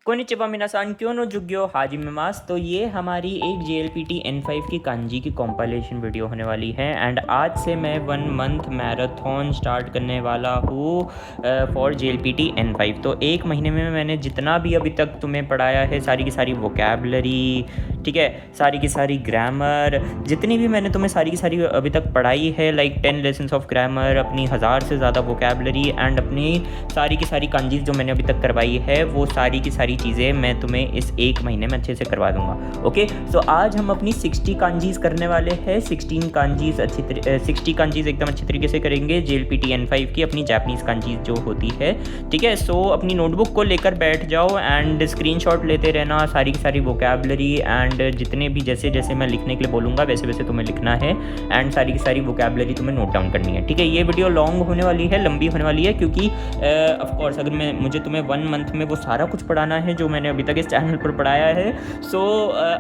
Konnichiwa मिनासान क्यों no जुग्यो हाजी मेमास। तो ये हमारी एक JLPT N5 की कांजी की कॉम्पाइलेशन वीडियो होने वाली है एंड आज से मैं 1 मंथ मैराथन स्टार्ट करने वाला हूँ फॉर JLPT N5। तो एक महीने में मैंने जितना भी अभी तक तुम्हें पढ़ाया है, सारी की सारी वोकैबलरी, ठीक है, सारी की सारी ग्रामर, जितनी भी मैंने तुम्हें सारी की सारी अभी तक पढ़ाई है, लाइक 10 लेसन्स ऑफ ग्रामर, अपनी 1000 से ज़्यादा वोकैबलरी एंड अपनी सारी की सारी कांजीज़ जो मैंने अभी तक करवाई है, वो सारी की सारी चीज़ें मैं तुम्हें इस एक महीने में अच्छे से करवा दूंगा। ओके, सो आज हम अपनी 60 कांजीज़ करने वाले हैं। 16 कांजीज़ 60 कांजीज़ एकदम अच्छी तरीके से करेंगे JLPT N5 की, अपनी जापानीज़ कांजीज़ जो होती है, ठीक है। सो अपनी नोटबुक को लेकर बैठ जाओ एंड स्क्रीनशॉट लेते रहना, सारी की सारी वोकैबलरी एंड जितने भी जैसे जैसे मैं लिखने के लिए बोलूँगा वैसे वैसे तुम्हें लिखना है एंड सारी की सारी वोकैबलरी तुम्हें नोट डाउन करनी है, ठीक है। ये वीडियो लॉन्ग होने वाली है, लंबी होने वाली है, क्योंकि ऑफ कोर्स अगर मुझे तुम्हें 1 मंथ में वो सारा कुछ पढ़ाना है जो मैंने अभी तक इस चैनल पर पढ़ाया है। सो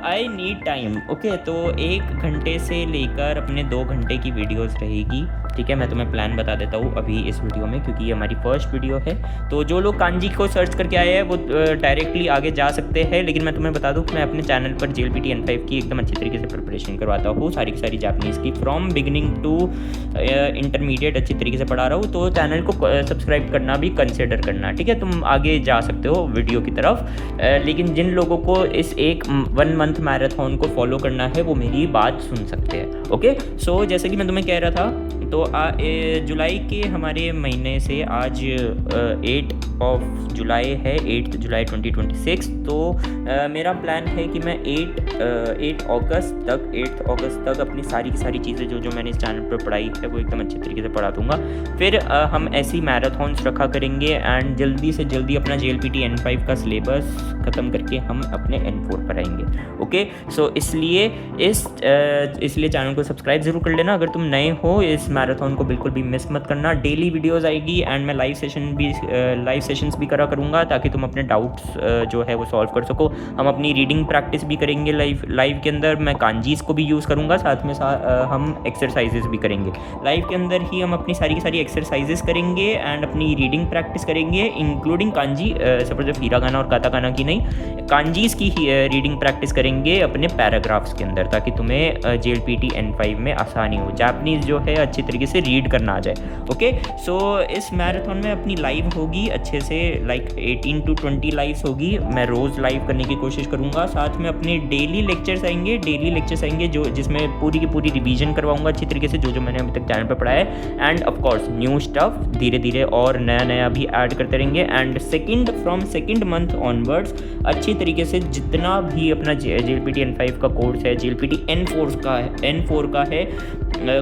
आई नीड टाइम। ओके, तो 1 घंटे से लेकर अपने 2 घंटे की वीडियोस रहेगी, ठीक है। मैं तुम्हें प्लान बता देता हूँ अभी इस वीडियो में, क्योंकि ये हमारी फर्स्ट वीडियो है। तो जो लोग कांजी को सर्च करके आए हैं वो डायरेक्टली आगे जा सकते हैं, लेकिन मैं तुम्हें बता दूँ कि मैं अपने चैनल पर JLPT N5 की एकदम अच्छी तरीके से प्रिपरेशन करवाता हूँ, सारी की सारी जापानीज़ की, फ्रॉम बिगिनिंग टू इंटरमीडिएट अच्छी तरीके से पढ़ा रहा हूँ। तो चैनल को सब्सक्राइब करना भी कंसिडर करना, ठीक है। तुम आगे जा सकते हो वीडियो की तरफ, लेकिन जिन लोगों को इस 1 मंथ मैराथन को फॉलो करना है वो मेरी बात सुन सकते हैं। ओके, सो जैसे कि मैं तुम्हें कह रहा था, तो जुलाई के हमारे महीने से आज 8 ऑफ जुलाई है, 8 जुलाई 2026। तो मेरा प्लान है कि मैं 8 अगस्त तक अपनी सारी की सारी चीज़ें जो मैंने इस चैनल पर पढ़ाई है वो एकदम अच्छे तरीके से पढ़ा दूंगा। फिर हम ऐसी मैराथन्स रखा करेंगे एंड जल्दी से जल्दी अपना JLPT N5 का सिलेबस ख़त्म करके हम अपने N4 पर आएंगे। ओके, सो इसलिए चैनल को सब्सक्राइब ज़रूर कर लेना अगर तुम नए हो। इस मैराथन को बिल्कुल भी मिस मत करना। डेली वीडियोस आएगी एंड मैं लाइव सेशंस भी करा करूँगा ताकि तुम अपने डाउट्स जो है वो सॉल्व कर सको। हम अपनी रीडिंग प्रैक्टिस भी करेंगे लाइव के अंदर। मैं कांजीज़ को भी यूज़ करूँगा, साथ में हम एक्सरसाइजेस भी करेंगे। लाइव के अंदर ही हम अपनी सारी की सारी एक्सरसाइजेस करेंगे एंड अपनी रीडिंग प्रैक्टिस करेंगे, इंक्लूडिंग कांजी, सपोज हीरागाना और काताकाना की नहीं, कांजीज़ की रीडिंग प्रैक्टिस करेंगे अपने पैराग्राफ्स के अंदर, ताकि तुम्हें JLPT N5 में आसानी हो, जापानीज़ जो है अच्छी तरीके से रीड करना आ जाए। ओके, सो इस मैराथन में अपनी लाइव होगी अच्छे से, लाइक 18 to 20 लाइव्स होगी। मैं रोज़ लाइव करने की कोशिश करूँगा। साथ में अपने डेली लेक्चर्स आएंगे जो जिसमें पूरी की पूरी रिवीजन करवाऊँगा अच्छी तरीके से, जो मैंने अभी तक चैनल पर पढ़ाया है। End of course new stuff धीरे धीरे और नया भी ऐड करते रहेंगे। And from second month onwards अच्छी तरीके से जितना भी अपना JLPT N5 का कोर्स है, JLPT N4 का है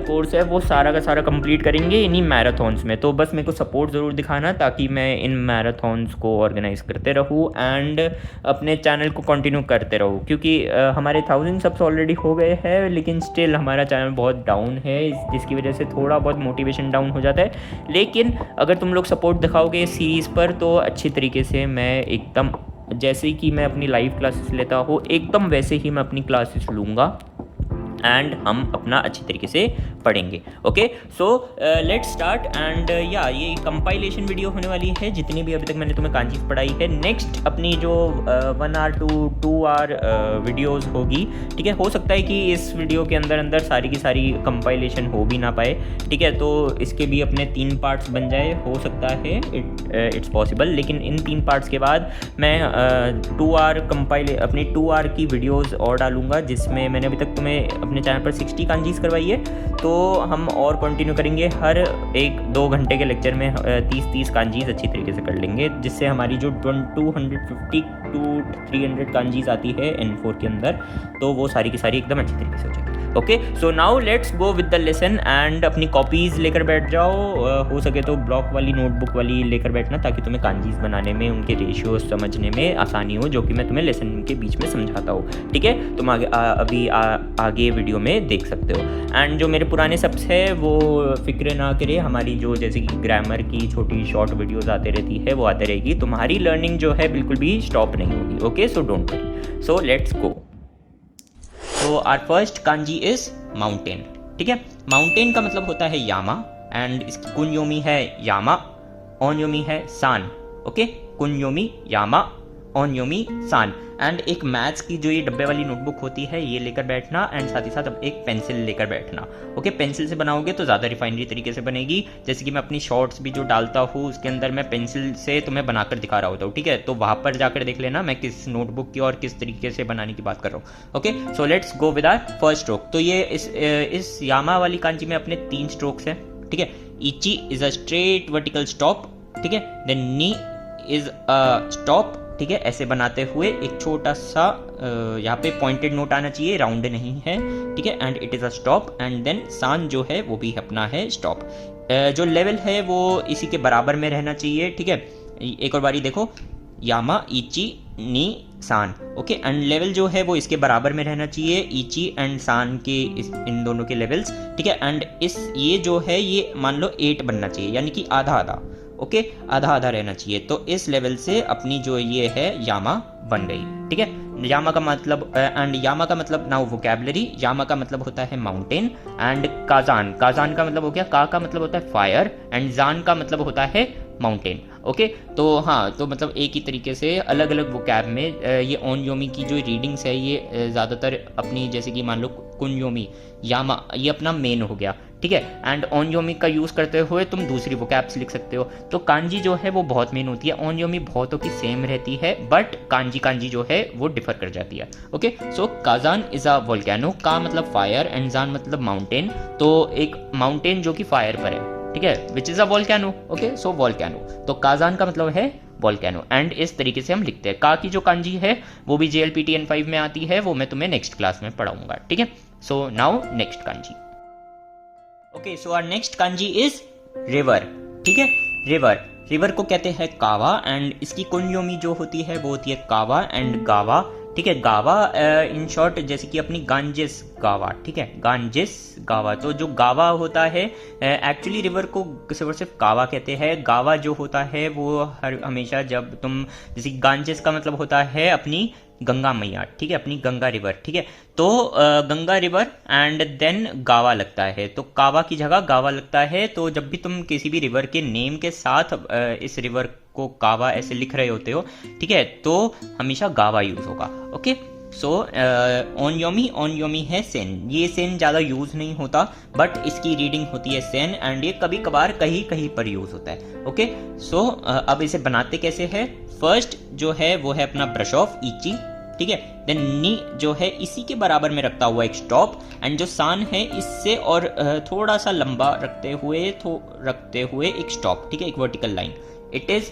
कोर्स है, वो सारा का सारा कंप्लीट करेंगे इन्हीं मैराथन्स में। तो बस मेरे को सपोर्ट ज़रूर दिखाना ताकि मैं इन मैराथन्स को ऑर्गेनाइज करते रहूँ एंड अपने चैनल को कंटिन्यू करते रहूँ, क्योंकि हमारे 1000 सब्स ऑलरेडी हो गए हैं, लेकिन स्टिल हमारा चैनल बहुत डाउन है, जिसकी वजह से थोड़ा बहुत मोटिवेशन डाउन हो जाता है। लेकिन अगर तुम लोग सपोर्ट दिखाओगे इस सीरीज़ पर तो अच्छी तरीके से मैं एकदम, जैसे कि मैं अपनी लाइव क्लासेस लेता हूँ एकदम वैसे ही मैं अपनी क्लासेस लूँगा एंड हम अपना अच्छी तरीके से पढ़ेंगे। Okay, so let's start and ये कंपाइलेशन वीडियो होने वाली है, जितनी भी अभी तक मैंने तुम्हें कांजीज़ पढ़ाई है। नेक्स्ट अपनी जो 1 hour to 2 hour वीडियोस होगी, ठीक है। हो सकता है कि इस वीडियो के अंदर सारी की सारी कंपाइलेशन हो भी ना पाए, ठीक है, तो इसके भी अपने 3 पार्ट्स बन जाए, हो सकता है, इट्स पॉसिबल। लेकिन इन 3 पार्ट्स के बाद मैं 2 hour अपनी 2 hour की वीडियोज़ और डालूंगा, जिसमें मैंने अभी तक तुम्हें अपने चैनल पर 60 कांजीज़ करवाई है। तो हम और कंटिन्यू करेंगे, हर 1-2 घंटे के लेक्चर में 30 कांजीज़ अच्छी तरीके से कर लेंगे, जिससे हमारी जो 250 to 300 कांजीज़ आती है N4 के अंदर, तो वो सारी की सारी एकदम अच्छी तरीके से हो जाएगी। Okay, so now let's go with the lesson and अपनी कॉपीज़ लेकर बैठ जाओ। हो सके तो ब्लॉक वाली नोटबुक वाली लेकर बैठना, ताकि तुम्हें कांजीज़ बनाने में उनके रेशियोज समझने में आसानी हो, जो कि मैं तुम्हें लेसन के बीच में समझाता हूँ, ठीक है। तुम आगे वीडियो में देख सकते हो। एंड जो मेरे पुराने सब्स है वो फिक्र ना करे, हमारी जो जैसे कि ग्रामर की छोटी शॉर्ट वीडियोज़ आते रहती है वो आते रहेगी। तुम्हारी लर्निंग जो है बिल्कुल भी स्टॉप नहीं होगी। Okay, so don't worry, so let's go. तो our first kanji is mountain, ठीक है। माउंटेन का मतलब होता है यामा एंड इसकी कुनयोमी है यामा, ओनयोमी है सान। ओके, कुनयोमी यामा ओनयोमी सान। एंड एक मैथ्स की जो ये डब्बे वाली नोटबुक होती है ये लेकर बैठना, एंड साथ ही साथ अब एक पेंसिल लेकर बैठना। ओके, पेंसिल से बनाओगे तो ज़्यादा रिफाइनरी तरीके से बनेगी। जैसे कि मैं अपनी शॉर्ट्स भी जो डालता हूँ उसके अंदर मैं पेंसिल से तुम्हें बनाकर दिखा रहा होता हूँ, ठीक है। तो वहाँ पर जाकर देख लेना मैं किस नोटबुक की और किस तरीके से बनाने की बात कर रहा हूँ। Okay, so let's go with our first stroke. तो ये इस यामा वाली कांजी में अपने 3 स्ट्रोक्स हैं, ठीक है। इची is a straight vertical stop, ठीक है। Then knee is a stop, ठीक है, ऐसे बनाते हुए एक छोटा सा यहाँ पे पॉइंटेड नोट आना चाहिए, राउंड नहीं है, ठीक है। And it is a stop. And then सान जो है वो भी अपना है स्टॉप। जो लेवल है वो इसी के बराबर में रहना चाहिए, ठीक है। एक और बारी देखो, यामा इची नी सान, ओके। एंड लेवल जो है वो इसके बराबर में रहना चाहिए, इची एंड सान के इन दोनों के लेवल्स, ठीक है। एंड ये जो है ये मान लो 8 बनना चाहिए, यानी कि आधा आधा, ओके, आधा आधा रहना चाहिए। तो इस लेवल से अपनी जो ये है यामा बन गई, ठीक है। यामा का मतलब एंड यामा का मतलब नाउ वोकैबुलरी, यामा का मतलब होता है माउंटेन। एंड काजान, काजान का मतलब हो गया, का मतलब होता है फायर, एंड जान का मतलब होता है माउंटेन, ओके। तो हाँ, तो मतलब एक ही तरीके से अलग अलग वोकैब में ये ओनयोमी की जो रीडिंग्स है ये ज़्यादातर अपनी, जैसे कि मान लो कुनयोमी, यामा, ये अपना मेन हो गया, ठीक है। एंड ओनयोमी का यूज़ करते हुए तुम दूसरी वोकैब्स लिख सकते हो। तो कांजी जो है वो बहुत मेन होती है, ओनयोमी बहुतों की सेम रहती है, बट कांजी जो है वो डिफर कर जाती है, okay. So kazan is a volcano, का मतलब फायर एंड जान मतलब माउंटेन। तो एक माउंटेन जो कि फायर पर है, ठीक है, which is a volcano, okay. So volcano, तो काजान का मतलब है वोल्केनो। एंड इस तरीके से हम लिखते हैं। का की जो कांजी है वो भी JLPT N5 में आती है, वो मैं तुम्हें नेक्स्ट क्लास में पढ़ाऊंगा, ठीक है। So now next kanji, okay. So our next kanji is river, ठीक है। रिवर, रिवर को कहते हैं कावा, एंड इसकी कुनयोमी जो होती है वो होती है कावा एंड गावा, ठीक है। गावा इन शॉर्ट जैसे कि अपनी गांजेस गावा, ठीक है, गांजेस गावा। तो जो गावा होता है एक्चुअली रिवर को सिर्फ कावा कहते हैं। गावा जो होता है वो हमेशा जब तुम, जैसे गांजेस का मतलब होता है अपनी गंगा मैया, ठीक है, अपनी गंगा रिवर, ठीक है। तो गंगा रिवर एंड देन गावा लगता है, तो कावा की जगह गावा लगता है। तो जब भी तुम किसी भी रिवर के नेम के साथ इस रिवर को कावा ऐसे लिख रहे होते हो, ठीक है, तो हमेशा गावा यूज होगा, ओके। सो ओनयोमी है सेन, ये सेन ज़्यादा यूज नहीं होता, बट इसकी रीडिंग होती है सेन, एंड ये कभी कभार कहीं कहीं पर यूज होता है, ओके। सो अब इसे बनाते कैसे है। फर्स्ट जो है वो है अपना ब्रश ऑफ इची, ठीक है। देन नी जो है इसी के बराबर में रखता हुआ एक स्टॉप, एंड जो सान है इससे और थोड़ा सा लंबा रखते हुए एक स्टॉप, ठीक है, एक वर्टिकल लाइन, इट इज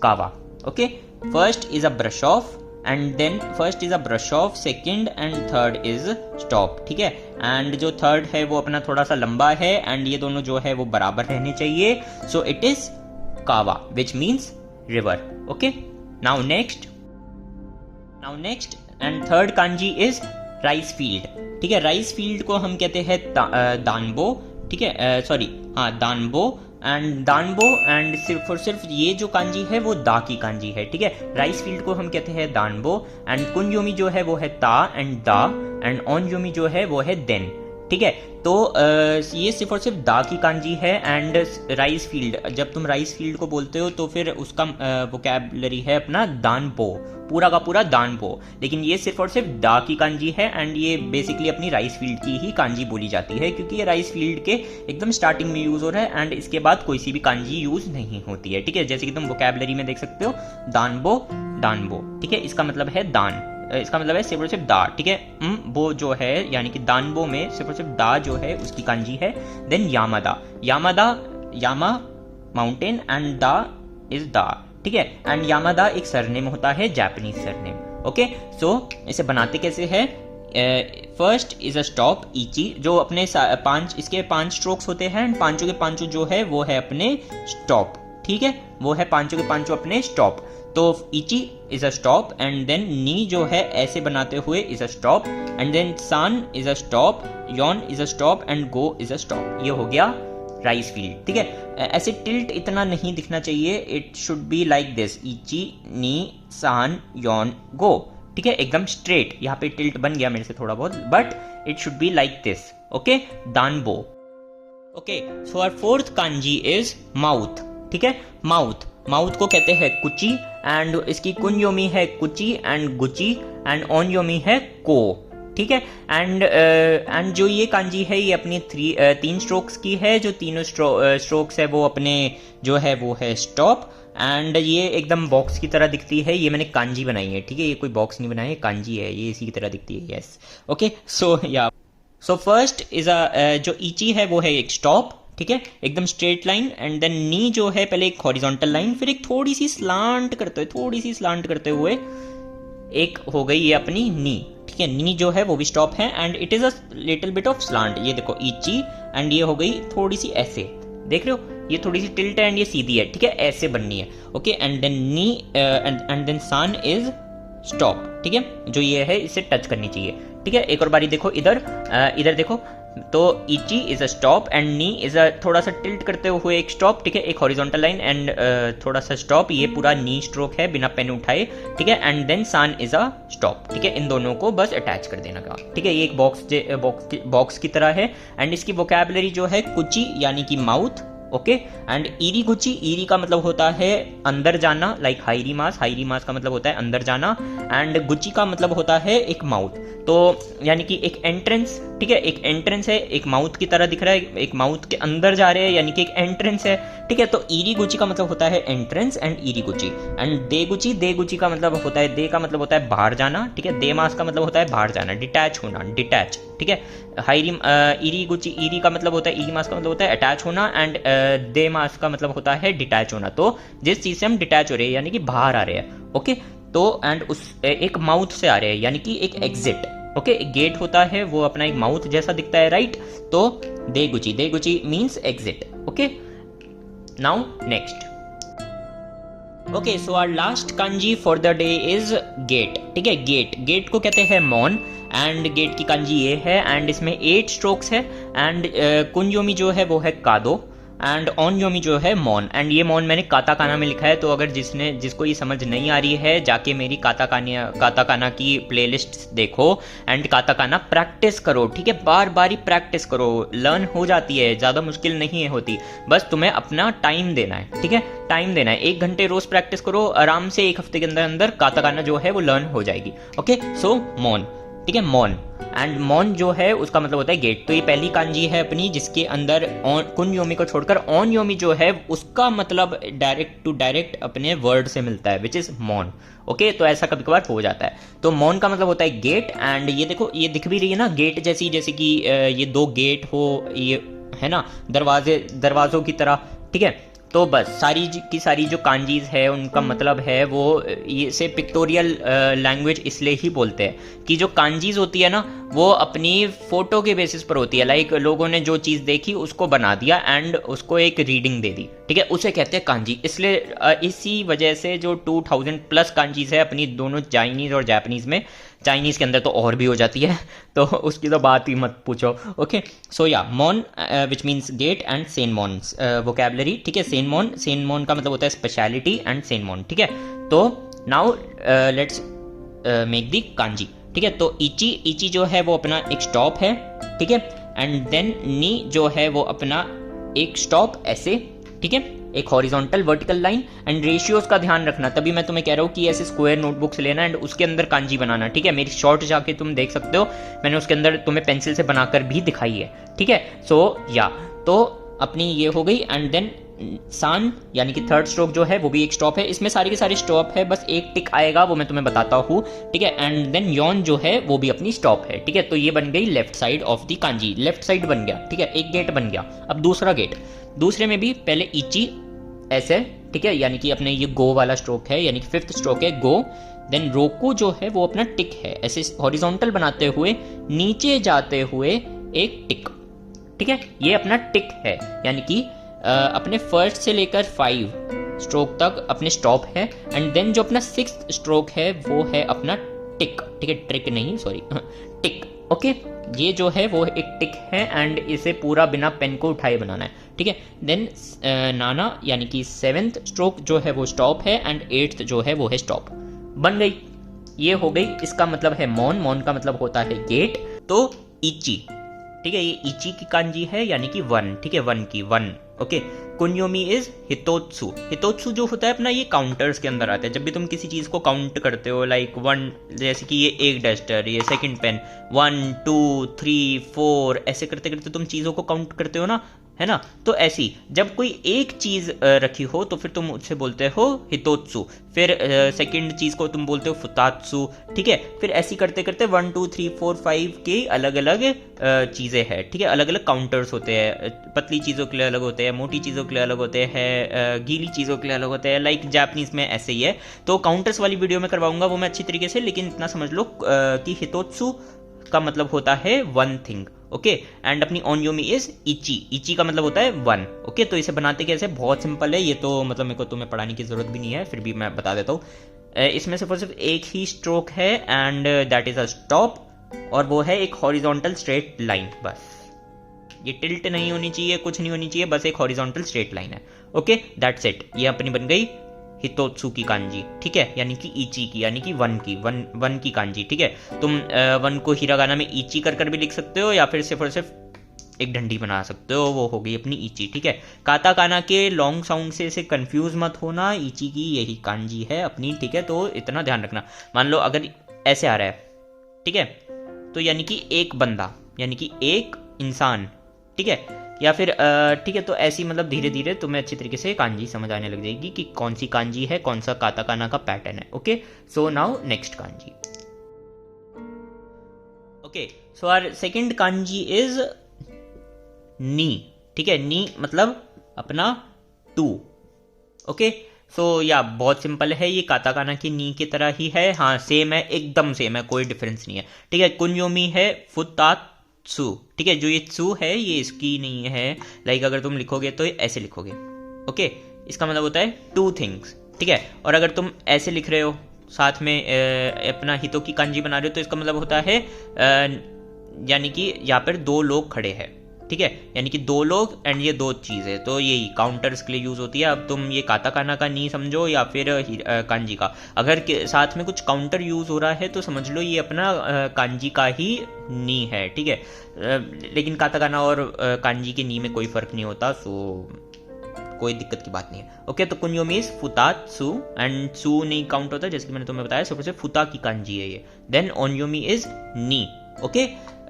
कावा, okay. First is a brush off, and then first is a brush off, second and third is stop, ठीक है। एंड जो थर्ड है वो अपना थोड़ा सा लंबा है, एंड ये दोनों जो है वो बराबर रहने चाहिए। सो इट इज कावा, which means river, okay. Now next and third kanji is rice field, ठीक है। राइस फील्ड को हम कहते हैं दानबो, ठीक है, सॉरी, हाँ, दानबो। एंड दानबो एंड सिर्फ और सिर्फ ये जो कांजी है वो दा की कांजी है, ठीक है। राइस फील्ड को हम कहते हैं दानबो, एंड कुनयोमी जो है वो है ता एंड दा, एंड ओनयोमी जो है वो है देन, ठीक है। तो ये सिर्फ और सिर्फ दा की कांजी है। एंड राइस फील्ड, जब तुम राइस फील्ड को बोलते हो तो फिर उसका वोकैबुलरी है अपना दानबो, पूरा का पूरा दानबो। लेकिन ये सिर्फ और सिर्फ दा की कांजी है, एंड ये बेसिकली अपनी राइस फील्ड की ही कांजी बोली जाती है, क्योंकि ये राइस फील्ड के एकदम स्टार्टिंग में यूज हो रहा है, एंड इसके बाद कोई सी भी कांजी यूज नहीं होती है, ठीक है। जैसे कि तुम वोकैबुलरी में देख सकते हो, दानबो, ठीक है, इसका मतलब है दान, इसका मतलब है सिर्फ और सिर्फ दा, ठीक है। वो जो है यानी कि दानबो में सिर्फ और सिर्फ दा जो है उसकी कांजी है। देन यामा माउंटेन एंड दा इज दा, ठीक है। एंड यामादा एक सरनेम होता है, जापानीज सरनेम, ओके। सो इसे बनाते कैसे है। फर्स्ट इज अ स्टॉप इची, जो अपने इसके 5 स्ट्रोक्स होते हैं, एंड पांचों के पांचों जो है वो है अपने स्टॉप, ठीक है, वो है पांचों के पांचों अपने स्टॉप। तो इची is a stop, and then नी जो है ऐसे बनाते हुए is a stop, and then सान इज अ स्टॉप, यॉन इज अ स्टॉप, एंड गो इज अ स्टॉप। ये हो गया राइस फील्ड, ठीक है। ऐसे टिल्ट इतना नहीं दिखना चाहिए, it should be like this, इची नी सान यॉन गो, ठीक है, एकदम स्ट्रेट। यहाँ पे टिल्ट बन गया मेरे से थोड़ा बहुत, but it should be like this, okay, दानबो, okay. So our fourth kanji is mouth, ठीक है। माउथ को कहते हैं कुची, एंड इसकी कुंयोमी है कुची एंड गुची एंड ओनयोमी है को, ठीक है। एंड जो ये कांजी है ये अपनी 3 स्ट्रोक्स की है, जो तीनों स्ट्रोक्स है वो अपने जो है वो है स्टॉप। एंड ये एकदम बॉक्स की तरह दिखती है, ये मैंने कांजी बनाई है, ठीक है, ये कोई बॉक्स नहीं बनाई है, कांजी है ये, इसी की तरह दिखती है, yes okay. So first is जो इची है वो है एक स्टॉप, ठीक है, एकदम स्ट्रेट लाइन। एंड देन नी जो है पहले एक हॉरिजॉन्टल लाइन, फिर एक थोड़ी सी स्लांट करते हुए एक हो गई ये अपनी नी, ठीक है। नी जो है वो भी स्टॉप है and it is a little bit of slant, ये देखो इची, एंड ये हो गई थोड़ी सी ऐसे, देख रहे हो, ये थोड़ी सी टिल्ट है एंड ये सीधी है, ठीक है, ऐसे बननी है, ओके। एंड देन नी एंड देन सान इज स्टॉप, ठीक है, जो ये है इसे टच करनी चाहिए, ठीक है। एक और बारी देखो इधर, इधर देखो, तो इची इज अ स्टॉप एंड नी इज अ थोड़ा सा टिल्ट करते हुए एक स्टॉप, ठीक है, एक हॉरिजॉन्टल लाइन एंड थोड़ा सा स्टॉप, ये पूरा नी स्ट्रोक है बिना पेन उठाए, ठीक है। एंड देन सान इज अ स्टॉप, ठीक है, इन दोनों को बस अटैच कर देना का, ठीक है। ये एक बॉक्स की तरह है। एंड इसकी वोकैबुलरी जो है कुची यानी कि mouth, okay. And eerie Gucci, eerie का मतलब होता है अंदर जाना, लाइक हाइरी मास का मतलब होता है अंदर जाना। एंड गुची का मतलब होता है एक माउथ, तो यानी कि एक एंट्रेंस, ठीक है, एक एंट्रेंस है, एक माउथ की तरह दिख रहा है, एक माउथ के अंदर जा रहे हैं यानी कि एक एंट्रेंस है, ठीक है। तो ईरी गुची का मतलब होता है entrance and eerie Gucci. And they Gucci का मतलब होता है, दे का मतलब होता है बाहर जाना, ठीक है, दे मास का मतलब होता है बाहर जाना, डिटैच होना, डिटैच, ठीक है। ईरी गुची, ईरी का मतलब होता है, ईरी मास का मतलब होता है अटैच होना एंड दे मास का मतलब होता है डिटैच होना। तो जिस चीज से हम डिटैच हो रहे हैं यानी कि बाहर आ रहे हैं, ओके। तो एंड उस एक माउथ से आ रहे हैं यानी कि एक एग्जिट, ओके। एक गेट होता है वो अपना एक माउथ जैसा दिखता है, राइट। तो दे गुची means exit, okay. Now next, okay, so our last kanji for the day is gate, ठीक है। गेट को कहते हैं मॉन एंड गेट की कांजी ये है एंड इसमें 8 स्ट्रोक्स है। एंड कुंयोमी जो है वो है कादो एंड ओनयोमी जो है मॉन। एंड ये मॉन मैंने काताकाना में लिखा है, तो अगर जिसको ये समझ नहीं आ रही है जाके मेरी काताकाना की प्लेलिस्ट देखो एंड काताकाना प्रैक्टिस करो, ठीक है, बार बार ही प्रैक्टिस करो, लर्न हो जाती है, ज़्यादा मुश्किल नहीं है होती, बस तुम्हें अपना टाइम देना है, ठीक है, टाइम देना है। 1 घंटे रोज प्रैक्टिस करो, आराम से 1 हफ्ते के अंदर अंदर काताकाना जो है वो लर्न हो जाएगी, ओके। सो मॉन, ठीक है, मॉन। एंड मॉन जो है उसका मतलब होता है गेट। तो ये पहली कांजी है अपनी जिसके अंदर कुंयोमी को छोड़कर ओनयोमी जो है उसका मतलब डायरेक्ट टू डायरेक्ट अपने वर्ड से मिलता है, विच इज मॉन, ओके। तो ऐसा कभी कभार हो जाता है। तो मॉन का मतलब होता है गेट। एंड ये देखो, ये दिख भी रही है ना गेट जैसी, जैसे कि ये 2 गेट हो, ये है ना दरवाजों की तरह, ठीक है। तो बस सारी की सारी जो कांजीज है उनका मतलब है वो ये से पिक्टोरियल लैंग्वेज इसलिए ही बोलते हैं कि जो कांजीज होती है ना वो अपनी फोटो के बेसिस पर होती है, लाइक लोगों ने जो चीज़ देखी उसको बना दिया एंड उसको एक रीडिंग दे दी, ठीक है, उसे कहते हैं कांजी। इसलिए इसी वजह से जो 2000 प्लस कांजीज है अपनी दोनों चाइनीज़ और जापानीज़ में, चाइनीज़ के अंदर तो और भी हो जाती है तो उसकी तो बात ही मत पूछो, ओके। सो या मॉन विच मीन्स गेट एंड सेन मॉन वोकैबुलरी, ठीक है। सेन मॉन का मतलब होता है स्पेशलिटी एंड सेन मॉन, ठीक है। तो now let's make the kanji, ठीक है। तो इची जो है वो अपना एक स्टॉप है, ठीक है। एंड देन नी जो है वो अपना एक स्टॉप ऐसे, ठीक है, एक horizontal vertical line. And ratios का ध्यान रखना, तभी मैं तुम्हें कह रहा हूँ कि ऐसे स्क्वायर नोटबुक्स लेना एंड उसके अंदर कांजी बनाना, ठीक है। मेरी शॉर्ट जाके तुम देख सकते हो, मैंने उसके अंदर तुम्हें पेंसिल से बनाकर भी दिखाई है, ठीक है। सो या तो अपनी ये हो गई। एंड देन सान यानी कि 3rd स्ट्रोक जो है वो भी एक स्टॉप है, इसमें सारी की सारी स्टॉप है, बस एक टिक आएगा वो मैं तुम्हें बताता हूँ, ठीक है। एंड देन यॉन जो है वो भी अपनी स्टॉप है, ठीक है। तो ये बन गई left side of the kanji, left side बन गया, ठीक है, एक गेट बन गया। अब दूसरा गेट, दूसरे में भी पहले इची ऐसे, ठीक है, यानी कि अपने ये गो वाला स्ट्रोक है, यानी कि 5th स्ट्रोक है गो। देन रोको जो है वो अपना टिक है, ऐसे हॉरिजॉन्टल बनाते हुए नीचे जाते हुए एक टिक, ठीक है, ये अपना टिक है, यानी कि अपने 1st से लेकर 5 स्ट्रोक तक अपने स्टॉप है। एंड देन जो अपना 6th स्ट्रोक है वो है अपना टिक, ठीक है, ट्रिक नहीं सॉरी टिक, ओके। ये जो है वो एक टिक है एंड इसे पूरा बिना पेन को उठाए बनाना है, ठीक है। देन नाना यानी कि 7th स्ट्रोक जो है वो स्टॉप है एंड 8th जो है वो है स्टॉप, बन गई, ये हो गई। इसका मतलब है मॉन का मतलब होता है गेट। तो इची, ठीक है, ये इची की कांजी है यानी कि 1, ठीक है, 1 की 1, ओके। कुन्योमी इज हितोत्सु। हितोत्सु जो होता है अपना ये काउंटर्स के अंदर आता है। जब भी तुम किसी चीज़ को काउंट करते हो, लाइक वन, जैसे कि ये एक डस्टर, ये सेकंड पेन, 1 2 3 4 ऐसे करते करते तुम चीज़ों को काउंट करते हो ना, है ना। तो ऐसी जब कोई एक चीज़ रखी हो तो फिर तुम उससे बोलते हो हितोत्सु, फिर सेकंड चीज़ को तुम बोलते हो फुतात्सु, ठीक है। फिर ऐसी करते करते 1 2 3 4 5 के अलग अलग चीज़ें हैं, ठीक है। अलग अलग काउंटर्स होते हैं, पतली चीज़ों के लिए अलग होते हैं, मोटी चीज़ों के लिए अलग होते हैं, गीली चीज़ों के लिए अलग होते हैं। लाइक जापानीज़ में ऐसे ही है। तो काउंटर्स वाली वीडियो में करवाऊंगा वो मैं अच्छी तरीके से, लेकिन इतना समझ लो कि हितोत्सु का मतलब होता है वन थिंग, ओके। एंड अपनी ओनयोमी इज इची। इची का मतलब होता है वन, ओके। तो इसे बनाते कैसे, बहुत सिंपल है ये तो, मतलब मेरे को तुम्हें पढ़ाने की जरूरत भी नहीं है, फिर भी मैं बता देता हूँ। इसमें सिर्फ और सिर्फ एक ही स्ट्रोक है and that is a stop, और वो है एक हॉरिजॉन्टल स्ट्रेट लाइन। बस ये टिल्ट नहीं होनी चाहिए, कुछ नहीं होनी चाहिए, बस एक हॉरिजॉन्टल स्ट्रेट लाइन है, ओके। That's it. ये अपनी बन गई हितोत्सु की कांजी, ठीक है, यानी कि इची की, यानी कि वन की कांजी, ठीक है। तुम वन को हिरागाना में इची कर भी लिख सकते हो, या फिर सिर्फ और सिर्फ एक डंडी बना सकते हो, वो हो गई अपनी इची, ठीक है। काताकाना के लॉन्ग साउंड से इसे कंफ्यूज मत होना, इची की यही कांजी है अपनी, ठीक है। तो इतना ध्यान रखना। मान लो अगर ऐसे आ रहा है, ठीक है, तो यानी कि एक बंदा, यानी कि एक इंसान, ठीक है, या फिर ठीक है। तो ऐसी मतलब धीरे धीरे तुम्हें अच्छी तरीके से कांजी समझ आने लग जाएगी कि कौन सी कांजी है, कौन सा काताकाना का पैटर्न है, okay. So now next kanji, okay. So our second kanji is नी, ठीक है। नी मतलब अपना टू, ओके। सो या बहुत सिंपल है, ये काताकाना की नी की तरह ही है, हाँ सेम है, एकदम सेम है, कोई डिफरेंस नहीं है, ठीक है। कुन्योमी है फुतात्सु, ठीक है। जो ये त्सु है ये इसकी नहीं है, लाइक अगर तुम लिखोगे तो ऐसे लिखोगे, ओके। इसका मतलब होता है टू थिंग्स, ठीक है। और अगर तुम ऐसे लिख रहे हो साथ में अपना हितो की कांजी बना रहे हो, तो इसका मतलब होता है यानी कि यहाँ पर दो लोग खड़े हैं, ठीक है, यानी कि दो लोग एंड ये दो चीज़ें, तो यही काउंटर्स के लिए यूज़ होती है। अब तुम ये काताकाना का नी समझो या फिर कांजी का, अगर साथ में कुछ काउंटर यूज़ हो रहा है तो समझ लो ये अपना कांजी का ही नी है, ठीक है। लेकिन काताकाना और कांजी के नी में कोई फ़र्क नहीं होता, सो कोई दिक्कत की बात नहीं है, ओके। तो कुन्योमी इज फुतात्सु एंड सु नहीं काउंट होता, जैसे कि मैंने तुम्हें बताया, सबसे फुता की कांजी है ये। देन ओनयोमी इज नी, ओके।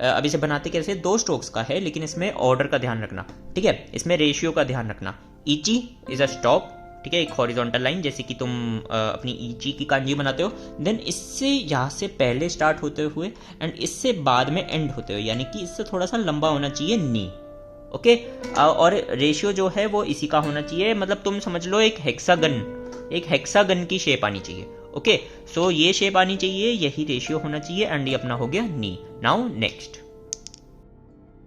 अब इसे बनाते कैसे, दो स्ट्रोक्स का है, लेकिन इसमें ऑर्डर का ध्यान रखना, ठीक है। इसमें रेशियो का ध्यान रखना। इची इज अ स्टॉप, ठीक है, एक हॉरिजॉन्टल लाइन, जैसे कि तुम अपनी इची की कांजी बनाते हो। देन इससे यहाँ से पहले स्टार्ट होते हुए एंड इससे बाद में एंड होते हुए, यानी कि इससे थोड़ा सा लंबा होना चाहिए नी, ओके। और रेशियो जो है वो इसी का होना चाहिए, मतलब तुम समझ लो एक हेक्सागन की शेप आनी चाहिए, ओके। सो ये शेप आनी चाहिए, यही रेशियो होना चाहिए, एंड ये अपना हो गया नी। Now next,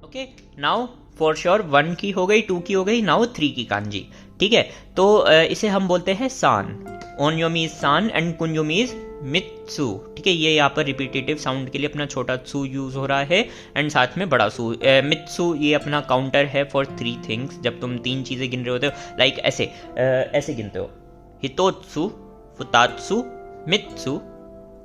okay. Now for sure 1 की हो गई, 2 की हो गई, नाउ 3 की कांजी, ठीक है। तो इसे हम बोलते हैं सान। ओनयोमी इज सान एंड कुन्योमी इज मित्सु, ठीक है। ये यहाँ पर रिपीटेटिव साउंड के लिए अपना छोटा सु यूज हो रहा है एंड साथ में बड़ा सु। मित्सु ये अपना काउंटर है फॉर 3 थिंग्स। जब तुम 3 चीजें गिन रहे होते हो, लाइक ऐसे गिनते हो, हितोत्सु, फुतात्सु, मित्सु,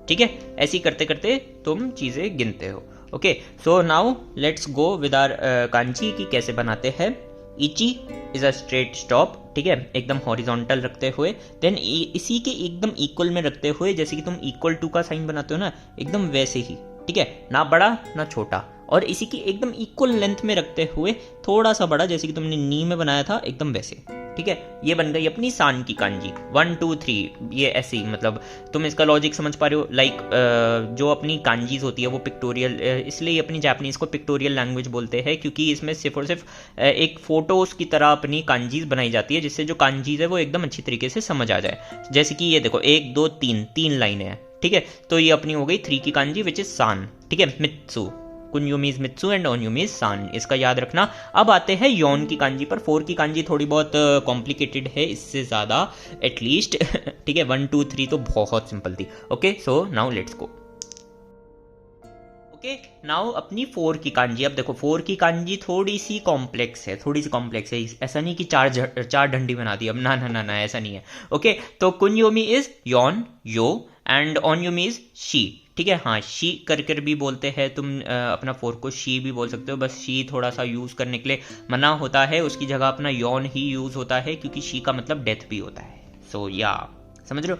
ठीक है। ऐसी करते करते तुम चीजें गिनते हो, okay. So now let's go with our kanji की कैसे बनाते हैं। इची इज अ स्ट्रेट स्टॉप, ठीक है, एकदम हॉरिजॉन्टल रखते हुए। देन इसी के एकदम इक्वल में रखते हुए, जैसे कि तुम इक्वल टू का साइन बनाते हो ना, एकदम वैसे ही, ठीक है, ना बड़ा ना छोटा, और इसी की एकदम इक्वल लेंथ में रखते हुए थोड़ा सा बड़ा, जैसे कि तुमने नी में बनाया था, एकदम वैसे, ठीक है। ये बन गई अपनी सान की कांजी 1 2 3, ये ऐसे ही, मतलब तुम इसका लॉजिक समझ पा रहे हो। लाइक जो अपनी कांजीज होती है वो पिक्टोरियल, इसलिए अपनी जापानीज को पिक्टोरियल लैंग्वेज बोलते हैं, क्योंकि इसमें सिर्फ और सिर्फ एक फोटोज की तरह अपनी कांजीज बनाई जाती है, जिससे जो कांजीज है वो एकदम अच्छी तरीके से समझ आ जाए। जैसे कि ये देखो 1 2 3 लाइनें हैं, ठीक है। तो ये अपनी हो गई 3 की कांजी विच इज सान, ठीक है। मित्सु, कुन्योमी इज मित्सु एंड ओनयोमी इज सान, इसका याद रखना। अब आते हैं योन की कांजी पर। 4 की कांजी थोड़ी बहुत कॉम्प्लिकेटेड है इससे ज़्यादा, एटलीस्ट, ठीक है। 1 2 3 तो बहुत सिंपल थी, ओके। सो नाउ लेट्स गो, ओके। नाउ अपनी 4 की कांजी। अब देखो 4 की कांजी थोड़ी सी कॉम्प्लेक्स है, ऐसा नहीं कि चार डंडी बना दी, अब ना ना ना ना, ऐसा नहीं है, ओके। तो कुन्योमी इज योन, यो, एंड ऑन यू मीन्स शी, ठीक है। हाँ, शी कर कर भी बोलते हैं तुम, अपना फोर को शी भी बोल सकते हो, बस शी थोड़ा सा यूज़ करने के लिए मना होता है, उसकी जगह अपना यौन ही यूज़ होता है, क्योंकि शी का मतलब डेथ भी होता है। सो या समझ रहे हो।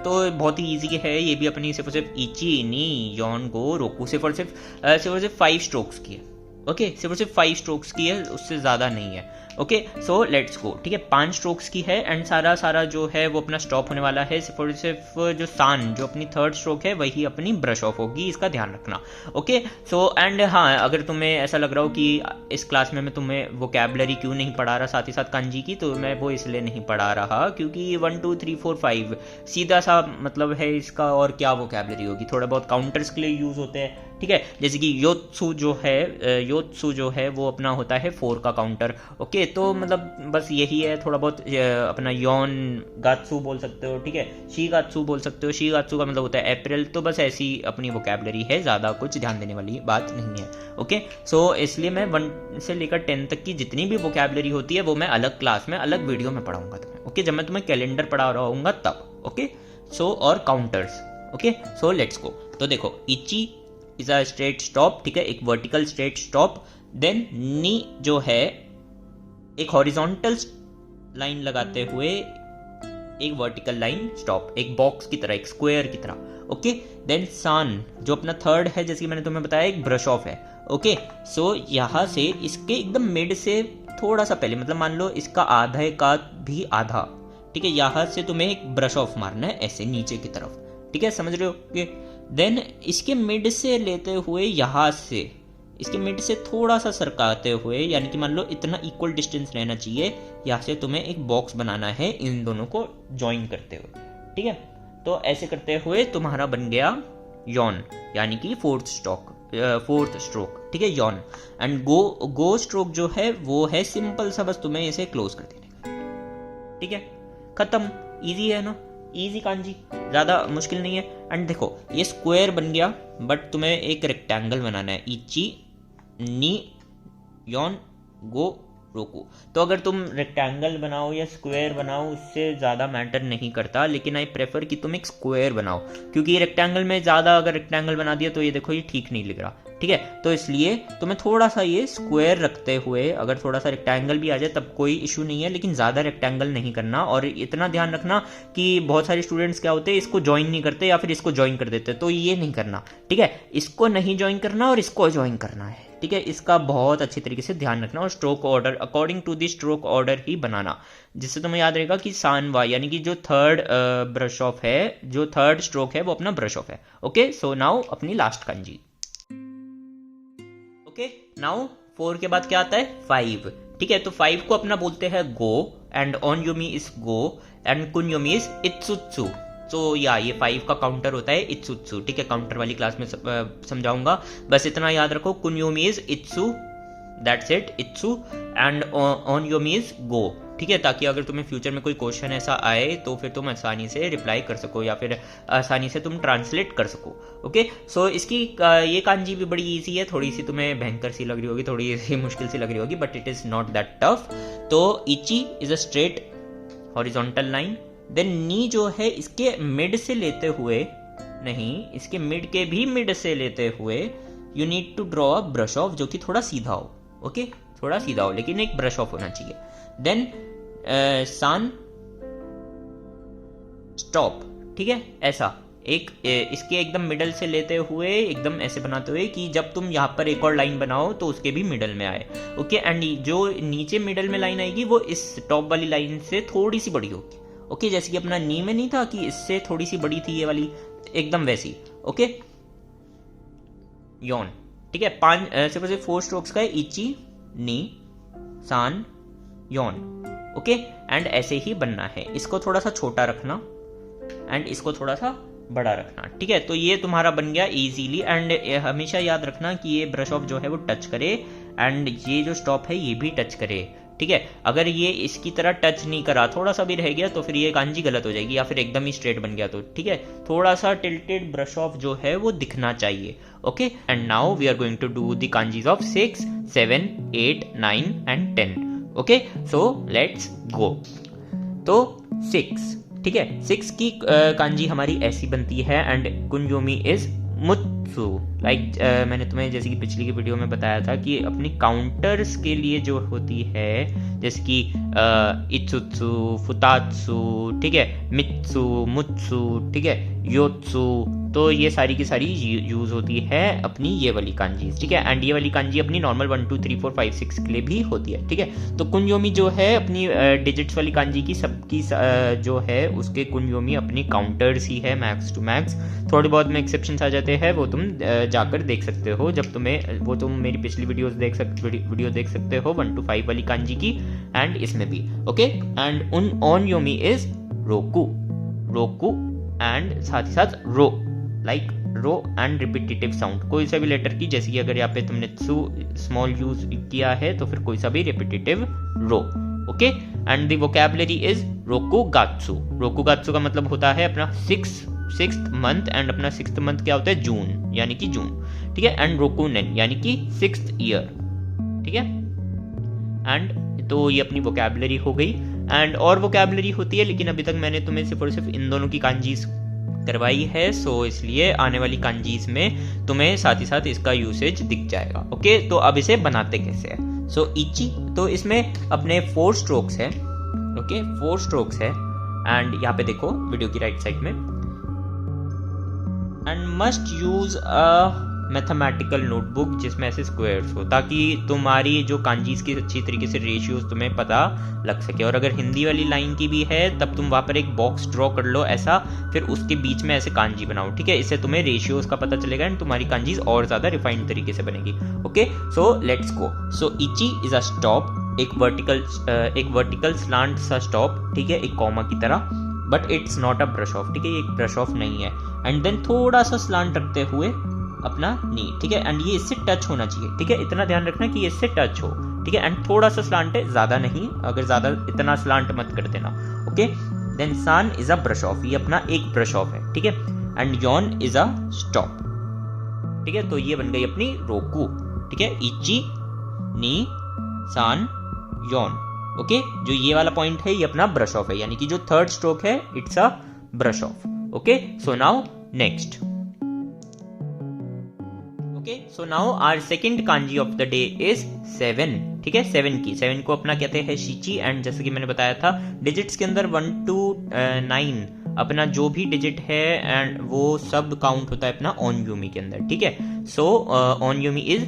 तो बहुत ही ईजी है, ये भी अपनी सिर्फ और सिर्फ इची नी यौन गो रोकू सिर्फ और सिर्फ 5 स्ट्रोक्स की है। ओके, सिर्फ और सिर्फ 5 स्ट्रोक्स की है, उससे ज़्यादा नहीं है। ओके, सो लेट्स गो। ठीक है, 5 स्ट्रोक्स की है एंड सारा जो है वो अपना स्टॉप होने वाला है। सिर्फ और सिर्फ जो सान जो अपनी थर्ड स्ट्रोक है वही अपनी ब्रश ऑफ होगी, इसका ध्यान रखना। ओके, सो एंड हाँ, अगर तुम्हें ऐसा लग रहा हो कि इस क्लास में मैं तुम्हें वोकैबुलरी क्यों नहीं पढ़ा रहा साथ ही साथ कांजी की, तो मैं वो इसलिए नहीं पढ़ा रहा क्योंकि 1 2 3 4 5 सीधा सा मतलब है इसका, और क्या वोकैबुलरी होगी। थोड़ा बहुत काउंटर्स के लिए यूज़ होते हैं, ठीक है, जैसे कि योत्सु जो है वो अपना होता है 4 का काउंटर। ओके, तो मतलब बस यही है, थोड़ा बहुत अपना यौन गात्सु बोल सकते हो, ठीक है, शी गात्सु बोल सकते हो। शी गात्सु का मतलब होता है अप्रैल। तो बस ऐसी अपनी वोकैबुलरी है, ज़्यादा कुछ ध्यान देने वाली बात नहीं है। ओके, सो इसलिए मैं 1 से लेकर 10 तक की जितनी भी वोकैबुलरी होती है वो मैं अलग क्लास में अलग वीडियो में पढ़ाऊंगा तुम्हें। ओके, जब मैं तुम्हें कैलेंडर पढ़ा रहा हूँ तब। ओके, सो और counters. Okay, so let's go. तो देखो, H is a straight stop, ठीक है, एक वर्टिकल स्ट्रेट स्टॉप। देन नी जो है एक हॉरिजॉन्टल लाइन लगाते हुए एक वर्टिकल लाइन स्टॉप, एक बॉक्स की तरह, एक स्क्वायर की तरह। ओके, देन सान जो अपना थर्ड है, जैसे कि मैंने तुम्हें बताया, एक ब्रश ऑफ है। ओके, सो यहाँ से इसके एकदम मिड से थोड़ा सा पहले, मतलब मान लो इसका आधा का भी आधा, ठीक है, यहाँ से तुम्हें एक ब्रश ऑफ मारना है ऐसे नीचे की तरफ, ठीक है, समझ रहे हो। देन इसके मिड से लेते हुए यहाँ से इसके मिड से थोड़ा सा सरकाते हुए, यानी कि मान लो इतना इक्वल डिस्टेंस रहना चाहिए, यहाँ से तुम्हें एक बॉक्स बनाना है इन दोनों को ज्वाइन करते हुए, ठीक है। तो ऐसे करते हुए तुम्हारा बन गया यौन, यानी कि फोर्थ स्ट्रोक, ठीक है, यौन। एंड गो स्ट्रोक जो है वो है सिंपल सा, बस तुम्हें इसे क्लोज कर देना, ठीक है, खत्म। इजी है ना, इजी कांजी, ज़्यादा मुश्किल नहीं है। एंड देखो, ये स्क्वायर बन गया, बट तुम्हें एक रेक्टेंगल बनाना है, इची नी यौन गो रोकू। तो अगर तुम रेक्टेंगल बनाओ या स्क्वायर बनाओ, उससे ज़्यादा मैटर नहीं करता, लेकिन आई प्रेफर कि तुम एक स्क्वायर बनाओ, क्योंकि रेक्टेंगल में ज़्यादा अगर रेक्टेंगल बना दिया तो ये देखो, ये ठीक नहीं लग रहा, ठीक है। तो इसलिए तुम्हें थोड़ा सा ये स्क्वायर रखते हुए, अगर थोड़ा सा रेक्टेंगल भी आ जाए तब कोई इशू नहीं है, लेकिन ज़्यादा रेक्टेंगल नहीं करना। और इतना ध्यान रखना कि बहुत सारे स्टूडेंट्स क्या होते हैं, इसको ज्वाइन नहीं करते या फिर इसको ज्वाइन कर देते, तो ये नहीं करना, ठीक है, इसको नहीं ज्वाइन करना और इसको ज्वाइन करना है, ठीक है। इसका बहुत अच्छी तरीके से ध्यान रखना और stroke order according to the stroke order ही बनाना, जिससे तुम्हें याद रहेगा कि सानवा यानी कि जो थर्ड ब्रश ऑफ है, जो थर्ड स्ट्रोक है वो अपना ब्रश ऑफ है। ओके, सो नाउ अपनी लास्ट कांजी। ओके, नाउ 4 के बाद क्या आता है, 5, ठीक है। तो 5 को अपना बोलते हैं गो, एंड ऑन योमी इज गो, एंड कुन्योमी इज इत्सुत्सु। तो या ये 5 का काउंटर होता है इत्सुत्सु, ठीक है, काउंटर वाली क्लास में समझाऊंगा, बस इतना याद रखो, कुन्योमी इज इत्सु, दैट्स इट, इत्सु, एंड ऑन योमी इज गो, ठीक है, ताकि अगर तुम्हें फ्यूचर में कोई क्वेश्चन ऐसा आए तो फिर तुम आसानी से रिप्लाई कर सको या फिर आसानी से तुम ट्रांसलेट कर सको। ओके, सो इसकी ये कांजी भी बड़ी इजी है, थोड़ी सी तुम्हें भयंकर सी लग रही होगी, थोड़ी सी मुश्किल सी लग रही होगी, but it is not that tough. तो इची is a straight horizontal line. Then नी जो है इसके मिड से लेते हुए, नहीं, इसके मिड के भी मिड से लेते हुए you need to draw a brush off जो कि थोड़ा सीधा हो। ओके, थोड़ा सीधा हो, लेकिन एक ब्रश ऑफ होना चाहिए। देन सान स्टॉप, ठीक है, ऐसा एक इसके एकदम मिडल से लेते हुए एकदम ऐसे बनाते हुए कि जब तुम यहाँ पर एक और लाइन बनाओ तो उसके भी मिडल में आए। ओके, एंड जो नीचे मिडल में लाइन आएगी वो इस टॉप वाली लाइन से थोड़ी सी बड़ी होगी। ओके, जैसे कि अपना नी में नहीं था कि इससे थोड़ी सी बड़ी थी ये वाली, एकदम वैसी। ओके, यौन, ठीक है, 5 सिर्फ 4 स्ट्रोक्स का है, इची नी सान यौन। ओके, एंड ऐसे ही बनना है, इसको थोड़ा सा छोटा रखना एंड इसको थोड़ा सा बड़ा रखना, ठीक है। तो ये तुम्हारा बन गया इजीली। एंड हमेशा याद रखना कि ये ब्रश ऑफ जो है वो टच करे एंड ये जो स्टॉप है ये भी टच करे, ठीक है। अगर ये इसकी तरह टच नहीं करा, थोड़ा सा भी रह गया तो फिर ये कांजी गलत हो जाएगी, या फिर एकदम ही स्ट्रेट बन गया तो, ठीक है, थोड़ा सा टिल्टेड ब्रश ऑफ जो है वो दिखना चाहिए। Okay, and now we are going to do the kanjis of 6, 7, 8, 9 and 10। Okay, so let's go. तो 6, ठीक है। 6 की कांजी हमारी ऐसी बनती है एंड कुंयोमी इज मुत्सु। लाइक मैंने तुम्हें जैसे कि पिछली की वीडियो में बताया था कि अपनी काउंटर्स के लिए जो होती है, जैसे कि इत्सुत्सु, फुतात्सु, ठीक है, मित्सु, मुत्सु, ठीक है, योत्सु, तो ये सारी की सारी यूज होती है अपनी ये वाली कांजी, ठीक है। एंड ये वाली कांजी अपनी नॉर्मल 1 2 3 4 5 6 के लिए भी होती है, ठीक है। तो कुंयोमी जो है अपनी डिजिट्स वाली कांजी की सबकी जो है उसके कुंयोमी अपनी काउंटर्स ही है मैक्स टू मैक्स। थोड़े बहुत में एक्सेप्शंस आ जाते हैं, वो तुम जाकर देख सकते हो जब तुम्हें, वो तुम मेरी पिछली वीडियो देख सकते हो 1 to 5 वाली कांजी की एंड इसमें भी, ओके। एंड ऑन योमी इज रोकू एंड साथ ही साथ रो, लाइक रो एंड रिपीटेटिव साउंड कोई सा भी लेटर की, जैसे कि अगर यहाँ पे तुमने सु स्मॉल यूज किया है तो फिर कोई सा भी रिपीटेटिव रो, okay. And the vocabulary is रोकुगात्सु का मतलब होता है अपना सिक्स्थ मंथ, एंड अपना 6th मंथ क्या होता है, जून, यानी कि जून, ठीक है। एंड रोकुनेन यानी कि 6th ईयर, ठीक है। एंड तो ये अपनी वोकैबुलरी हो गई। एंड और वोकैबुलरी होती है, लेकिन अभी तक मैंने तुम्हें सिर्फ और सिर्फ इन दोनों की कांजीज करवाई है, सो इसलिए आने वाली कांजीज में तुम्हें साथ ही साथ इसका यूसेज दिख जाएगा, ओके। तो अब इसे बनाते कैसे है, सो इची, तो इसमें अपने 4 स्ट्रोक्स है, ओके, 4 स्ट्रोक्स है। एंड यहाँ पे देखो वीडियो की राइट साइड में, and must use a mathematical notebook जिसमें ऐसे स्क्वायर्स हो, ताकि तुम्हारी जो कांजीज की अच्छी तरीके से रेशियोज तुम्हें पता लग सके। और अगर हिंदी वाली लाइन की भी है तब तुम वहां पर एक बॉक्स ड्रॉ कर लो ऐसा, फिर उसके बीच में ऐसे कांजी बनाओ, ठीक है। इससे तुम्हें रेशियोज का पता चलेगा एंड तुम्हारी कांजीज और ज्यादा रिफाइंड तरीके से बनेगी, okay. So let's go. So इची इज अ स्टॉप, एक वर्टिकल स्लांट सा स्टॉप, ठीक है, एक कॉमा की तरह, but it's not a brush off, ठीक है, ये एक ब्रश ऑफ नहीं है। एंड देन थोड़ा सा स्लांट रखते हुए अपना नी, ठीक है, एंड ये इससे टच होना चाहिए, ठीक है, इतना ध्यान रखना कि ये इससे टच हो, ठीक है। एंड थोड़ा सा स्लांट है, ज्यादा नहीं, अगर ज्यादा इतना स्लांट मत कर देना, ओके। देन सान इज अ ब्रश ऑफ, ये अपना एक ब्रश ऑफ है, ठीक है। एंड यॉन इज अ स्टॉप, ठीक है। तो ये बन गई अपनी रोकू, ठीक है, इची, नी, सान, यॉन, ओके। जो ये वाला पॉइंट है ये अपना ब्रश ऑफ है, यानी कि जो 3rd स्ट्रोक है it's a brush off, okay. So now next, okay. So now our second kanji of the day is 7, ठीक है। 7 को अपना कहते हैं शिची। एंड जैसे कि मैंने बताया था डिजिट्स के अंदर 1 to 9 अपना जो भी डिजिट है एंड वो सब काउंट होता है अपना ओनयुमी के अंदर, ठीक है। सो ओनयुमी इज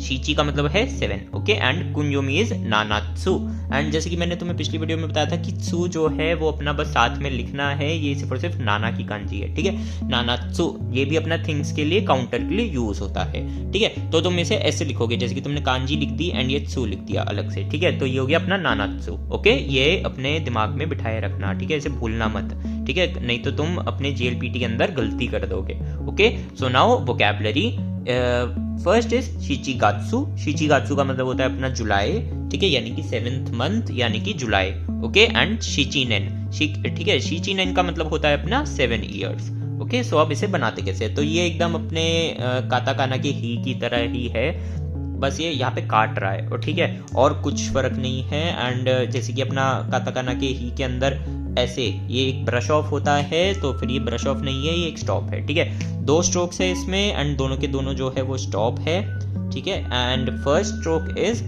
शीची का मतलब है 7, ओके। एंड कुंयोमी इज नानात्सु। एंड जैसे कि मैंने तुम्हें पिछली वीडियो में बताया था कि त्सु जो है वो अपना बस साथ में लिखना है, ये सिर्फ और सिर्फ नाना की कांजी है, ठीक है, नानात्सु। ये भी अपना थिंग्स के लिए, काउंटर के लिए यूज होता है, ठीक है। तो तुम इसे ऐसे लिखोगे, जैसे कि तुमने कांजी लिख दी एंड ये त्सु लिख दिया अलग से, ठीक है। तो ये हो गया अपना नानात्सु, ओके। ये अपने दिमाग में बिठाए रखना, ठीक है, इसे भूलना मत, ठीक है, नहीं तो तुम अपने JLPT के अंदर गलती कर दोगे, okay. So now vocabulary, first is शिचिगात्सु का मतलब होता है अपना जुलाई, ठीक है, यानी कि 7th मंथ यानी कि जुलाई, ओके। एंड शिचिनेन, ठीक है, शिचिनेन का मतलब होता है अपना 7 ईयर्स, ओके। सो अब इसे बनाते कैसे, तो ये एकदम अपने काताकाना के ही की तरह ही है, बस ये यहाँ पे काट रहा है, और ठीक है, और कुछ फर्क नहीं है। एंड जैसे कि अपना काताकाना के ही के अंदर ऐसे ये एक ब्रश ऑफ होता है, तो फिर ये ब्रश ऑफ नहीं है, ये एक स्टॉप है, ठीक है। 2 स्ट्रोक्स है इसमें एंड दोनों के दोनों जो है वो स्टॉप है, ठीक है। एंड फर्स्ट स्ट्रोक इज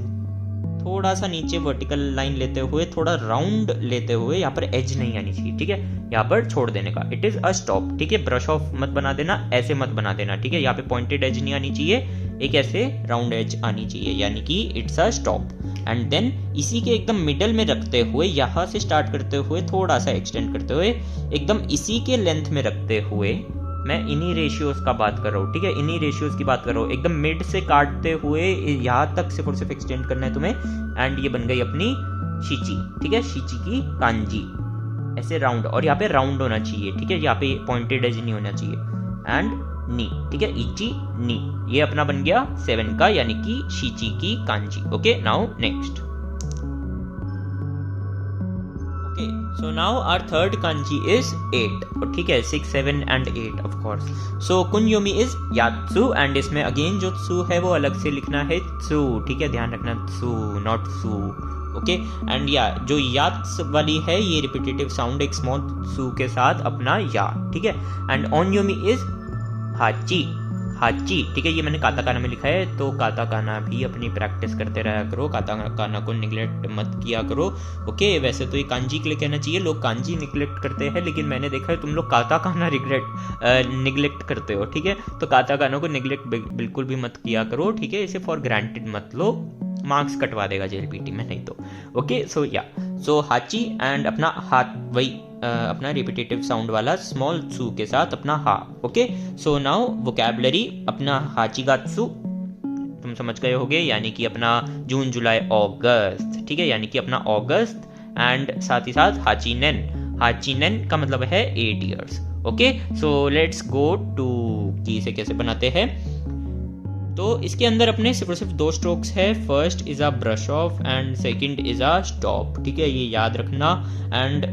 थोड़ा सा नीचे वर्टिकल लाइन लेते हुए, थोड़ा राउंड लेते हुए, यहाँ पर एज नहीं आनी चाहिए, ठीक है, यहाँ पर छोड़ देने का, इट इज अ स्टॉप, ठीक है। ब्रश ऑफ मत बना देना, ऐसे मत बना देना, ठीक है, यहाँ पे पॉइंटेड एज नहीं आनी चाहिए, एक ऐसे राउंड एज आनी चाहिए, यानी कि it's a stop. And then इसी के एकदम मिडल में रखते हुए, यहाँ से स्टार्ट करते हुए थोड़ा सा एक्सटेंड करते हुए, एकदम इसी के लेंथ में रखते हुए, मैं इन्हीं रेशियोज का बात कर रहा हूँ, ठीक है, इन्हीं रेशियोज की बात कर रहा हूँ, एकदम मिड से काटते हुए यहाँ तक सिर्फ और सिर्फ एक्सटेंड करना है तुम्हें। एंड ये बन गई अपनी शीची, ठीक है, शीची की कांजी, ऐसे राउंड, और यहाँ पे राउंड होना चाहिए, ठीक है, यहाँ पे पॉइंटेड एज नहीं होना चाहिए। एंड नी, ठीक है, इची नी, ये अपना बन गया 7 का, यानी कि शीची की kanji, okay. Now next, okay. So now our third kanji is 8, ठीक है, 6 7 एंड 8 ऑफ कोर्स। सो कुंयोमी इज यात्सु, एंड इसमें अगेन जो त्सु है वो अलग से लिखना है त्सु, ठीक है, ध्यान रखना, त्सु नॉट सु, ओके। एंड या जो यात्स वाली है ये रिपीटेटिव साउंड एक स्मॉल सू के साथ अपना या, ठीक है। एंड ओनयोमी इज हाची, हाची, ठीक है। ये मैंने काताकाना में लिखा है, तो काताकाना भी अपनी प्रैक्टिस करते रहा करो, काताकाना को निगलेक्ट मत किया करो, ओके। वैसे तो ये कांजी के लिए कहना चाहिए, लोग कांजी निगलेक्ट करते हैं, लेकिन मैंने देखा है तुम लोग काताकाना निगलेक्ट करते हो, ठीक है। तो काताकाना को निगलेक्ट बिल्कुल भी मत किया करो, ठीक है। इसे फॉर ग्रांटेड मत लो, मार्क्स कटवा देगा जेएलपीटी में नहीं तो, ओके। सो या, सो हाची एंड अपना हाथ, वही अपना रिपीटेटिव साउंड वाला स्मॉल सू के साथ अपना हा, ओके। सो नाउ वोकैबुलरी अपना हाचीगात्सु तुम समझ गए होगे, यानी कि अपना जून जुलाई अगस्त, ठीक है, यानी कि अपना अगस्त। एंड साथ ही साथ हाचीनेन, हाचीनेन का मतलब है 8 years, okay. So let's go to कि इसे कैसे बनाते हैं। तो इसके अंदर अपने सिर्फ 2 स्ट्रोक्स है, first is a brush off and second is a stop, ठीक है, ये याद रखना। And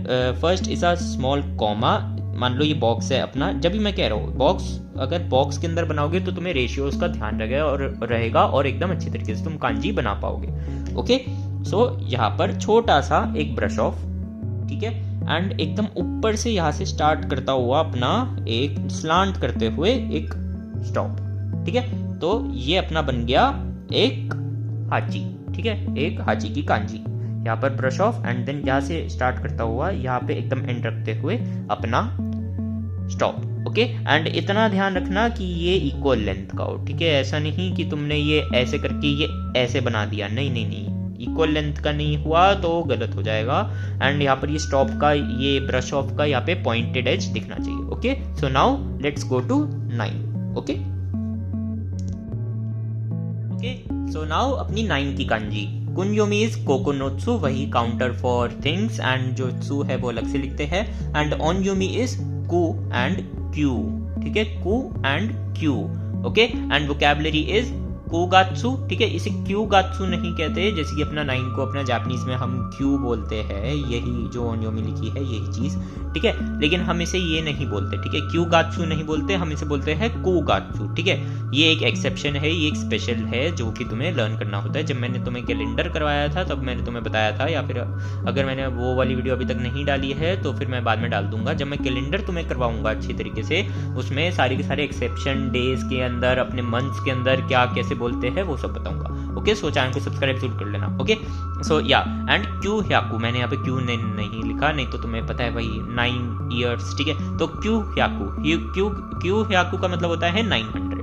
first is a small comma, मान लो ये बॉक्स है अपना, जब भी मैं कह रहा हूँ बॉक्स, अगर बॉक्स के अंदर बनाओगे तो तुम्हें रेशियोज का ध्यान रहेगा और एकदम अच्छी तरीके से तुम कांजी बना पाओगे, ओके। सो यहाँ पर छोटा सा एक ब्रश ऑफ, ठीक है, एंड एकदम ऊपर से यहाँ से स्टार्ट करता हुआ अपना एक स्लांट करते हुए एक स्टॉप, ठीक है। तो ये अपना बन गया एक हाची, ठीक है, एक हाची की कांजी। यहाँ पर ब्रश ऑफ एंड देन यहाँ से स्टार्ट करता हुआ यहाँ पे एकदम एंड रखते हुए अपना स्टॉप, ओके। एंड इतना ध्यान रखना कि ये इक्वल लेंथ का हो, ठीक है। ऐसा नहीं कि तुमने ये ऐसे करके ये ऐसे बना दिया, नहीं नहीं नहीं, इक्वल लेंथ का नहीं हुआ तो गलत हो जाएगा। एंड यहाँ पर ये स्टॉप का, ये ब्रश ऑफ का यहाँ पे पॉइंटेड एज दिखना चाहिए, okay. So now let's go to 9, okay. So now अपनी 9 की कांजी, कुंयोमी इज कोकोनोत्सु, वही काउंटर फॉर थिंग्स, एंड जो त्सु है वो अलग से लिखते हैं। एंड ओनयोमी इज कू एंड क्यू, ठीक है, कू एंड क्यू, ओके। एंड वोकैबुलरी इज कुगात्सु, ठीक है, इसे क्यूगात्सु नहीं कहते, जैसे कि अपना 9 को अपना जापानीज में हम क्यू बोलते हैं, यही जो ओनयोमी लिखी है यही चीज, ठीक है, लेकिन हम इसे ये नहीं बोलते, ठीक है, क्यूगात्सु नहीं बोलते, हम इसे बोलते हैं कुगात्सु, ठीक है। ये एक एक्सेप्शन है, ये एक स्पेशल है जो कि तुम्हें लर्न करना होता है। जब मैंने तुम्हें कैलेंडर करवाया था तब मैंने तुम्हें बताया था, या फिर अगर मैंने वो वाली वीडियो अभी तक नहीं डाली है तो फिर मैं बाद में डाल दूंगा। जब मैं कैलेंडर तुम्हें करवाऊंगा अच्छी तरीके से, उसमें सारे के सारे एक्सेप्शन डेज के अंदर, अपने मंथ्स के अंदर क्या कैसे बोलते हैं वो सब बताऊंगा, ओके। सो चैनल को सब्सक्राइब जरूर कर लेना, ओके। सो या, एंड क्यू ह्याकू, मैंने यहाँ पे क्यू नहीं लिखा, नहीं तो तुम्हें पता है भाई 9 years, ठीक है। तो क्यू ह्याकू, क्यू ह्याकू का मतलब होता है 900,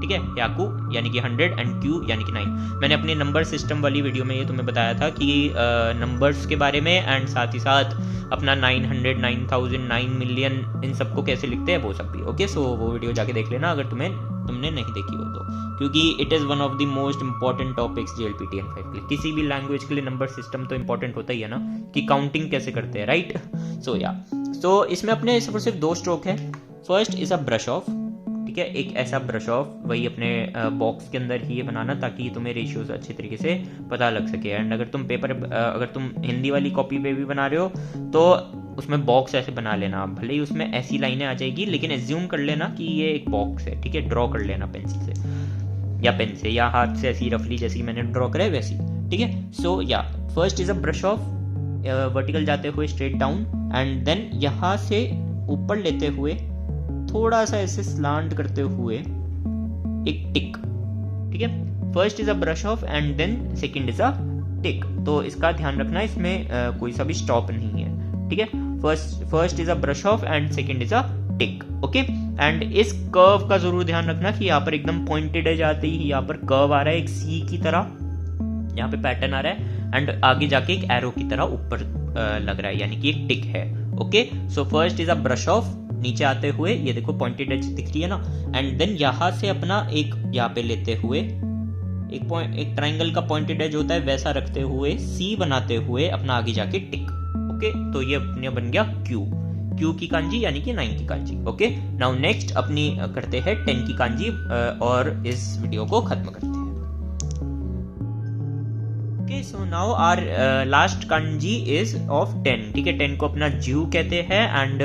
ठीक है, याकू यानी कि 100 एंड क्यू यानी कि 9। मैंने अपने नंबर सिस्टम वाली वीडियो में ये तुम्हें बताया था कि नंबर्स के बारे में, एंड साथ ही साथ अपना 900, 9000, 9 million इन सबको कैसे लिखते हैं वो सब भी, ओके। सो वो वीडियो जाके देख लेना अगर तुमने नहीं देखी हो तो, क्योंकि it is one of the most important topics JLPT N5 के लिए। किसी भी लैंग्वेज के लिए नंबर सिस्टम तो इंपॉर्टेंट होता ही है ना, कि काउंटिंग कैसे करते हैं, राइट। सो या, सो इसमें अपने सिर्फ 2 स्ट्रोक है, first is a brush off, ठीक है, एक ऐसा ब्रश ऑफ, वही अपने बॉक्स के अंदर ही ये बनाना ताकि तुम्हें रेशियोज अच्छे तरीके से पता लग सके। एंड अगर तुम हिंदी वाली कॉपी पे भी बना रहे हो तो उसमें बॉक्स ऐसे बना लेना, भले ही उसमें ऐसी लाइनें आ जाएगी लेकिन एज्यूम कर लेना कि ये एक बॉक्स है, ठीक है। ड्रॉ कर लेना पेंसिल से या पेन से या हाथ से, ऐसी रफली जैसी मैंने ड्रॉ करा है वैसी, ठीक है। सो या, first is a brush of, vertical जाते हुए स्ट्रेट डाउन, एंड देन यहाँ से ऊपर लेते हुए थोड़ा सा ऐसे स्लांट करते हुए एक टिक, ठीक है। First is a brush off and then second is a tick, तो इसका ध्यान रखना, इसमें कोई सा भी स्टॉप नहीं है, ठीक है। First is a brush off and second is a tick, okay. And इस कर्व का जरूर ध्यान रखना कि यहाँ पर एकदम पॉइंटेड है, जाते ही यहाँ पर कर्व आ रहा है एक सी की तरह, यहाँ पे पैटर्न आ रहा है, एंड आगे जाके एक एरो की तरह ऊपर लग रहा है, यानी कि एक टिक है, okay. So first is a brush of, नीचे आते हुए ये देखो पॉइंटेड एज दिख रही है ना, एंड देन यहाँ से अपना एक यहाँ पे लेते हुए एक ट्राइंगल का पॉइंटेड एज होता है वैसा रखते हुए सी बनाते हुए अपना आगे जाके टिक, ओके। तो ये अपने बन गया क्यू की कांजी यानी कि 9 की कांजी, ओके। नाउ नेक्स्ट अपनी करते हैं 10 की कांजी और इस वीडियो को खत्म करते हैं, okay. So now our last kanji is of 10, ठीक है। 10 को अपना ज्यू कहते हैं, एंड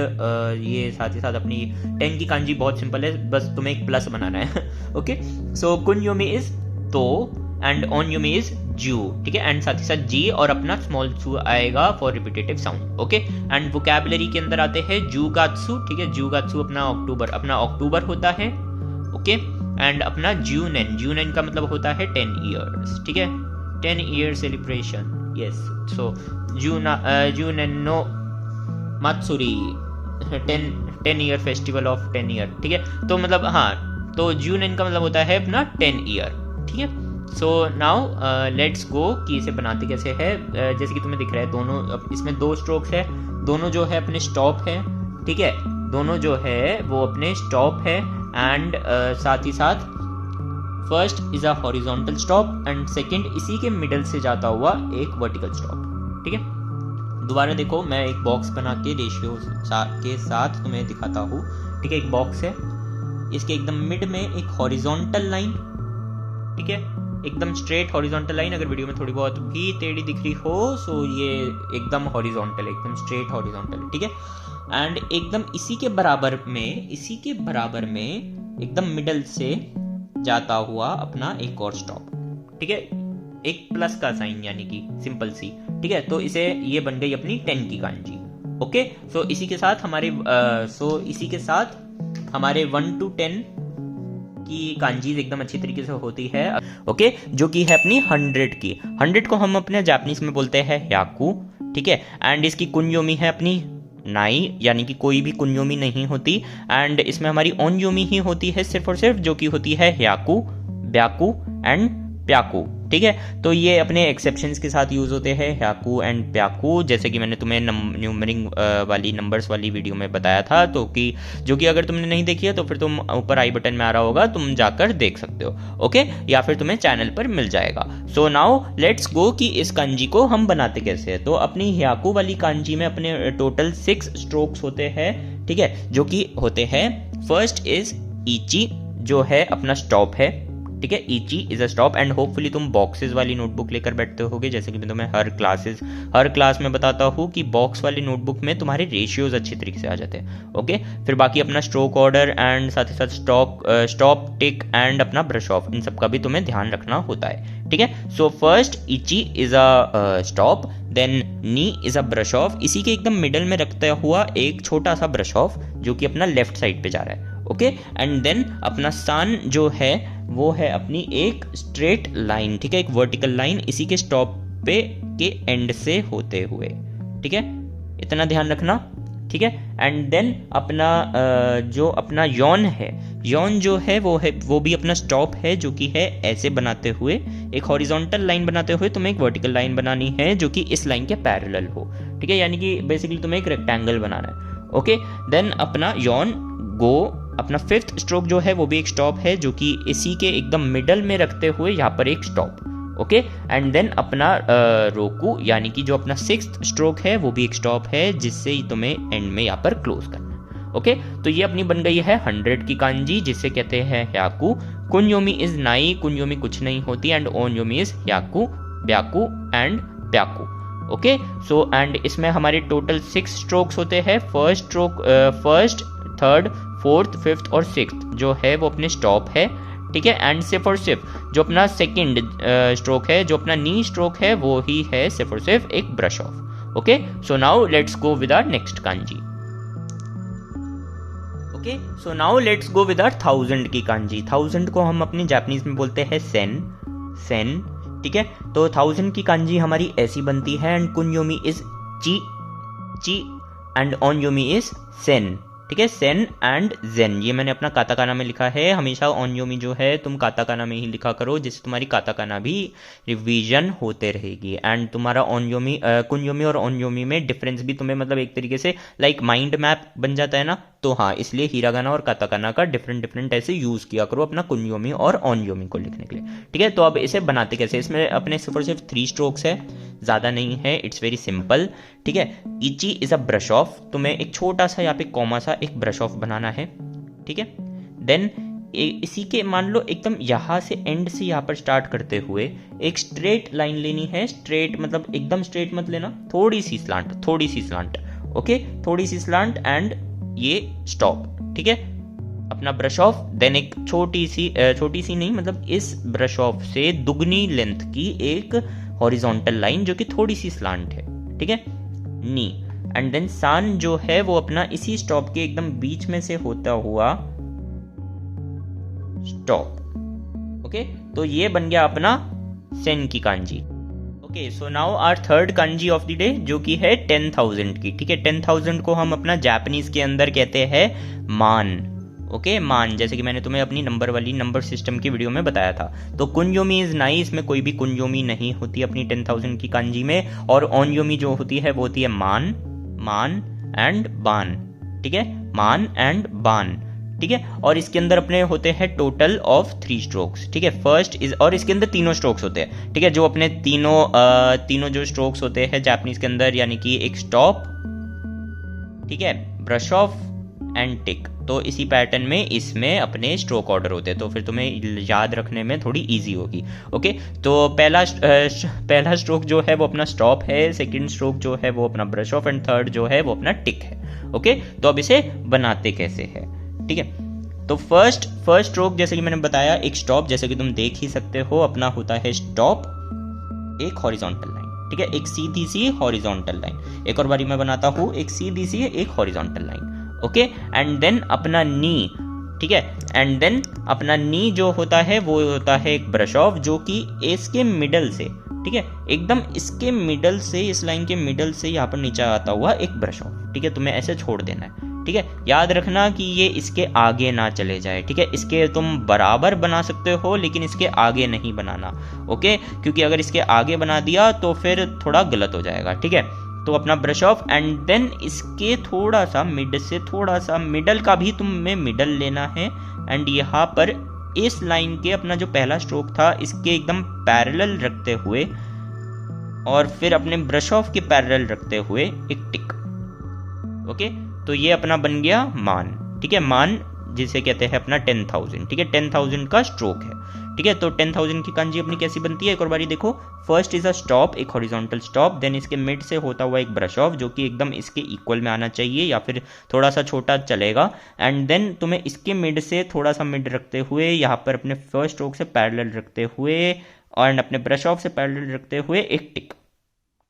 ये साथ ही साथ अपनी 10 की कांजी बहुत सिंपल है, बस तुम्हें एक प्लस बनाना है, ओके। सो कुन्योमी इज तो, एंड ओनयुमी इज जू, ठीक है, एंड साथ ही साथ जी और अपना स्मॉल सू आएगा for repetitive sound, okay. And vocabulary के अंदर आते हैं जूगात्सु, ठीक है, जूगात्सु अपना अक्टूबर होता है, ओके। एंड अपना जूनेन का मतलब होता है 10 ईयर्स, ठीक है, 10 ईयर सेलिब्रेशन, यस। सो जूनेनो मात्सुरी, 10 ईयर फेस्टिवल ऑफ 10 ईयर, ठीक है। तो मतलब हाँ, तो जूनेन का मतलब होता है अपना 10 ईयर, ठीक है। सो नाउ लेट्स गो कि इसे बनाते कैसे है। जैसे कि तुम्हें दिख रहा है दोनों, इसमें 2 स्ट्रोक्स है, दोनों जो है अपने स्टॉप है, ठीक है, दोनों जो है वो अपने स्टॉप है। एंड साथ ही साथ first is a horizontal stop and second इसी के मिडल से जाता हुआ एक वर्टिकल स्टॉप, ठीक है। दोबारा देखो, मैं एक बॉक्स बना के रेशियो के साथ तुम्हें दिखाता हूँ, ठीक है। एक बॉक्स है, इसके एकदम मिड में एक हॉरिजॉन्टल लाइन, ठीक है, एकदम स्ट्रेट हॉरिजॉन्टल लाइन। अगर वीडियो में थोड़ी बहुत भी टेढ़ी दिख रही हो सो ये एकदम हॉरिजॉन्टल, एकदम स्ट्रेट हॉरिजॉन्टल है, ठीक है। एंड एकदम इसी के बराबर में एकदम मिडल से जाता हुआ अपना एक और स्टॉप, ठीक है, एक प्लस का साइन यानी कि सिंपल सी, ठीक है। तो इसे ये बन गई अपनी 10 की कांजी, ओके। सो इसी के साथ हमारे 1 to 10 की कांजीज एकदम अच्छी तरीके से होती है, ओके, जो कि है अपनी 100 की। 100 को हम अपने जापानीज में बोलते हैं याकू, ठीक है। एंड इसकी कुंयोमी है अपनी नाई, यानी कि कोई भी कुंयोमी नहीं होती। एंड इसमें हमारी ओनयोमी ही होती है सिर्फ और सिर्फ, जो कि होती है याकू, ब्याकू एंड प्याकू, ठीक है। तो ये अपने एक्सेप्शंस के साथ यूज होते हैं, याकू एंड प्याकू, जैसे कि मैंने तुम्हें न्यूमरिंग वाली नंबर्स वाली वीडियो में बताया था, तो कि जो कि अगर तुमने नहीं देखी है तो फिर तुम ऊपर आई बटन में आ रहा होगा, तुम जाकर देख सकते हो, ओके, या फिर तुम्हें चैनल पर मिल जाएगा। सो नाउ लेट्स गो कि इस कांजी को हम बनाते कैसे हैं। तो अपनी याकू वाली कांजी में अपने टोटल 6 स्ट्रोक्स होते हैं, ठीक है, जो कि होते हैं फर्स्ट इज इची, जो है अपना स्टॉप है, ठीक है। इची is a stop. And hopefully तुम बॉक्सेस वाली नोटबुक लेकर बैठते होगे, जैसे कि मैं तुम्हें हर क्लास में बताता हूँ कि बॉक्स वाली नोटबुक में तुम्हारे रेशियोज अच्छी तरीके से आ जाते हैं, ओके। फिर बाकी अपना स्ट्रोक ऑर्डर एंड साथ ही साथ स्टॉप टिक एंड अपना ब्रश ऑफ, इन सब का भी तुम्हें ध्यान रखना होता है, ठीक है। सो फर्स्ट इची is a stop, then knee is a brush off, इसी के एकदम मिडल में रखता हुआ एक छोटा सा ब्रश ऑफ जो कि अपना लेफ्ट साइड पे जा रहा है, ओके। एंड देन अपना सान जो है वो है अपनी एक स्ट्रेट लाइन, ठीक है, एक वर्टिकल लाइन इसी के स्टॉप पे के एंड से होते हुए, ठीक है, इतना ध्यान रखना, ठीक है। एंड देन अपना जो अपना यौन है, यौन जो है वो भी अपना स्टॉप है, जो कि है ऐसे बनाते हुए एक हॉरिजॉन्टल लाइन बनाते हुए तुम्हें एक वर्टिकल लाइन बनानी है जो कि इस लाइन के पैरेलल हो, ठीक है, यानी कि बेसिकली तुम्हें एक रेक्टेंगल बनाना है, ओके। देन अपना यौन गो, अपना 5th स्ट्रोक जो है वो भी एक स्टॉप है, जो कि इसी के एकदम मिडल में रखते हुए यहाँ पर एक स्टॉप, ओके। एंड देन अपना रोकू, यानी कि जो अपना 6th स्ट्रोक है वो भी एक स्टॉप है, जिससे तुम्हें एंड में यहाँ पर क्लोज करना, ओके। तो ये अपनी बन गई है 100 की कांजी, जिसे कहते हैं याकू। कुंयोमी इज नाई, कुंयोमी कुछ नहीं होती, एंड ओनयोमी इज याकू, ब्याकू एंड प्याकू, ओके। सो एंड इसमें हमारे टोटल 6 स्ट्रोक्स होते हैं। फर्स्ट, थर्ड, 4th, 5th और 6th जो है वो अपने स्टॉप है, ठीक है। एंड सिर्फ और सिर्फ जो अपना सेकंड स्ट्रोक है, जो अपना नी स्ट्रोक है, वो ही है सिर्फ और सिर्फ एक brush off, okay. So now let's go with our next kanji, okay. So now let's go with our 1000 की कांजी। 1000 को हम अपनी जापानीज में बोलते हैं सेन, ठीक है। तो 1000 की कांजी हमारी ऐसी बनती है, एंड कुंयोमी इज ची एंड ओनयोमी इज सेन, ठीक है, सेन एंड जेन। ये मैंने अपना काताकाना में लिखा है, हमेशा ओनयोमी जो है तुम काताकाना में ही लिखा करो, जिससे तुम्हारी काताकाना भी रिवीजन होते रहेगी। एंड तुम्हारा ओनयोमी कुंयोमी और ओनयोमी में डिफरेंस भी तुम्हें मतलब एक तरीके से लाइक माइंड मैप बन जाता है ना, तो हाँ, इसलिए हीरागाना और काताकाना का डिफरेंट ऐसे यूज किया करो अपना कुंयोमी और ओनयोमी को लिखने के लिए, ठीक है। तो अब इसे बनाते कैसे, इसमें अपने सिर्फ 3 स्ट्रोक्स है, ज़्यादा नहीं है, इट्स वेरी सिंपल, ठीक है। इची इज अ ब्रश ऑफ, तुम्हें एक छोटा सा यहाँ पे कॉमा सा एक ब्रश ऑफ बनाना है, ठीक है। देन इसी के मान लो एकदम यहाँ से एंड से यहाँ पर स्टार्ट करते हुए एक स्ट्रेट लाइन लेनी है, स्ट्रेट मतलब एकदम स्ट्रेट मत लेना, थोड़ी सी स्लांट, ओके, थोड़ी सी स्लांट एंड ये स्टॉप, ठीक है। अपना ब्रश ऑफ, देन एक छोटी सी नहीं मतलब इस ब्रश ऑफ से दुगनी लेंथ की एक हॉरिजॉन्टल लाइन जो कि थोड़ी सी स्लांट है, ठीक है, नी, एंड देन सान जो है वो अपना इसी स्टॉप के एकदम बीच में से होता हुआ स्टॉप। ओके, तो ये बन गया अपना सेन की kanji. Okay, so now our third kanji of the day जो कि है 10,000 की, ठीक है। 10,000 को हम अपना जापानीज के अंदर कहते हैं मान। ओके, मान, जैसे कि मैंने तुम्हें अपनी नंबर सिस्टम की वीडियो में बताया था। तो कुंजोमी इज नाई, इसमें कोई भी कुंजोमी नहीं होती अपनी 10,000 की कांजी में, और ओनयोमी जो होती है वो होती है मान, मान एंड बान, ठीक है, मान एंड बान, ठीक है। और इसके अंदर अपने होते हैं टोटल ऑफ 3 स्ट्रोक्स, ठीक है। फर्स्ट इज, और इसके अंदर तीनों स्ट्रोक्स होते हैं, ठीक है, जो अपने तीनों जो स्ट्रोक्स होते हैं जापानीज के अंदर, यानी कि एक स्टॉप, ठीक है, ब्रश ऑफ एंड टिक। तो इसी पैटर्न में इसमें अपने स्ट्रोक ऑर्डर होते हैं, तो फिर तुम्हें याद रखने में थोड़ी इजी होगी। ओके, तो पहला स्ट्रोक जो है वो अपना स्टॉप है, सेकंड स्ट्रोक जो है वो अपना ब्रश ऑफ, एंड थर्ड जो है वो अपना टिक है। ओके, तो अब इसे बनाते कैसे है, ठीक है। तो फर्स्ट स्ट्रोक जैसे कि मैंने बताया, एक स्टॉप, जैसे कि तुम देख ही सकते हो, अपना होता है स्टॉप, एक हॉरिजॉन्टल लाइन, ठीक है, एक सीधी सी हॉरिजॉन्टल लाइन। एक और बारी मैं बनाता हूं, एक सीधी सी एक horizontal line. Okay, and then अपना नी, ठीक है, एंड देन अपना नी जो होता है वो होता है एक ब्रश ऑफ, जो कि इसके मिडल से, ठीक है, एकदम इसके मिडल से, इस लाइन के मिडल से यहाँ पर नीचे आता हुआ एक ब्रश ऑफ, ठीक है, तुम्हें ऐसे छोड़ देना है, ठीक है। याद रखना कि ये इसके आगे ना चले जाए, ठीक है, इसके तुम बराबर बना सकते हो लेकिन इसके आगे नहीं बनाना। ओके, क्योंकि अगर इसके आगे बना दिया तो फिर थोड़ा गलत हो जाएगा, ठीक है। तो अपना ब्रश ऑफ, एंड देन इसके थोड़ा सा मिड से, थोड़ा सा मिडल का भी तुम्हें मिडल लेना है, एंड यहाँ पर इस लाइन के अपना जो पहला स्ट्रोक था इसके एकदम पैरेलल रखते हुए, और फिर अपने ब्रश ऑफ के पैरेलल रखते हुए एक टिक। ओके, तो ये अपना बन गया मान, ठीक है, मान जिसे कहते हैं अपना 10,000, ठीक है, 10,000 का स्ट्रोक है, ठीक है। तो 10,000 की कांजी अपनी कैसी बनती है, एक और बारी देखो। फर्स्ट इज अ स्टॉप, एक हॉरिजॉन्टल स्टॉप, देन इसके मिड से होता हुआ एक ब्रश ऑफ जो कि एकदम इसके इक्वल में आना चाहिए या फिर थोड़ा सा छोटा चलेगा, एंड देन तुम्हें इसके मिड से थोड़ा सा मिड रखते हुए यहाँ पर अपने फर्स्ट स्ट्रोक से पैरेलल रखते हुए और अपने ब्रश ऑफ से पैरेलल रखते हुए एक टिक,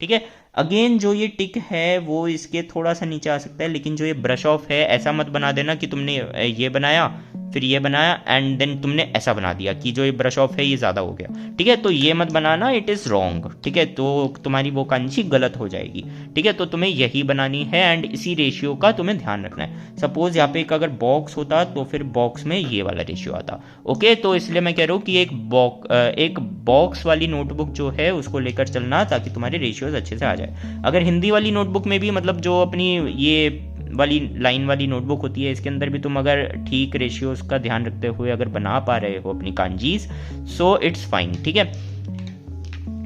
ठीक है। अगेन जो ये टिक है वो इसके थोड़ा सा नीचे आ सकता है, लेकिन जो ये ब्रश ऑफ है ऐसा मत बना देना कि तुमने ये बनाया फिर ये बनाया एंड देन तुमने ऐसा बना दिया कि जो ये ब्रश ऑफ है ये ज़्यादा हो गया, ठीक है। तो ये मत बनाना, इट इज़ रॉन्ग, ठीक है, तो तुम्हारी वो कांजी गलत हो जाएगी, ठीक है। तो तुम्हें यही बनानी है एंड इसी रेशियो का तुम्हें ध्यान रखना है। सपोज यहाँ पे एक अगर बॉक्स होता तो फिर बॉक्स में ये वाला रेशियो आता। ओके, तो इसलिए मैं कह रहा हूँ कि एक बॉक्स वाली नोटबुक जो है उसको लेकर चलना ताकि तुम्हारे रेशियोज अच्छे से आ जाए। अगर हिंदी वाली नोटबुक में भी मतलब जो अपनी ये वाली लाइन वाली नोटबुक होती है इसके अंदर भी तुम अगर ठीक रेशियोज का ध्यान रखते हुए अगर बना पा रहे हो अपनी कांजीज, सो इट्स फाइन, ठीक है।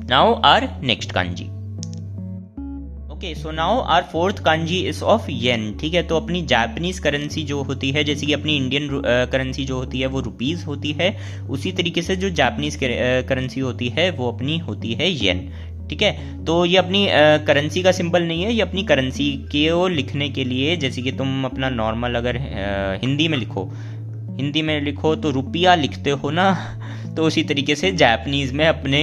Now our next kanji. Okay, so now our fourth kanji is of येन, ठीक है। तो अपनी जापानीज करेंसी जो होती है, जैसे कि अपनी इंडियन करेंसी जो होती है वो रुपीज होती है, उसी तरीके से जो जापानीज करेंसी होती है वो अपनी होती है येन, ठीक है। तो ये अपनी करेंसी का सिंबल नहीं है, ये अपनी करेंसी को लिखने के लिए, जैसे कि तुम अपना नॉर्मल अगर हिंदी में लिखो तो रुपया लिखते हो ना, तो उसी तरीके से जापानीज़ में अपने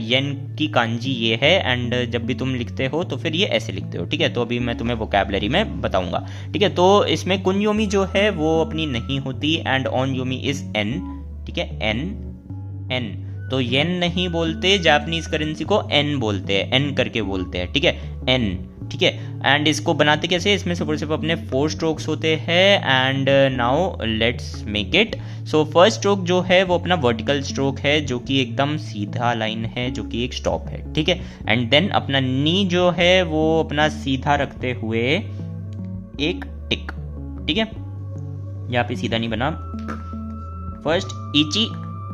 येन की कांजी ये है, एंड जब भी तुम लिखते हो तो फिर ये ऐसे लिखते हो, ठीक है। तो अभी मैं तुम्हें वोकैबुलरी में बताऊंगा, ठीक है। तो इसमें कुंयोमी जो है वो अपनी नहीं होती, एंड ओनयोमी इज एन, ठीक है, एन। तो येन नहीं बोलते, जापानीज करेंसी को एन बोलते हैं, एन करके बोलते हैं, ठीक है, एन, ठीक है। एंड इसको बनाते कैसे, इसमें सिर्फ अपने 4 स्ट्रोक्स होते हैं, and now let's make it. So first stroke जो है वो अपना वर्टिकल स्ट्रोक है जो कि एकदम सीधा लाइन है जो कि एक स्टॉप है, ठीक है। एंड देन अपना नी जो है वो अपना सीधा रखते हुए एक टिक, ठीक है, यहाँ पे सीधा नहीं बना। फर्स्ट इची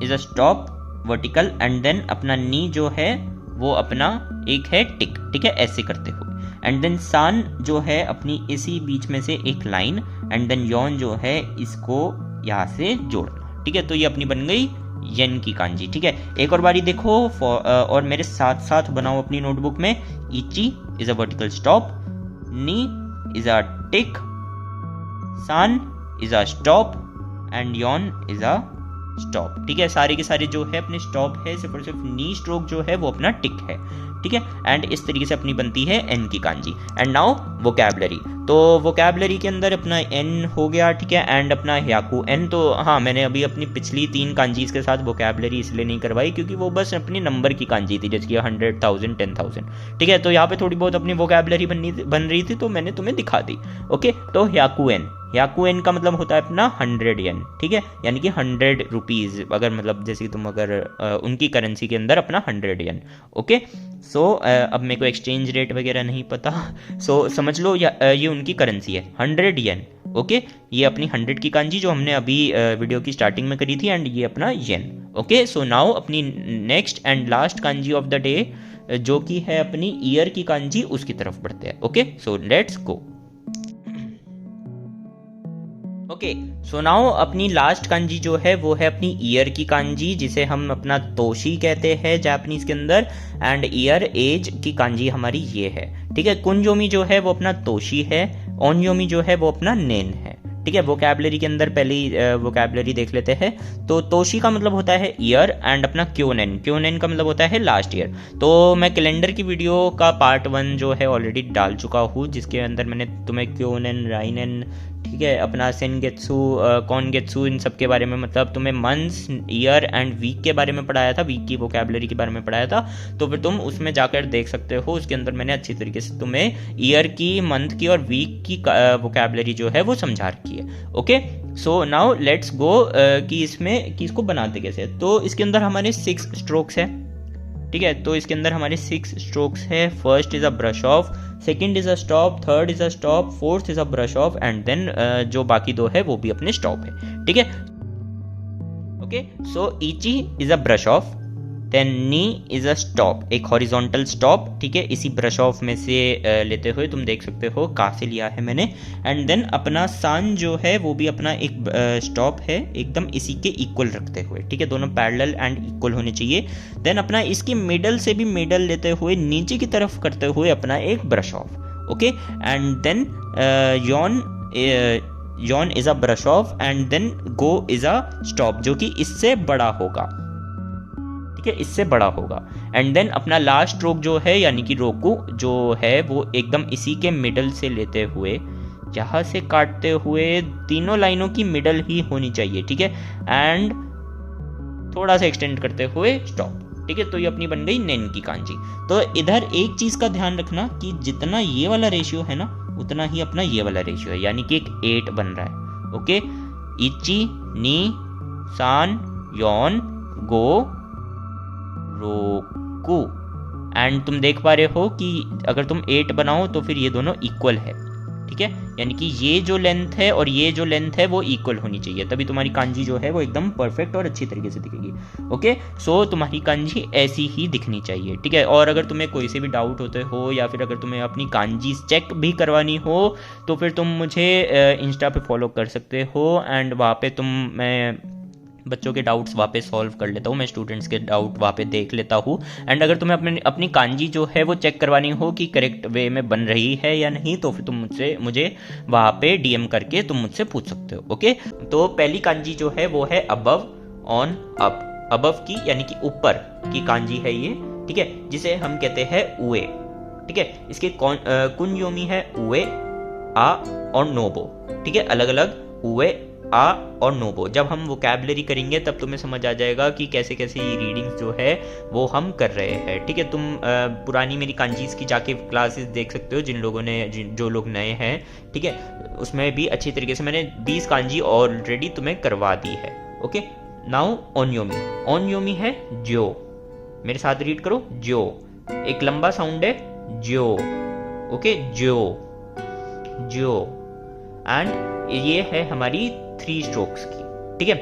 is a stop vertical, and then अपना नी जो है वो अपना एक है टिक, ठीक है, ऐसे करते हुए। एंड देन सान जो है अपनी इसी बीच में से एक लाइन, एंड देन योन जो है इसको यहाँ से जोड़ना, ठीक है। तो ये अपनी बन गई येन की कांजी, ठीक है। एक और बारी देखो और मेरे साथ साथ बनाओ अपनी नोटबुक में। इची इज अ वर्टिकल स्टॉप, नी इज अ टिक, सान इज अ स्टॉप, एंड यॉन इज अ स्टॉप। ठीक है, सारे के सारे जो है अपने स्टॉप है, सिर्फ और सिर्फ नी स्ट्रोक जो है वो अपना टिक है। ठीक है, एंड इस तरीके से अपनी बनती है एन की कांजी। एंड नाउ वोकैबलरी, तो वोकैबलरी के अंदर अपना एन हो गया। ठीक है, एंड अपना ह्याकू एन, तो हाँ मैंने अभी अपनी पिछली 3 कांजीज के साथ वोकैबलरी इसलिए नहीं करवाई क्योंकि वो बस अपनी नंबर की कांजी थी, जैसे कि 100,000 10,000। ठीक है, तो यहाँ पे थोड़ी बहुत अपनी वोकैबलरी बन रही थी तो मैंने तुम्हें दिखा दी। ओके, तो ह्याकू एन का मतलब होता है अपना 100 येन। ठीक है, यानी कि 100 रुपीज़, अगर मतलब जैसे कि तुम अगर उनकी करेंसी के अंदर अपना 100 येन। ओके, सो अब मेरे को एक्सचेंज रेट वगैरह नहीं पता, सो समझ लो ये उनकी करेंसी है 100 येन। ओके, ये अपनी 100 की कांजी जो हमने अभी वीडियो की स्टार्टिंग में करी थी, एंड ये अपना येन। ओके, सो नाउ अपनी next and last kanji of the day जो कि है अपनी ईयर की कांजी, उसकी तरफ बढ़ते हैं। ओके, सो लेट्स गो। ओके, सो नाउ अपनी लास्ट कांजी जो है वो है अपनी ईयर की कांजी, जिसे हम अपना तोशी कहते हैं जापानीज के अंदर। एंड ईयर एज की कांजी हमारी ये है। ठीक है, कुंजोमी जो है वो अपना तोशी है, ओनयोमी जो है वो अपना नेन है। ठीक है, वोकैबलरी के अंदर पहली वोकैबलरी देख लेते हैं। तो तोशी का मतलब होता है ईयर, एंड अपना क्योनेन का मतलब होता है लास्ट ईयर। तो मैं कैलेंडर की वीडियो का पार्ट 1 जो है ऑलरेडी डाल चुका हूँ, जिसके अंदर मैंने तुम्हें क्योनेन, राइनेन, ठीक है, अपना सेनगेत्सु, कॉनगेत्सु, इन सब के बारे में, मतलब तुम्हें मंथ्स, ईयर एंड वीक के बारे में पढ़ाया था, वीक की वोकैबलरी के बारे में पढ़ाया था। तो फिर तुम उसमें जाकर देख सकते हो, उसके अंदर मैंने अच्छी तरीके से तुम्हें ईयर की, मंथ की और वीक की वोकैबलरी जो है वो समझा रखी है। ओके, सो नाउ लेट्स गो कि इसको बनाते कैसे। तो इसके अंदर हमारे 6 स्ट्रोक्स है। ठीक है, तो इसके अंदर हमारे 6 स्ट्रोक्स है। First is a brush off, second is a stop, third is a stop, fourth is a brush off, and then जो बाकी 2 है वो भी अपने स्टॉप है। ठीक है, ओके, सो इची is a brush off, then knee is a stop, एक हॉरिजॉन्टल स्टॉप। ठीक है, इसी ब्रश ऑफ में से लेते हुए तुम देख सकते हो कहाँ से लिया है मैंने। एंड देन अपना सान जो है वो भी अपना एक स्टॉप है, एकदम इसी के इक्वल रखते हुए। ठीक है, दोनों पैरेलल एंड इक्वल होने चाहिए। देन अपना इसकी मिडल से भी मिडल लेते हुए नीचे की तरफ करते हुए अपना एक brush off. Okay, and then यॉन is a brush off, and then गो इज अ स्टॉप जो कि इससे बड़ा होगा। ठीक है, इससे बड़ा होगा। एंड देन अपना लास्ट स्ट्रोक जो है यानी कि रोकू जो है वो एकदम इसी के मिडल से लेते हुए, यहाँ से काटते हुए, तीनों लाइनों की मिडल ही होनी चाहिए। ठीक है, एंड थोड़ा सा एक्सटेंड करते हुए स्टॉप। ठीक है, तो ये अपनी बन गई नेन की कांजी। तो इधर एक चीज का ध्यान रखना कि जितना ये वाला रेशियो है ना, उतना ही अपना ये वाला रेशियो है, यानी कि एक 8 बन रहा है। ओके, इची, नी, सान, योन, गो, रोकू। एंड तुम देख पा रहे हो कि अगर तुम 8 बनाओ तो फिर ये दोनों इक्वल है। ठीक है, यानी कि ये जो लेंथ है और ये जो लेंथ है वो इक्वल होनी चाहिए, तभी तुम्हारी कांजी जो है वो एकदम परफेक्ट और अच्छी तरीके से दिखेगी। ओके, सो तुम्हारी कांजी ऐसी ही दिखनी चाहिए। ठीक है, और अगर तुम्हें कोई से भी डाउट होते हो या फिर अगर तुम्हें अपनी कांजी चेक भी करवानी हो तो फिर तुम मुझे इंस्टा पे फॉलो कर सकते हो, एंड वहाँ पे मैं बच्चों के डाउट्स वहाँ पे सॉल्व कर लेता हूँ, मैं स्टूडेंट्स के डाउट वहाँ पे देख लेता हूँ। एंड अगर तुम्हें अपनी कांजी जो है वो चेक करवानी हो कि करेक्ट वे में बन रही है या नहीं, तो फिर तुम मुझे वहाँ पे डीएम करके तुम मुझसे पूछ सकते हो। ओके, तो पहली कांजी जो है वो है अबव ऑन अप, अबव की यानी कि ऊपर की कांजी है ये। ठीक है, जिसे हम कहते हैं उए। ठीक है, इसके कुंयोमी है उए, आ और नोबो। ठीक है, अलग अलग उए, आ और नोबो। जब हम वोकैबलरी करेंगे तब तुम्हें समझ आ जाएगा कि कैसे कैसे ये रीडिंग्स जो है वो हम कर रहे हैं। ठीक है, तुम पुरानी मेरी कांजीज की जाके क्लासेस देख सकते हो, जो लोग नए हैं। ठीक है, उसमें भी अच्छी तरीके से मैंने 20 कांजी ऑलरेडी तुम्हें करवा दी है। Okay, now ओनयोमी। ओनयोमी है ज्यो, मेरे साथ रीड करो, ज्यो। एक लंबा साउंड है ज्यो। ओके, ज्यो, ज्यो। एंड ये है हमारी 3 स्ट्रोक्स की। ठीक है,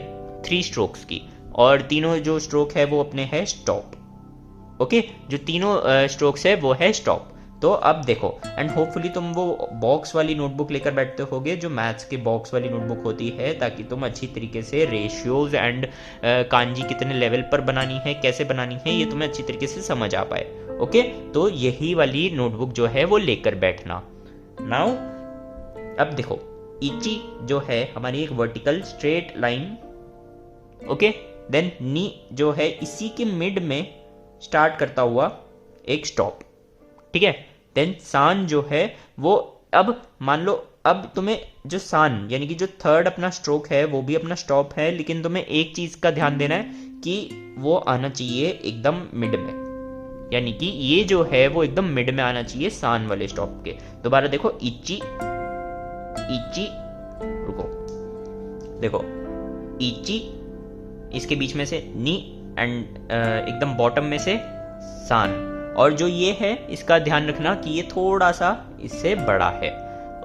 3 स्ट्रोक्स की, और तीनों जो स्ट्रोक है वो अपने है स्टॉप। ओके, जो तीनों स्ट्रोक्स है वो है स्टॉप। तो अब देखो, एंड होपफुली तुम वो बॉक्स वाली नोटबुक लेकर बैठते होगे जो मैथ्स के बॉक्स वाली नोटबुक होती है, ताकि तुम अच्छी तरीके से रेशियोज एंड कांजी कितने लेवल पर बनानी है, कैसे बनानी है, ये तुम्हें अच्छी तरीके से समझ आ पाए। ओके, तो यही वाली नोटबुक जो है वो लेकर बैठना। नाउ अब देखो, इची जो है हमारी एक vertical straight line, okay. Then नी जो है इसी के मिड में स्टार्ट करता हुआ एक स्टॉप, ठीक है। देन सान जो है वो, अब मान लो अब तुम्हें जो सान यानी कि जो थर्ड अपना स्ट्रोक है वो भी अपना स्टॉप है, लेकिन तुम्हें एक चीज का ध्यान देना है कि वो आना चाहिए एकदम मिड में, यानी कि ये जो है वो एकदम मिड में आना चाहिए सान वाले स्टॉप के। दोबारा देखो, इची इची, रुको देखो, इची, इसके बीच में से नी एंड एकदम बॉटम में से सान, और जो ये है इसका ध्यान रखना कि ये थोड़ा सा इससे बड़ा है,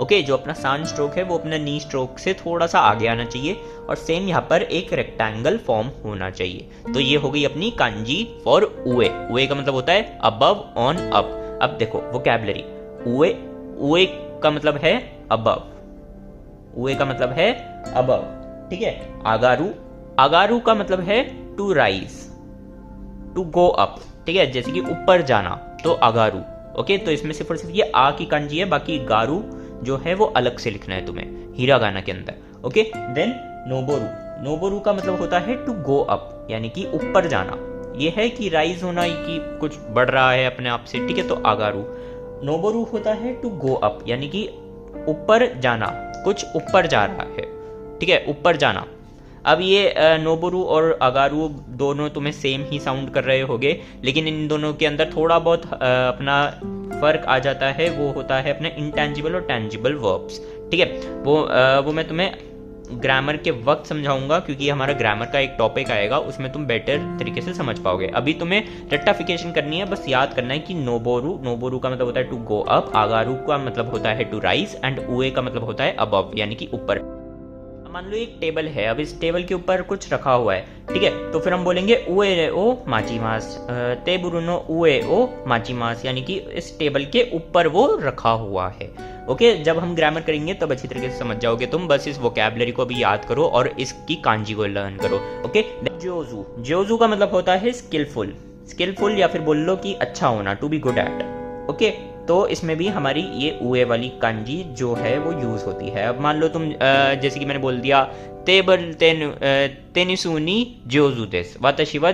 ओके। जो अपना सान स्ट्रोक है वो अपना नी स्ट्रोक से थोड़ा सा आगे आना चाहिए, और सेम यहाँ पर एक रेक्टेंगल फॉर्म होना चाहिए। तो ये हो गई अपनी कांजी फॉर उए। उए का मतलब होता है अबव, ऑन, अप। अब देखो वोकैबुलरी, उए, उए का मतलब है अबव, उए का मतलब है अबव, ठीक है। आगारू, आगारू का मतलब है to raise, to go up, ठीक है, जैसे कि ऊपर जाना, तो आगारू, ओके। तो इसमें सिर्फ और सिर्फ ये आ की कांजी है, बाकी गारू जो है वो अलग से लिखना है तुम्हें हिरागाना के अंदर, ओके। देन नोबोरू, नोबोरू का मतलब होता है टू गो अप, यानी कि ऊपर जाना। ये है कि राइज होना, कि कुछ बढ़ रहा है अपने आप से, ठीक है, तो आगारू। नोबोरू होता है टू गो अप, यानी कि ऊपर जाना, कुछ ऊपर जा रहा है, ठीक है, ऊपर जाना। अब ये नोबोरू और अगारू दोनों तुम्हें सेम ही साउंड कर रहे होगे, लेकिन इन दोनों के अंदर थोड़ा बहुत अपना फर्क आ जाता है, वो होता है अपने इंटेंजिबल और टेंजिबल वर्ब्स, ठीक है। वो मैं तुम्हें ग्रामर के वक्त समझाऊंगा, क्योंकि हमारा ग्रामर का एक टॉपिक आएगा, उसमें तुम बेटर तरीके से समझ पाओगे। अभी तुम्हें रेक्टिफिकेशन करनी है, बस याद करना है कि नोबोरू, नोबोरू का मतलब होता है टू गो अप, आगारू का मतलब होता है टू राइज, एंड उए का मतलब होता है अबव, यानी कि ऊपर। मान लो एक टेबल है, अब इस टेबल के ऊपर कुछ रखा हुआ है, ठीक है, तो फिर हम बोलेंगे उए रे ओ माचिमास, तेबुरुनो उए ओ माचिमास, यानी कि इस टेबल के ऊपर वो रखा हुआ है, ओके। जब हम ग्रामर करेंगे तब अच्छी तरीके से समझ जाओगे तुम, बस इस वोकैबुलरी को भी याद करो और इसकी कांजी को लर्न करो, ओके। जोजू, जोजू का मतलब होता है स्किलफुल, स्किलफुल या फिर बोल लो कि अच्छा होना, to be good at, okay. तो इसमें भी हमारी ये उए वाली कांजी जो है वो यूज होती है। अब मान लो तुम जैसे कि मैंने बोल दिया तेबल तेनिसुनी जोजू देस, वाताशी वा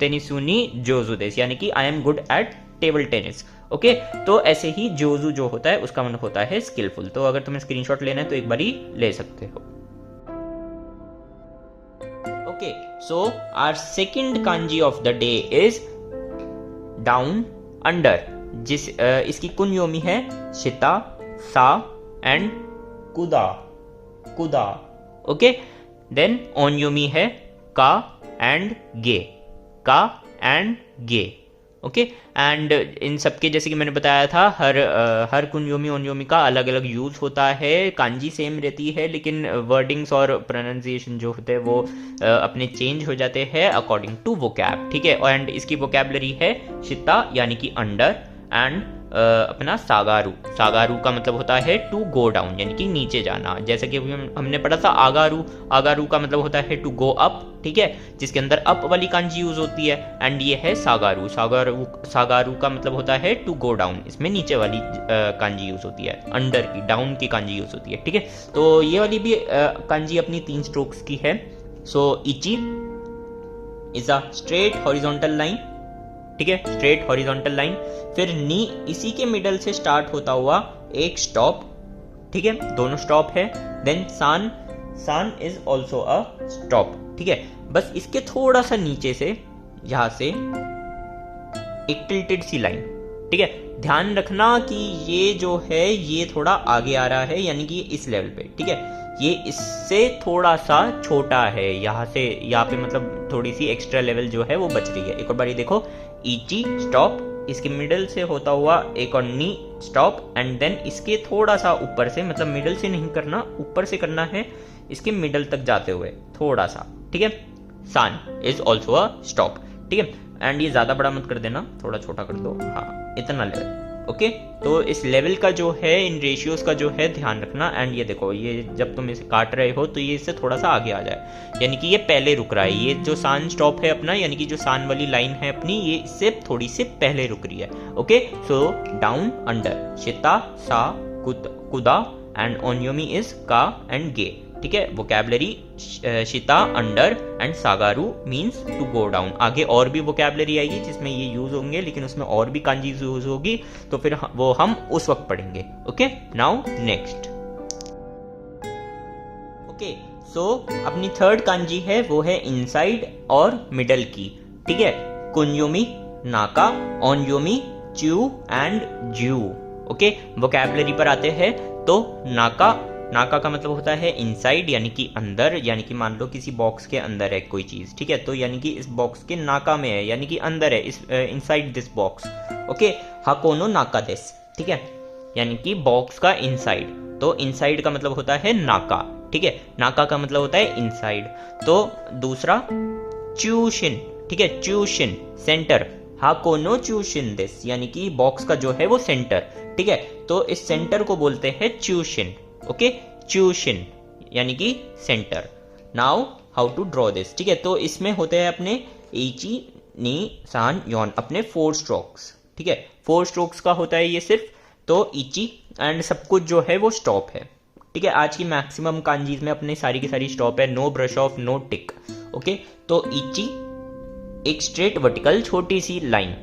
तेनिसुनी जोजू देस, यानी कि I am good at table tennis, okay. तो ऐसे ही जोजू जो होता है उसका मतलब होता है स्किलफुल। तो अगर तुम्हें स्क्रीनशॉट लेना है तो एक बारी ले सकते हो, okay. So our second kanji of the day is down under, जिस इसकी कुनयोमी है शिता, सा एंड कुदा, कुदा, ओके। देन ओनयोमी है का एंड गे, का एंड गे, ओके। एंड इन सबके जैसे कि मैंने बताया था, हर कुनयोमी ओनयोमी का अलग अलग यूज होता है, कांजी सेम रहती है, लेकिन वर्डिंग्स और प्रोनाउंसिएशन जो होते हैं वो अपने चेंज हो जाते हैं अकॉर्डिंग टू वोकैब, ठीक है। एंड इसकी वोकैबुलरी है शिता यानी कि अंडर, एंड अपना सागारू, सागारू का मतलब होता है टू गो डाउन, यानी कि नीचे जाना। जैसे कि हमने पढ़ा था आगारू, आगारू का मतलब होता है टू गो अप, ठीक है, जिसके अंदर अप वाली कांजी यूज होती है। एंड ये है सागारू, सागारू, सागारू का मतलब होता है टू गो डाउन, इसमें नीचे वाली कांजी यूज होती है, अंडर की, डाउन की कांजी यूज होती है, ठीक है। तो ये वाली भी कांजी अपनी 3 स्ट्रोक्स की है। सो इची is a straight horizontal line, ठीक है, स्ट्रेट हॉरिजॉन्टल लाइन। फिर नी इसी के मिडल से स्टार्ट होता हुआ एक स्टॉप, ठीक है, दोनों स्टॉप है। देन सान, सान इज ऑल्सो अ स्टॉप, ठीक है। बस इसके थोड़ा सा नीचे से यहां से एक टिल्टेड सी लाइन, ठीक है। ध्यान रखना कि ये जो है ये थोड़ा आगे आ रहा है, यानी कि इस लेवल पे, ठीक है, ये इससे थोड़ा सा छोटा है, यहाँ से यहाँ पे मतलब थोड़ी सी एक्स्ट्रा लेवल जो है वो बच रही है। एक और बारी देखो, इची स्टॉप, इसके मिडल से होता हुआ एक और नी स्टॉप, एंड देन इसके थोड़ा सा ऊपर से, मतलब मिडल से नहीं करना, ऊपर से करना है, इसके मिडल तक जाते हुए थोड़ा सा, ठीक है। सान इज ऑल्सो अ स्टॉप, ठीक है। एंड ये ज्यादा बड़ा मत कर देना, थोड़ा छोटा कर दो, हाँ, इतना लेवल, ओके। तो इस लेवल का जो है, इन रेशियोज का जो है ध्यान रखना। एंड ये देखो, ये जब तुम इसे काट रहे हो तो ये इससे थोड़ा सा आगे आ जाए, यानी कि ये पहले रुक रहा है। ये जो सान स्टॉप है अपना, यानी कि जो सान वाली लाइन है अपनी, ये इससे थोड़ी सी पहले रुक रही है, ओके। सो डाउन अंडर, शिता, सा, कुदा, एंड ओनयोमी इज का एंड गे, ठीक है। वोकैबलरी शिता अंडर एंड सागारू मीन्स टू गो डाउन। आगे और भी वोकैबलरी आएगी जिसमें ये यूज होंगे, लेकिन उसमें और भी कांजी यूज होगी, तो फिर वो हम उस वक्त पढ़ेंगे। Okay, now next. ओके, सो अपनी थर्ड कांजी है वो है इनसाइड और मिडल की, ठीक है। कुन्योमी नाका, ओनयोमी च्यू एंड ज्यू। ओके, वोकैबलरी पर आते हैं तो नाका, नाका का मतलब होता है इनसाइड यानी कि अंदर, यानी कि मान लो किसी बॉक्स के अंदर है कोई चीज, ठीक है, तो यानी कि इस बॉक्स के नाका में है, यानी कि अंदर है, इस इनसाइड दिस बॉक्स। ओके, हाकोनो नाका देस, ठीक है, यानी कि बॉक्स का इनसाइड। तो इनसाइड का मतलब होता है नाका, ठीक है, नाका का मतलब होता है इनसाइड। तो दूसरा च्यूशिन, ठीक है, च्यूशिन सेंटर, हाकोनो च्यूशिन दिस, यानी कि बॉक्स का जो है वो सेंटर, ठीक है, तो इस सेंटर को बोलते हैं च्यूशिन। ओके, च्यूशिन यानी कि centre. Now how to draw this, ठीक है, तो इसमें होते हैं अपने इची नी सान योन, अपने 4 स्ट्रोक्स, ठीक है, 4 स्ट्रोक्स का होता है ये सिर्फ। तो इची एंड सब कुछ जो है वो स्टॉप है, ठीक है। आज की मैक्सिमम कांजीज में अपने सारी की सारी स्टॉप है, no brush off, no tick. Okay, तो इची एक स्ट्रेट वर्टिकल छोटी सी लाइन,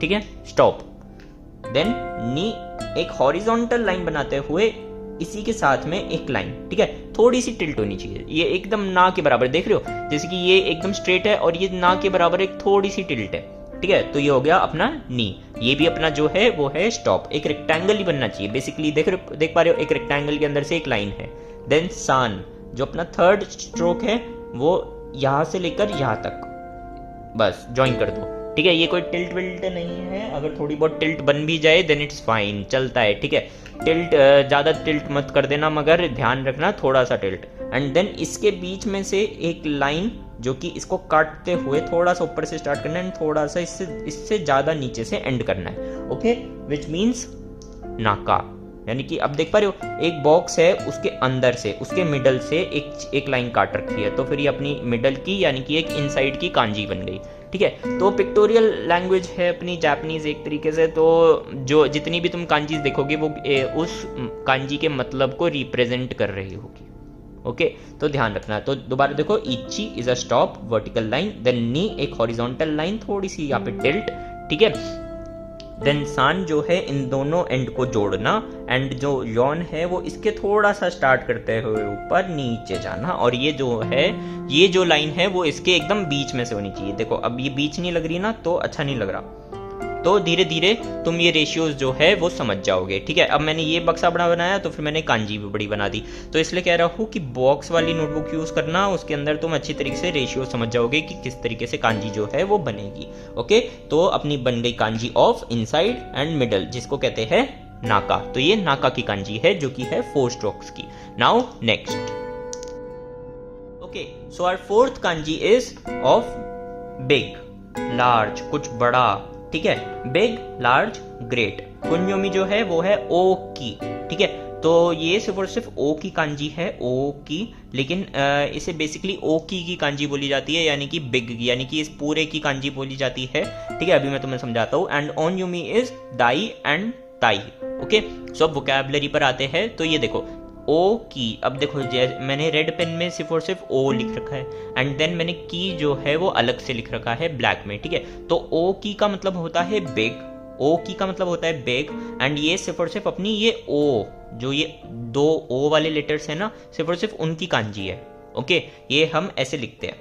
ठीक है, स्टॉप। देन नी एक हॉरिजॉन्टल लाइन बनाते हुए इसी के साथ में एक लाइन, ठीक है, थोड़ी सी टिल्ट होनी चाहिए, ये एकदम ना के बराबर, देख रहे हो, जैसे कि ये एकदम स्ट्रेट है और ये ना के बराबर एक थोड़ी सी टिल्ट है, ठीक है, तो ये हो गया अपना नी। ये भी अपना जो है वो है स्टॉप, एक रेक्टेंगल ही बनना चाहिए बेसिकली, देख पा रहे हो, एक रेक्टेंगल के अंदर से एक लाइन है। देन सान, जो अपना थर्ड स्ट्रोक है वो यहां से लेकर यहां तक बस ज्वाइन कर दो, ठीक है, ये कोई टिल्ट विल्ट नहीं है, अगर थोड़ी बहुत टिल्ट बन भी जाए देन इट्स फाइन, चलता है, ठीक है। टिल्ट ज़्यादा टिल्ट मत कर देना, मगर ध्यान रखना थोड़ा सा टिल्ट। एंड देन इसके बीच में से एक लाइन जो कि इसको काटते हुए थोड़ा सा ऊपर से स्टार्ट करना है, थोड़ा सा इससे ज़्यादा नीचे से एंड करना है। ओके, विच मीन्स नाका, यानी कि अब देख पा रहे हो, एक बॉक्स है, उसके अंदर से, उसके मिडल से एक लाइन काट रखी है, तो फिर ये अपनी मिडल की यानी कि एक इनसाइड की कांजी बन गई, ठीक है। तो पिक्टोरियल लैंग्वेज है अपनी जापानीज एक तरीके से, तो जो जितनी भी तुम कांजीज देखोगे वो उस कांजी के मतलब को रिप्रेजेंट कर रही होगी। ओके, तो ध्यान रखना। तो दोबारा देखो, H is a stop vertical line, then नी एक हॉरिजॉन्टल लाइन थोड़ी सी यहाँ पे टिल्ट, ठीक है। देन सान जो है इन दोनों एंड को जोड़ना, एंड जो यौन है वो इसके थोड़ा सा स्टार्ट करते हुए ऊपर नीचे जाना, और ये जो है, ये जो लाइन है वो इसके एकदम बीच में से होनी चाहिए। देखो अब ये बीच नहीं लग रही ना, तो अच्छा नहीं लग रहा, तो धीरे धीरे तुम ये रेशियोज जो है वो समझ जाओगे, ठीक है। अब मैंने ये बक्सा बड़ा बनाया तो फिर मैंने कांजी भी बड़ी बना दी, तो इसलिए कह रहा हूँ कि बॉक्स वाली नोटबुक यूज करना, उसके अंदर तुम अच्छी तरीके से रेशियो समझ जाओगे कि किस तरीके से कांजी जो है वो बनेगी। ओके, तो अपनी बन गई kanji of inside and middle, जिसको कहते हैं नाका। तो ये नाका की कांजी है जो कि है 4 स्ट्रोक्स की। Now next. Okay, so our fourth kanji is of big, large, कुछ बड़ा, ठीक है, बिग, लार्ज, ग्रेट। कुन्योमी जो है वो है ओ की, ठीक है, तो ये सिर्फ और सिर्फ ओ की कांजी है, ओ की, लेकिन इसे बेसिकली ओ की कांजी बोली जाती है, यानी कि बिग, यानी कि इस पूरे की कांजी बोली जाती है, ठीक है। अभी मैं तुम्हें समझाता हूँ। एंड ओनयोमी इज दाई एंड ताई। ओके, सो अब वोकैबुलरी पर आते हैं, तो ये देखो ओ की, अब देखो मैंने रेड पेन में सिर्फ और सिर्फ ओ लिख रखा है, एंड देन मैंने की जो है वो अलग से लिख रखा है ब्लैक में, ठीक है। तो ओ की का मतलब होता है बिग, ओ की का मतलब होता है बिग, एंड ये सिर्फ और सिर्फ अपनी ये ओ, जो ये 2 ओ वाले लेटर्स है ना, सिर्फ और सिर्फ उनकी कांजी है। ओके, ये हम ऐसे लिखते हैं,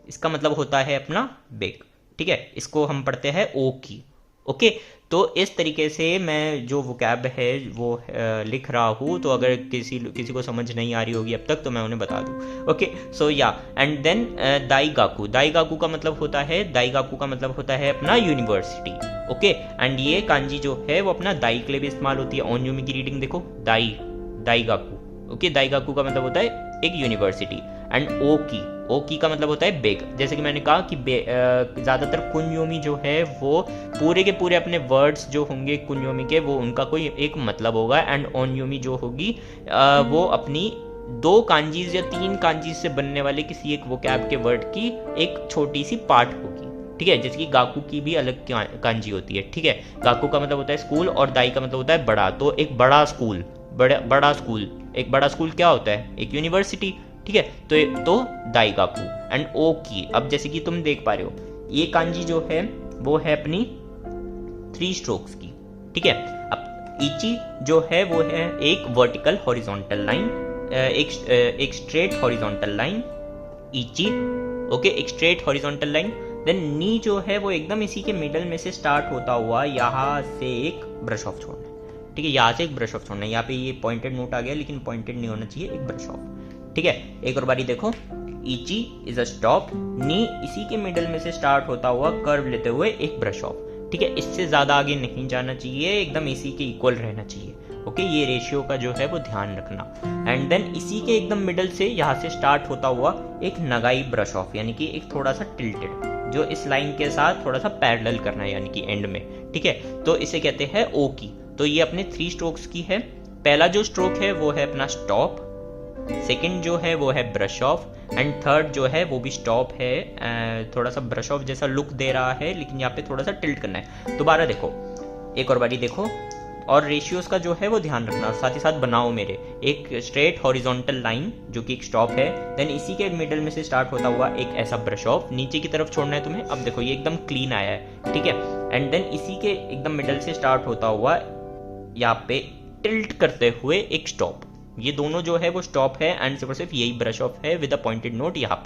इसका मतलब होता है अपना बिग, ठीक है, इसको हम पढ़ते हैं ओ की। ओके, तो इस तरीके से मैं जो वोकैब है वो लिख रहा हूँ, तो अगर किसी को समझ नहीं आ रही होगी अब तक तो मैं उन्हें बता दूँ। ओके, सो या, एंड देन दाईगाकू, दाईगाकू का मतलब होता है, दाईगाकू का मतलब होता है अपना यूनिवर्सिटी। ओके, एंड ये कांजी जो है वो अपना दाई के लिए भी इस्तेमाल होती है। ओनयोमी की रीडिंग देखो, दाई, दाईगाकू। ओके, दाईगाकू का मतलब होता है एक यूनिवर्सिटी। एंड ओ की का मतलब होता है बिग, जैसे कि मैंने कहा कि ज़्यादातर कुन्योमी जो है वो पूरे के पूरे अपने वर्ड्स जो होंगे कुन्योमी के, वो उनका कोई एक मतलब होगा, एंड ओनयोमी जो होगी वो अपनी 2 कांजीज या 3 कांजीज से बनने वाले किसी एक वोकैब के वर्ड की एक छोटी सी पार्ट होगी, ठीक है, जैसे कि गाकू की भी अलग कांजी होती है। ठीक है, गाकू का मतलब होता है स्कूल और दाई का मतलब होता है बड़ा। तो एक बड़ा स्कूल, बड़ा स्कूल, एक बड़ा स्कूल क्या होता है? एक यूनिवर्सिटी। ठीक है, तो दाई गाकू। एंड ओ की, अब जैसे कि तुम देख पा रहे हो ये कांजी जो है वो है अपनी 3 स्ट्रोक्स की। ठीक है, अब इची जो है वो है एक वर्टिकल हॉरिजॉन्टल लाइन, एक स्ट्रेट हॉरिजॉन्टल लाइन, इची। ओके, एक स्ट्रेट हॉरिजॉन्टल लाइन। देन नी जो है वो एकदम इसी के मिडल में से स्टार्ट होता हुआ यहाँ से एक ब्रश ऑफ छोड़ना है। ठीक है, यहाँ से एक ब्रश ऑफ छोड़ना है। यहाँ पे ये पॉइंटेड नोट आ गया, लेकिन पॉइंटेड नहीं होना चाहिए, एक ब्रश ऑफ। ठीक है, एक और बारी देखो, इची इज अ स्टॉप, नी इसी के मिडल में से स्टार्ट होता हुआ कर्व लेते हुए एक ब्रश ऑफ। ठीक है, इससे ज्यादा आगे नहीं जाना चाहिए, एकदम इसी के इक्वल रहना चाहिए। ओके, ये रेशियो का जो है वो ध्यान रखना। एंड देन इसी के एकदम मिडल से यहाँ से स्टार्ट होता हुआ एक नगाई ब्रश ऑफ, यानी कि एक थोड़ा सा टिल्टेड, जो इस लाइन के साथ थोड़ा सा पैरेलल करना है, यानी कि एंड में। ठीक है, तो इसे कहते हैं ओ की। तो ये अपने 3 स्ट्रोक्स की है। पहला जो स्ट्रोक है वो है अपना स्टॉप, सेकंड जो है वो है ब्रश ऑफ, एंड थर्ड जो है वो भी स्टॉप है। थोड़ा सा ब्रश ऑफ जैसा लुक दे रहा है, लेकिन यहाँ पे थोड़ा सा टिल्ट करना है। दोबारा देखो, एक और बारी देखो, और रेशियोज का जो है वो ध्यान रखना, साथ ही साथ बनाओ मेरे एक स्ट्रेट हॉरिजॉन्टल लाइन जो कि एक स्टॉप है। देन इसी के मिडल में से स्टार्ट होता हुआ एक ऐसा ब्रश ऑफ नीचे की तरफ छोड़ना है तुम्हें। अब देखो ये एकदम क्लीन आया है। ठीक है, एंड देन इसी के एकदम मिडल से स्टार्ट होता हुआ यहाँ पे टिल्ट करते हुए एक स्टॉप। ये दोनों जो है वो स्टॉप है, एंड सिर्फ यही ब्रश ऑफ है विद अ पॉइंटेड नोट। यहाँ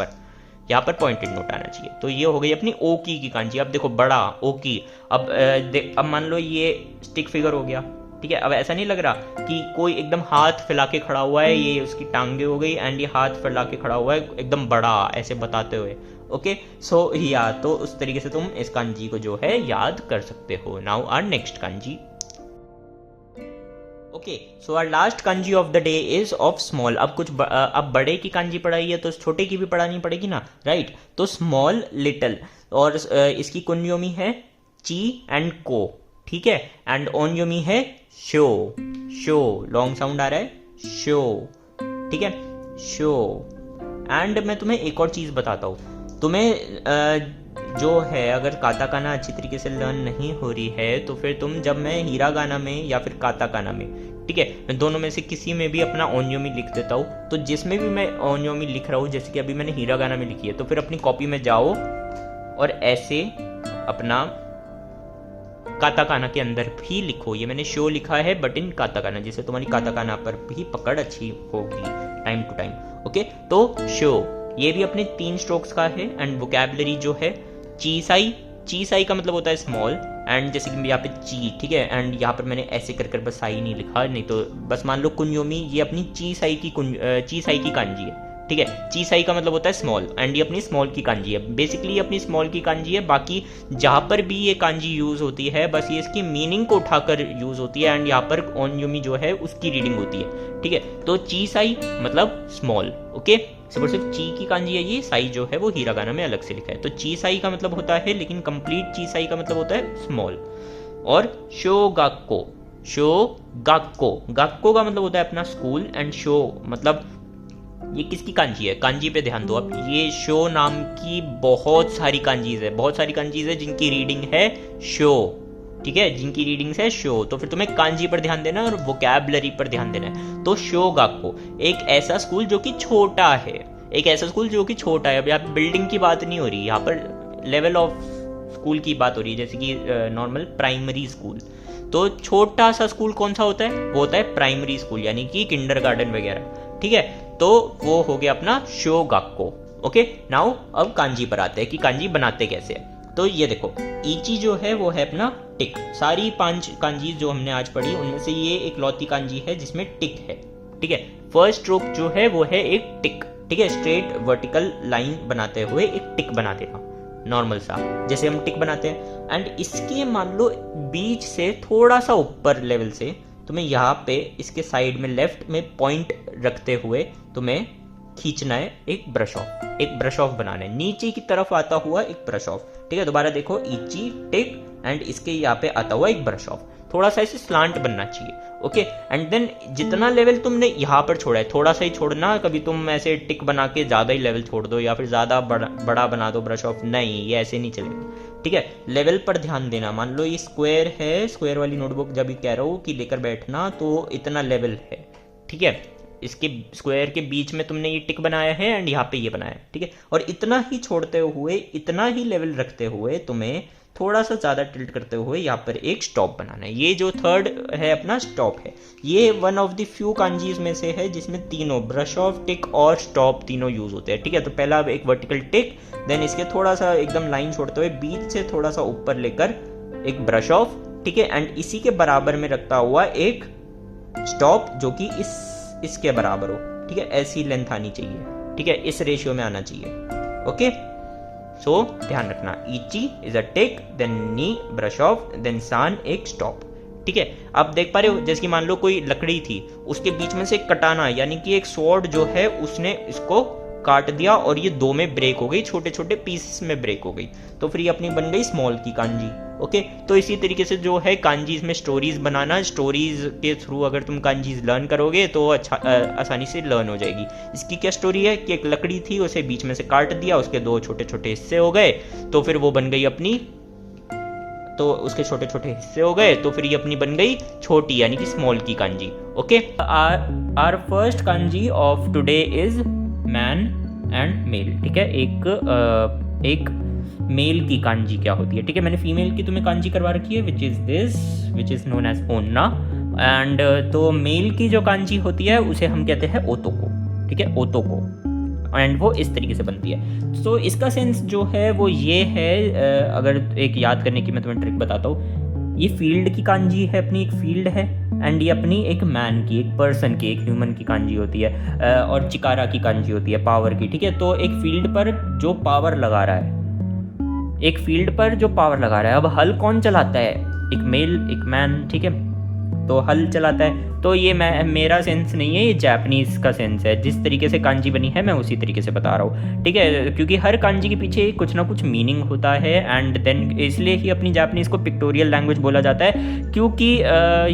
पर पॉइंटेड नोट आना चाहिए। तो ये हो गई अपनी ओ की कांजी। अब देखो बड़ा ओ की। अब मान लो ये स्टिक फिगर हो गया। ठीक है, अब ऐसा नहीं लग रहा कि कोई एकदम हाथ फैला के खड़ा हुआ है, ये उसकी टांगे हो गई, एंड ये हाथ फैला के खड़ा हुआ है एकदम बड़ा ऐसे बताते हुए। ओके, सो या तो उस तरीके से तुम इस कांजी को जो है याद कर सकते हो। Now our next kanji. Okay, so our last kanji of the day is of small. अब बड़े की कांजी पढ़ाई है तो छोटे की भी पढ़ानी पड़ेगी ना, राइट? तो स्मॉल, लिटिल, और इसकी कुंयोमी है ची एंड को। ठीक है, एंड ओनयोमी है शो। शो लॉन्ग साउंड आ रहा है, शो। ठीक है, शो। एंड मैं तुम्हें एक और चीज बताता हूँ। तुम्हें जो है अगर काताकाना अच्छी तरीके से लर्न नहीं हो रही है तो फिर तुम, जब मैं हीरागाना में या फिर काताकाना में, ठीक है, मैं दोनों में से किसी में भी अपना ओन्योमी लिख देता हूँ। तो जिसमें भी मैं ओन्योमी लिख रहा हूँ, जैसे कि अभी मैंने हीरागाना में लिखी है, तो फिर अपनी कॉपी में जाओ और ऐसे अपना काताकाना के अंदर भी लिखो। ये मैंने शो लिखा है बट इन काताकाना, जिससे तुम्हारी काताकाना पर भी पकड़ अच्छी होगी टाइम टू टाइम। ओके, तो शो ये भी अपने 3 स्ट्रोक्स का है। एंड वोकैबुलरी जो है चीसाई, चीसाई का मतलब होता है स्मॉल, एंड जैसे कि यहाँ पे ची, ठीक है, एंड यहाँ पर मैंने ऐसे कर बस साई नहीं लिखा, नहीं तो बस मान लो कुंयोमी ये अपनी चीसाई की कांजी है। ठीक है, चीसाई का मतलब होता है स्मॉल, एंड ये अपनी स्मॉल की कांजी है। बेसिकली ये अपनी स्मॉल की कांजी है। बाकी जहाँ पर भी ये कांजी यूज होती है बस ये इसकी मीनिंग को उठाकर यूज होती है, एंड यहाँ पर ओनयुमी जो है उसकी रीडिंग होती है। ठीक है, तो चीसाई मतलब स्मॉल। ओके, सिर्फ ची की कांजी है ये, साई जो है वो हीरागाना में अलग से लिखा है। तो चीसाई का मतलब होता है, लेकिन कंप्लीट चीसाई का मतलब होता है स्मॉल। और शोगाक्को, शोगाक्को, गाक्को का मतलब होता है अपना स्कूल, एंड शो मतलब ये किसकी कांजी है? कांजी पे ध्यान दो। अब ये शो नाम की बहुत सारी कांजीज है जिनकी रीडिंग है शो। ठीक है, जिनकी रीडिंग है शो। तो फिर तुम्हें कांजी पर ध्यान देना है और वोकैबुलरी पर ध्यान देना है। तो शोगाक्को एक ऐसा स्कूल जो कि छोटा है, अब यहाँ पे बिल्डिंग की बात नहीं हो रही, यहाँ पर लेवल ऑफ स्कूल की बात हो रही है, जैसे कि नॉर्मल प्राइमरी स्कूल। तो छोटा सा स्कूल कौन सा होता है? वो होता है प्राइमरी स्कूल, यानी कि किंडरगार्टन वगैरह। ठीक है, तो वो हो गया अपना शोगाक्को। ओके, नाउ अब कांजी पर आते हैं कि कांजी बनाते कैसे हैं। तो ये देखो, इची जो है वो है अपना टिक। सारी 5 कांजी जो हमने आज पढ़ी उनमें से ये एक लौती कांजी है जिसमें टिक है। ठीक है, फर्स्ट स्ट्रोक जो है वो है एक टिक। ठीक है, स्ट्रेट वर्टिकल लाइन बनाते हुए एक टिक बना देना, नॉर्मल सा जैसे हम टिक बनाते हैं। एंड इसके मान लो बीच से थोड़ा सा ऊपर लेवल से तुम्हें यहाँ पे इसके साइड में लेफ्ट में पॉइंट रखते हुए तुम्हें खींचना है एक ब्रश ऑफ बनाना है, नीचे की तरफ आता हुआ एक ब्रश ऑफ। ठीक है, दोबारा देखो, इची टिक एंड इसके यहाँ पे आता हुआ एक ब्रश ऑफ। थोड़ा सा ऐसे स्लांट बनना चाहिए। ओके, एंड देन जितना लेवल तुमने यहाँ पर छोड़ा है थोड़ा सा ही छोड़ना, कभी तुम ऐसे टिक बना के ज़्यादा ही लेवल छोड़ दो या फिर ज़्यादा बड़ा बना दो ब्रश ऑफ, नहीं, ये ऐसे नहीं चलेगा। ठीक है, लेवल पर ध्यान देना। मान लो ये स्क्वायर है, स्क्वायर वाली नोटबुक जब भी कह रहा हूँ कि लेकर बैठना, तो इतना लेवल है। ठीक है, इसके स्क्वायर के बीच में तुमने ये टिक बनाया है एंड यहाँ पे ये बनाया है। ठीक है, और इतना ही छोड़ते हुए, इतना ही लेवल रखते हुए तुम्हें थोड़ा सा ज़्यादा टिल्ट करते हुए यहाँ पर एक स्टॉप बनाना है। ये जो थर्ड है अपना स्टॉप है, ये वन ऑफ द फ्यू कांजीज में से है जिसमें तीनों ब्रश ऑफ, टिक और स्टॉप तीनों यूज होते हैं। ठीक है, तो पहला एक वर्टिकल टिक, देन इसके थोड़ा सा एकदम लाइन छोड़ते हुए बीच से थोड़ा सा ऊपर लेकर एक ब्रश ऑफ। ठीक है, एंड इसी के बराबर में रखता हुआ एक स्टॉप जो कि इसके बराबर हो। ठीक है, ऐसी लेंथ आनी चाहिए। ठीक है, इस रेशियो में आना चाहिए। ओके, सो ध्यान रखना, इची इज अ टिक, देन नी ब्रश ऑफ, देन सान एक स्टॉप। ठीक है, आप देख पा रहे हो, जैसे कि मान लो कोई लकड़ी थी, उसके बीच में से कटाना, यानी कि एक स्वॉर्ड जो है उसने इसको काट दिया और ये दो में ब्रेक हो गई, छोटे छोटे पीसेस में ब्रेक हो गई, तो फिर ये अपनी बन गई स्मॉल की कांजी। ओके, तो इसी तरीके से जो है कांजीज में स्टोरीज बनाना, स्टोरीज के थ्रू अगर तुम कांजीज लर्न करोगे तो अच्छा आसानी से लर्न हो जाएगी। इसकी क्या स्टोरी है कि एक लकड़ी थी, उसे बीच में से काट दिया, उसके दो छोटे छोटे हिस्से हो गए, तो फिर वो बन गई अपनी, तो उसके छोटे छोटे हिस्से हो गए, तो फिर ये अपनी बन गई छोटी यानी कि स्मॉल की kanji. Okay, our first kanji of today is man and male. ठीक है, एक मेल की कांजी क्या होती है। ठीक है, मैंने फीमेल की तुम्हें कांजी करवा रखी है which is this, which is known as ओन्ना, एंड तो मेल की जो कांजी होती है उसे हम कहते हैं ओतोको। ठीक है, ओतोको, एंड वो इस तरीके से बनती है। तो इसका सेंस जो है वो ये है, अगर एक याद करने की मैं तुम्हें ट्रिक बताता हूँ, ये फील्ड की कांजी है, अपनी एक फील्ड है, एंड ये अपनी एक मैन की, एक पर्सन की, एक ह्यूमन की कांजी होती है, और चिकारा की कांजी होती है पावर की। ठीक है, तो एक फील्ड पर जो पावर लगा रहा है, एक फील्ड पर जो पावर लगा रहा है, अब हल कौन चलाता है, एक मेल एक मैन। ठीक है, तो हल चलाता है, तो ये मेरा सेंस नहीं है, ये जापानीज का सेंस है। जिस तरीके से कांजी बनी है मैं उसी तरीके से बता रहा हूँ। ठीक है, क्योंकि हर कांजी के पीछे कुछ ना कुछ मीनिंग होता है, एंड देन इसलिए ही अपनी जापानीज को पिक्टोरियल लैंग्वेज बोला जाता है, क्योंकि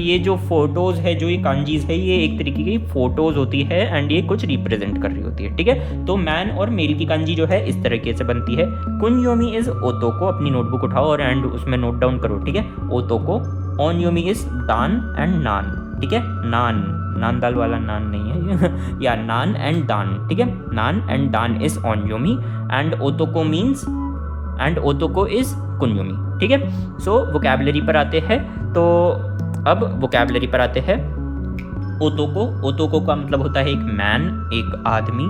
ये जो फोटोज़ है, जो ये कांजीज है, ये एक तरीके की फोटोज़ होती है एंड ये कुछ रिप्रेजेंट कर रही होती है। ठीक है, तो मैन और मेल की कांजी जो है इस तरीके से बनती है। कुनयोमी इज ओतोको, अपनी नोटबुक उठाओ और एंड उसमें नोट डाउन करो। ठीक है, ओतोको। ओनयोमी इज दान एंड नान। ठीक है, नान दाल वाला नान नहीं है या नान एंड दान। ठीक है, नान एंड दान इज ओनयोमी एंड ओतोको मीन्स, एंड ओतोको इज कुनयोमी। ठीक है, सो वोकैबुलरी पर आते हैं, तो अब वोकैबुलरी पर आते हैं। ओतोको, ओतोको का मतलब होता है एक मैन, एक आदमी।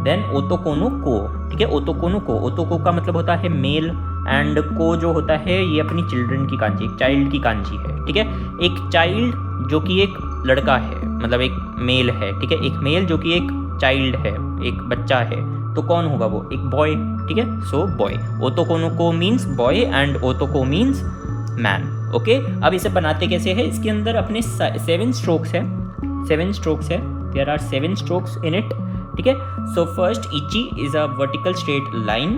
देन ओतोकोनो को। ठीक है, ओतोकोनो को, ओतोको का मतलब होता है मेल, एंड को जो होता है ये अपनी चिल्ड्रन की कांजी, एक चाइल्ड की कांजी है। ठीक है, एक चाइल्ड जो कि एक लड़का है, मतलब एक मेल है। ठीक है, एक मेल जो कि एक चाइल्ड है, एक बच्चा है, तो कौन होगा वो, एक बॉय। ठीक है, सो बॉय। ओतोकोनो को मीन्स बॉय एंड ओतोको मीन्स मैन। ओके, अब इसे बनाते कैसे है, इसके अंदर अपने 7 स्ट्रोक्स है, 7 स्ट्रोक्स है, there are 7 strokes in it. ठीक है, सो फर्स्ट इची is a vertical straight line.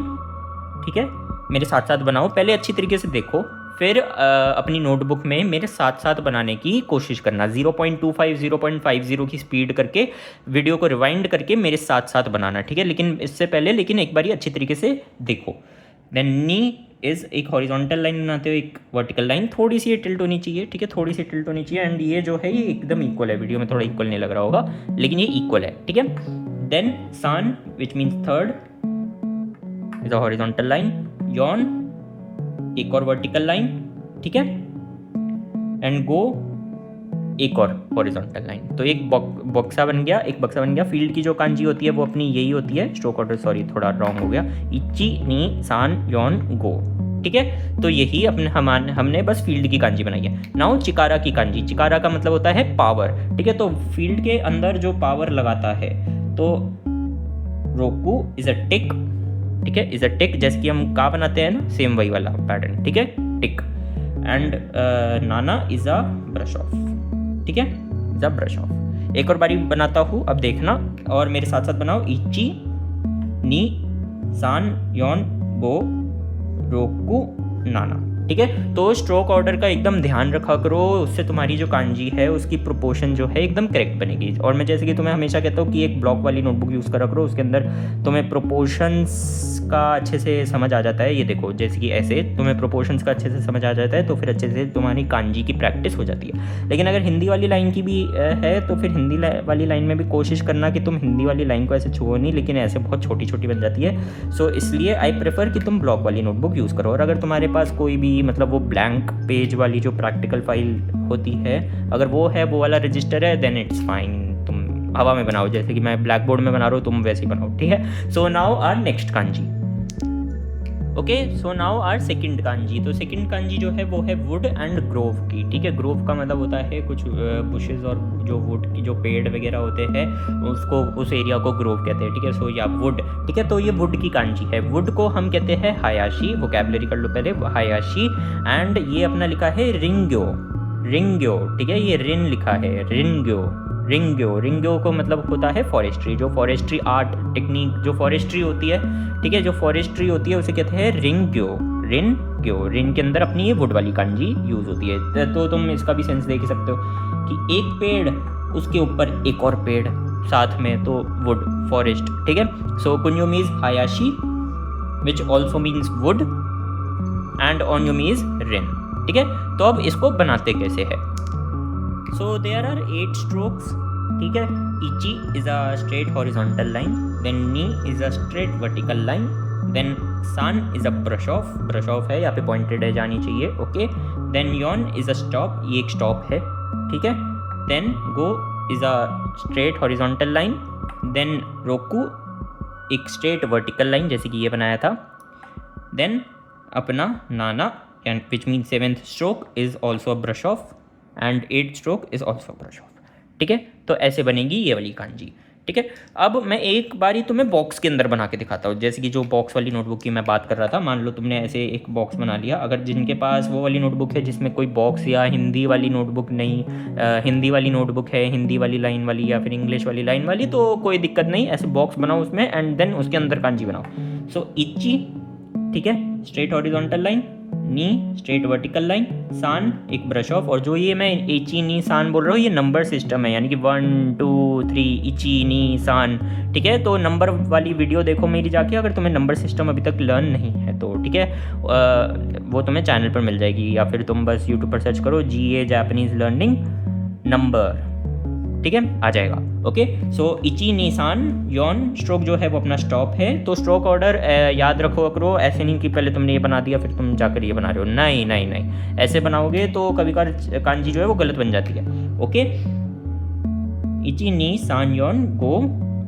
ठीक है, मेरे साथ साथ बनाओ, पहले अच्छी तरीके से देखो, फिर अपनी नोटबुक में मेरे साथ साथ बनाने की कोशिश करना। 0.25 0.50 की स्पीड करके वीडियो को रिवाइंड करके मेरे साथ साथ बनाना। ठीक है, लेकिन इससे पहले एक बार अच्छी तरीके से देखो। देन नी इज एक हॉरिजॉन्टल लाइन बनाते हो, एक वर्टिकल लाइन, थोड़ी सी ये टिल्ट होनी चाहिए। ठीक है, थोड़ी सी टिल्ट होनी चाहिए, एंड ये जो है ये एकदम इक्वल है। वीडियो में थोड़ा इक्वल नहीं लग रहा होगा, लेकिन ये इक्वल है। ठीक है, देन सान which means third is a horizontal line, Yon एक और वर्टिकल लाइन। ठीक है, एंड गो एक और हॉरिजॉन्टल लाइन, तो एक बक्सा बन गया, एक बक्सा बन गया। फील्ड की जो कांजी होती है वो अपनी यही होती है, स्ट्रोक ऑर्डर, सॉरी थोड़ा रॉन्ग हो गया, इची नी सान यॉन गो। ठीक है, तो यही हमने बस फील्ड की कांजी बनाई है। नाउ चिकारा की कांजी, चिकारा का मतलब होता है पावर। ठीक है, तो फील्ड के अंदर जो पावर लगाता है, तो रोकू इज अ टिक। ठीक है, इज अ टिक, जैसे कि हम का बनाते हैं ना, सेम वही वाला पैटर्न। ठीक है, टिक, and Nana is a brush off. ठीक है, इज अ ब्रश ऑफ। एक और बारी बनाता हूँ, अब देखना और मेरे साथ साथ बनाओ। इची नी सान यॉन गो रोकू नाना। ठीक है। तो स्ट्रोक ऑर्डर का एकदम ध्यान रखा करो, उससे तुम्हारी जो कांजी है उसकी प्रोपोर्शन जो है एकदम करेक्ट बनेगी। और मैं जैसे कि तुम्हें हमेशा कहता हूँ कि एक ब्लॉक वाली नोटबुक यूज़ करा करो, उसके अंदर तुम्हें प्रोपोर्शंस का अच्छे से समझ आ जाता है। ये देखो जैसे कि ऐसे तुम्हें प्रोपोर्शंस का अच्छे से समझ आ जाता है तो फिर अच्छे से तुम्हारी कांजी की प्रैक्टिस हो जाती है। लेकिन अगर हिंदी वाली लाइन की भी है तो फिर हिंदी वाली लाइन में भी कोशिश करना कि तुम हिंदी वाली लाइन को ऐसे छुओ नहीं, लेकिन ऐसे बहुत छोटी छोटी बन जाती है। सो इसलिए आई प्रेफर कि तुम ब्लॉक वाली नोटबुक यूज़ करो। और अगर तुम्हारे पास कोई भी मतलब वो ब्लैंक पेज वाली जो प्रैक्टिकल फाइल होती है, अगर वो है, वो वाला रजिस्टर है, देन इट्स फाइन, तुम हवा में बनाओ, जैसे कि मैं ब्लैक बोर्ड में बना रहा हूँ, तुम वैसे ही बनाओ, ठीक है। So now our next kanji. Okay, so now our second kanji. तो सेकंड कांजी जो है वो है वुड एंड ग्रोव की, ठीक है। ग्रोव का मतलब होता है कुछ बुशेस और जो वुड की जो पेड़ वगैरह होते हैं उसको, उस एरिया को ग्रोव कहते हैं, ठीक है। सो या वुड, ठीक है। तो ये वुड की कांजी है। वुड को हम कहते हैं हायाशी, वोकैबुलरी कर लो पहले, हायाशी। एंड ये अपना लिखा है रिंग्यो, रिंग्यो, ठीक है। ये रिन लिखा है, रिंग्यो, रिंग्यो। रिंग्यो को मतलब होता है फॉरेस्ट्री, जो फॉरेस्ट्री आर्ट टेक्निक जो फॉरेस्ट्री होती है, ठीक है, जो फॉरेस्ट्री होती है उसे कहते हैं रिंग्यो, रिंग्यो। रिन के अंदर अपनी ये वुड वाली कांजी यूज़ होती है। तो तुम इसका भी सेंस देख सकते हो कि एक पेड़, उसके ऊपर एक और पेड़ साथ में, तो वुड, फॉरेस्ट, ठीक है। सो कुंजुमी इज हायाशी which also means wood and ओन्युमी इज रिन, ठीक है। तो अब इसको बनाते कैसे है। सो देयर आर 8 स्ट्रोक्स, ठीक है। इची is a straight horizontal line, then knee is a straight vertical line, then सान is a brush off, brush off है यहाँ पे पॉइंटेड है, जानी चाहिए, ओके। देन यॉन इज अ स्टॉप, ये एक स्टॉप है, ठीक है। देन गो is a straight horizontal line, then रोकू एक स्ट्रेट वर्टिकल लाइन जैसे कि ये बनाया था, देन अपना नाना and which mean 7th stroke is also a brush off and 8th stroke is also brush off, ठीक है। तो ऐसे बनेगी ये वाली कांजी, ठीक है। अब मैं एक बारी तुम्हें बॉक्स के अंदर बना के दिखाता हूँ, जैसे कि जो बॉक्स वाली नोटबुक की मैं बात कर रहा था। मान लो तुमने ऐसे एक बॉक्स बना लिया। अगर जिनके पास वो वाली नोटबुक है जिसमें कोई बॉक्स या हिंदी वाली नोटबुक नहीं, हिंदी वाली नोटबुक है, हिंदी वाली लाइन वाली या फिर इंग्लिश वाली लाइन वाली, तो कोई दिक्कत नहीं, ऐसे बॉक्स बनाओ उसमें एंड देन उसके अंदर कांजी बनाओ। सो इची, ठीक है, straight horizontal line, knee straight vertical line, सान एक ब्रश ऑफ। और जो ये मैं इची नी सान बोल रहा हूँ ये नंबर सिस्टम है, यानी कि 1 2 3 इची नी सान, ठीक है। तो नंबर वाली वीडियो देखो मेरी जाके, अगर तुम्हें नंबर सिस्टम अभी तक लर्न नहीं है तो, ठीक है। वो तुम्हें चैनल पर मिल जाएगी, या फिर तुम बस यूट्यूब पर सर्च करो GA जापानीज लर्निंग नंबर, ठीक है, आ जाएगा, okay. So इची Nissan Yon stroke जो है वो अपना स्टॉप है। तो स्ट्रोक ऑर्डर याद रखो करो, ऐसे नहीं कि पहले तुमने ये बना दिया फिर तुम जाकर ये बना रहे हो, नहीं नहीं नहीं, ऐसे बनाओगे तो कभी कभार कांजी जो है वो गलत बन जाती है, ओके। इची निसान यॉन गो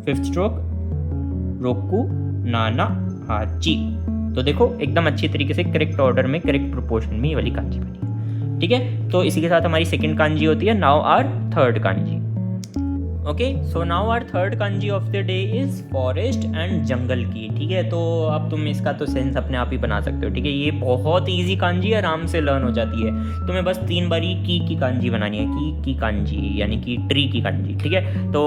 5th स्ट्रोक रोकू नाना हाची। तो देखो एकदम अच्छी तरीके से करेक्ट ऑर्डर में, करेक्ट प्रोपोर्शन में ये वाली कांजी बनी है, ठीक है। तो इसी के साथ हमारी सेकंड कांजी होती है। Now our third kanji, okay. So now our third kanji of the day is forest and jungle की, ठीक है। तो अब तुम इसका तो सेंस अपने आप ही बना सकते हो, ठीक है। ये बहुत ईजी कांजी है, आराम से लर्न हो जाती है। तुम्हें बस 3 बारी की कांजी बनानी है, की कांजी यानी कि ट्री की कांजी, ठीक है। तो